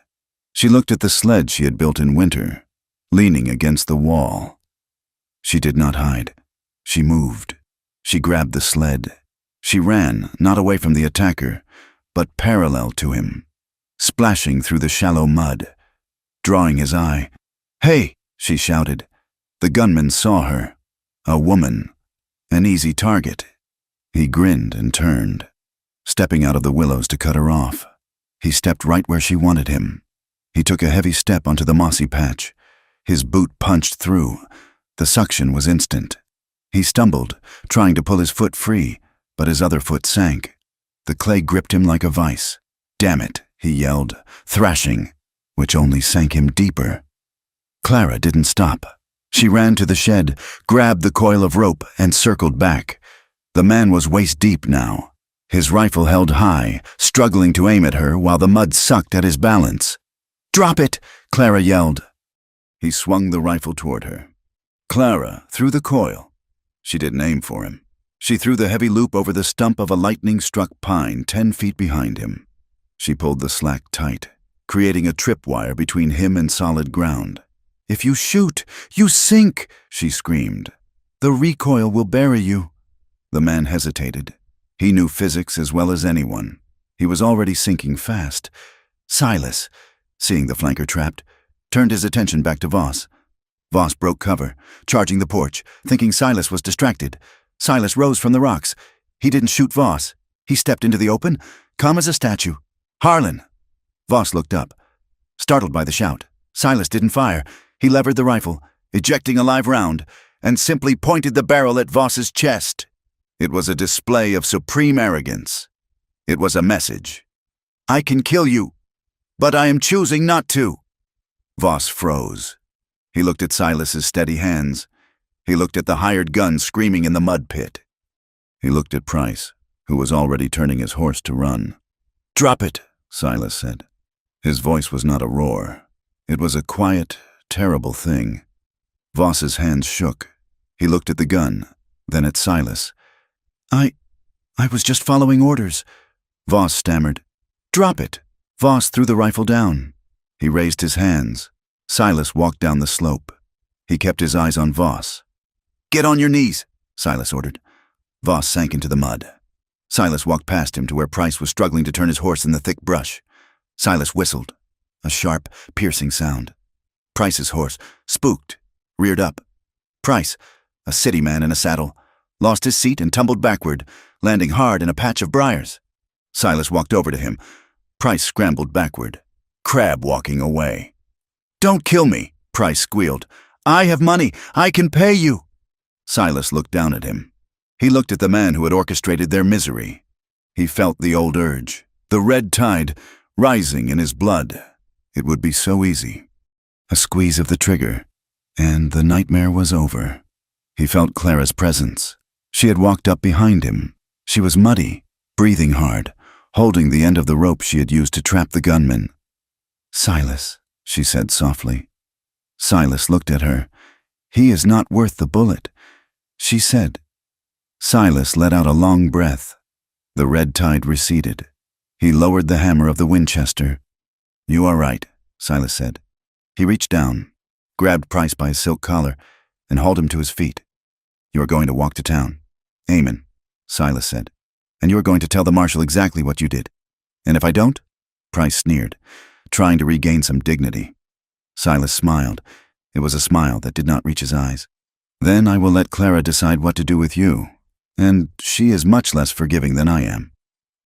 She looked at the sled she had built in winter, leaning against the wall. She did not hide. She moved. She grabbed the sled. She ran, not away from the attacker, but parallel to him, splashing through the shallow mud, drawing his eye. "Hey!" she shouted. The gunman saw her. A woman. An easy target. He grinned and turned, stepping out of the willows to cut her off. He stepped right where she wanted him. He took a heavy step onto the mossy patch. His boot punched through. The suction was instant. He stumbled, trying to pull his foot free, but his other foot sank. The clay gripped him like a vice. "Damn it," he yelled, thrashing, which only sank him deeper. Clara didn't stop. She ran to the shed, grabbed the coil of rope, and circled back. The man was waist-deep now, his rifle held high, struggling to aim at her while the mud sucked at his balance. "Drop it!" Clara yelled. He swung the rifle toward her. Clara threw the coil. She didn't aim for him. She threw the heavy loop over the stump of a lightning-struck pine 10 feet behind him. She pulled the slack tight, creating a tripwire between him and solid ground. "If you shoot, you sink!" she screamed. "The recoil will bury you." The man hesitated. He knew physics as well as anyone. He was already sinking fast. Silas, seeing the flanker trapped, turned his attention back to Voss. Voss broke cover, charging the porch, thinking Silas was distracted. Silas rose from the rocks. He didn't shoot Voss. He stepped into the open, calm as a statue. "Harlan!" Voss looked up, startled by the shout. Silas didn't fire. He levered the rifle, ejecting a live round, and simply pointed the barrel at Voss's chest. It was a display of supreme arrogance. It was a message. "I can kill you, but I am choosing not to." Voss froze. He looked at Silas's steady hands. He looked at the hired gun screaming in the mud pit. He looked at Price, who was already turning his horse to run. "Drop it," Silas said. His voice was not a roar. It was a quiet, terrible thing. Voss's hands shook. He looked at the gun, then at Silas. I was just following orders," Voss stammered. "Drop it." Voss threw the rifle down. He raised his hands. Silas walked down the slope. He kept his eyes on Voss. "Get on your knees," Silas ordered. Voss sank into the mud. Silas walked past him to where Price was struggling to turn his horse in the thick brush. Silas whistled, a sharp, piercing sound. Price's horse, spooked, reared up. Price, a city man in a saddle, lost his seat and tumbled backward, landing hard in a patch of briars. Silas walked over to him. Price scrambled backward, crab walking away. "Don't kill me," Price squealed. "I have money. I can pay you." Silas looked down at him. He looked at the man who had orchestrated their misery. He felt the old urge, the red tide, rising in his blood. It would be so easy. A squeeze of the trigger, and the nightmare was over. He felt Clara's presence. She had walked up behind him. She was muddy, breathing hard, holding the end of the rope she had used to trap the gunman. "Silas," she said softly. Silas looked at her. "He is not worth the bullet," she said. Silas let out a long breath. The red tide receded. He lowered the hammer of the Winchester. "You are right," Silas said. He reached down, grabbed Price by his silk collar, and hauled him to his feet. "You are going to walk to town." "Amen," Silas said. "And you are going to tell the marshal exactly what you did." "And if I don't?" Price sneered, trying to regain some dignity. Silas smiled. It was a smile that did not reach his eyes. "Then I will let Clara decide what to do with you, and she is much less forgiving than I am."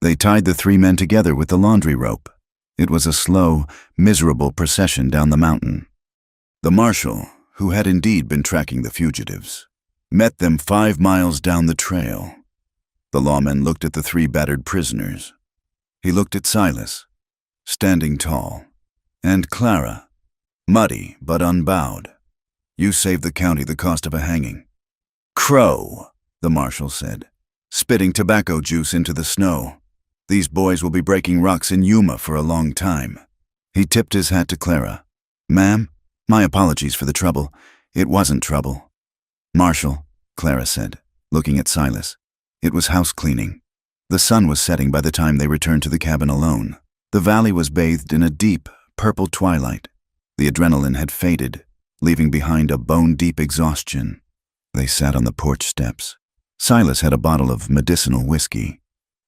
They tied the three men together with the laundry rope. It was a slow, miserable procession down the mountain. The marshal, who had indeed been tracking the fugitives, met them 5 miles down the trail. The lawman looked at the 3 battered prisoners. He looked at Silas, standing tall, and Clara, muddy but unbowed. "You saved the county the cost of a hanging." "Crow," the marshal said, spitting tobacco juice into the snow. "These boys will be breaking rocks in Yuma for a long time." He tipped his hat to Clara. "Ma'am, my apologies for the trouble. It wasn't trouble." "Marshal," Clara said, looking at Silas. It was house cleaning. The sun was setting by the time they returned to the cabin alone. The valley was bathed in a deep, purple twilight. The adrenaline had faded, leaving behind a bone-deep exhaustion. They sat on the porch steps. Silas had a bottle of medicinal whiskey.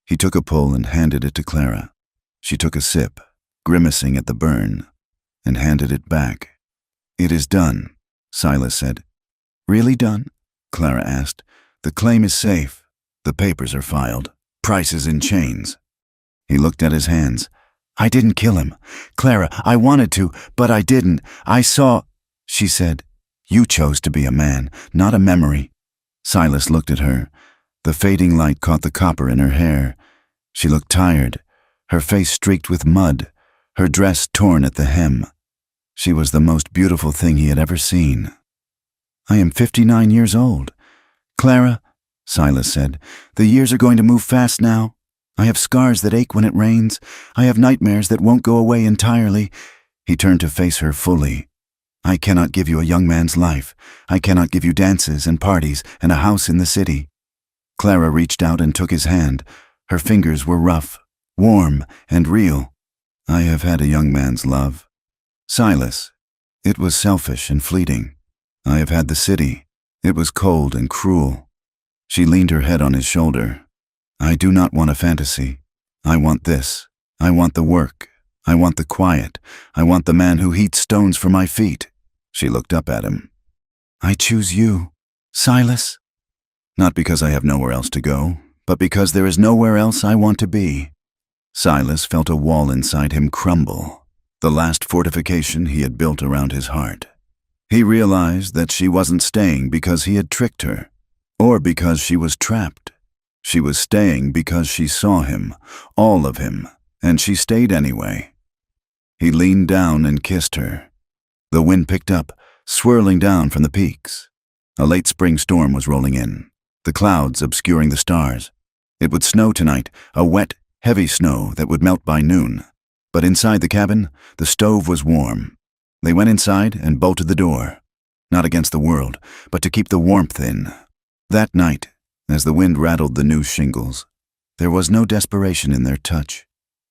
He took a pull and handed it to Clara. She took a sip, grimacing at the burn, and handed it back. "It is done," Silas said. "Really done?" Clara asked. "The claim is safe. The papers are filed. Price is in chains." He looked at his hands. "I didn't kill him. Clara, I wanted to, but I didn't. I saw—" She said, "You chose to be a man, not a memory." Silas looked at her. The fading light caught the copper in her hair. She looked tired, her face streaked with mud, her dress torn at the hem. She was the most beautiful thing he had ever seen. "I am 59 years old. Clara," Silas said, "the years are going to move fast now. I have scars that ache when it rains. I have nightmares that won't go away entirely." He turned to face her fully. "I cannot give you a young man's life. I cannot give you dances and parties and a house in the city." Clara reached out and took his hand. Her fingers were rough, warm, and real. "I have had a young man's love. Silas, it was selfish and fleeting. I have had the city. It was cold and cruel." She leaned her head on his shoulder. "I do not want a fantasy. I want this. I want the work. I want the quiet. I want the man who heats stones for my feet." She looked up at him. "I choose you, Silas. Not because I have nowhere else to go, but because there is nowhere else I want to be." Silas felt a wall inside him crumble, the last fortification he had built around his heart. He realized that she wasn't staying because he had tricked her, or because she was trapped. She was staying because she saw him, all of him, and she stayed anyway. He leaned down and kissed her. The wind picked up, swirling down from the peaks. A late spring storm was rolling in, the clouds obscuring the stars. It would snow tonight, a wet, heavy snow that would melt by noon. But inside the cabin, the stove was warm. They went inside and bolted the door. Not against the world, but to keep the warmth in. That night, as the wind rattled the new shingles, there was no desperation in their touch.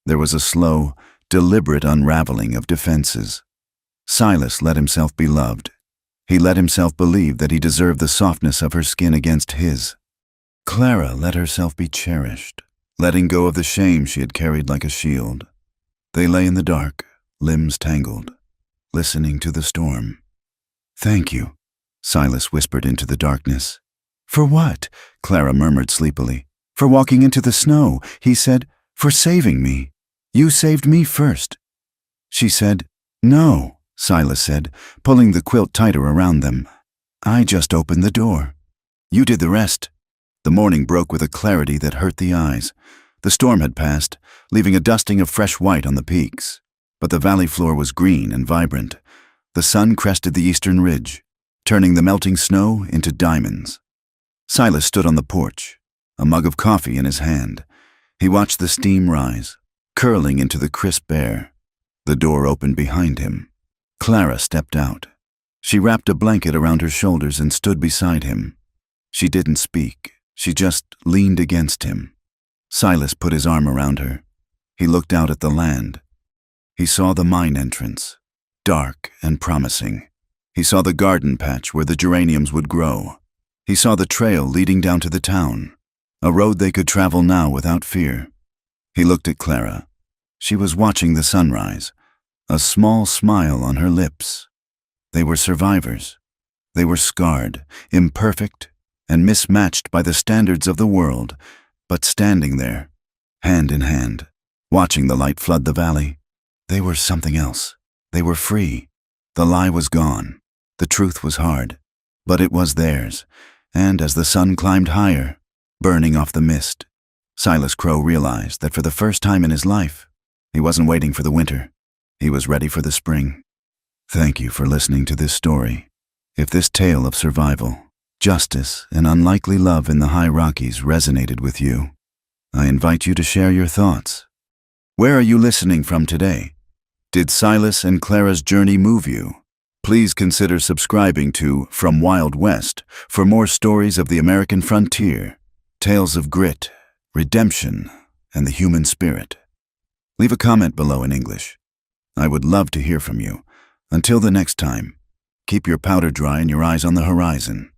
There was a slow, deliberate unraveling of defenses. Silas let himself be loved. He let himself believe that he deserved the softness of her skin against his. Clara let herself be cherished, letting go of the shame she had carried like a shield. They lay in the dark, limbs tangled, listening to the storm. "Thank you," Silas whispered into the darkness. "For what?" Clara murmured sleepily. "For walking into the snow," he said. "For saving me. You saved me first." She said, "No," Silas said, pulling the quilt tighter around them. "I just opened the door. You did the rest." The morning broke with a clarity that hurt the eyes. The storm had passed, leaving a dusting of fresh white on the peaks. But the valley floor was green and vibrant. The sun crested the eastern ridge, turning the melting snow into diamonds. Silas stood on the porch, a mug of coffee in his hand. He watched the steam rise, curling into the crisp air. The door opened behind him. Clara stepped out. She wrapped a blanket around her shoulders and stood beside him. She didn't speak. She just leaned against him. Silas put his arm around her. He looked out at the land. He saw the mine entrance, dark and promising. He saw the garden patch where the geraniums would grow. He saw the trail leading down to the town, a road they could travel now without fear. He looked at Clara. She was watching the sunrise, a small smile on her lips. They were survivors. They were scarred, imperfect, and mismatched by the standards of the world, but standing there, hand in hand, watching the light flood the valley. They were something else. They were free. The lie was gone. The truth was hard, but it was theirs. And as the sun climbed higher, burning off the mist, Silas Crow realized that for the first time in his life, he wasn't waiting for the winter. He was ready for the spring. Thank you for listening to this story. If this tale of survival, justice, and unlikely love in the high Rockies resonated with you, I invite you to share your thoughts. Where are you listening from today? Did Silas and Clara's journey move you? Please consider subscribing to From Wild West for more stories of the American frontier, tales of grit, redemption, and the human spirit. Leave a comment below in English. I would love to hear from you. Until the next time, keep your powder dry and your eyes on the horizon.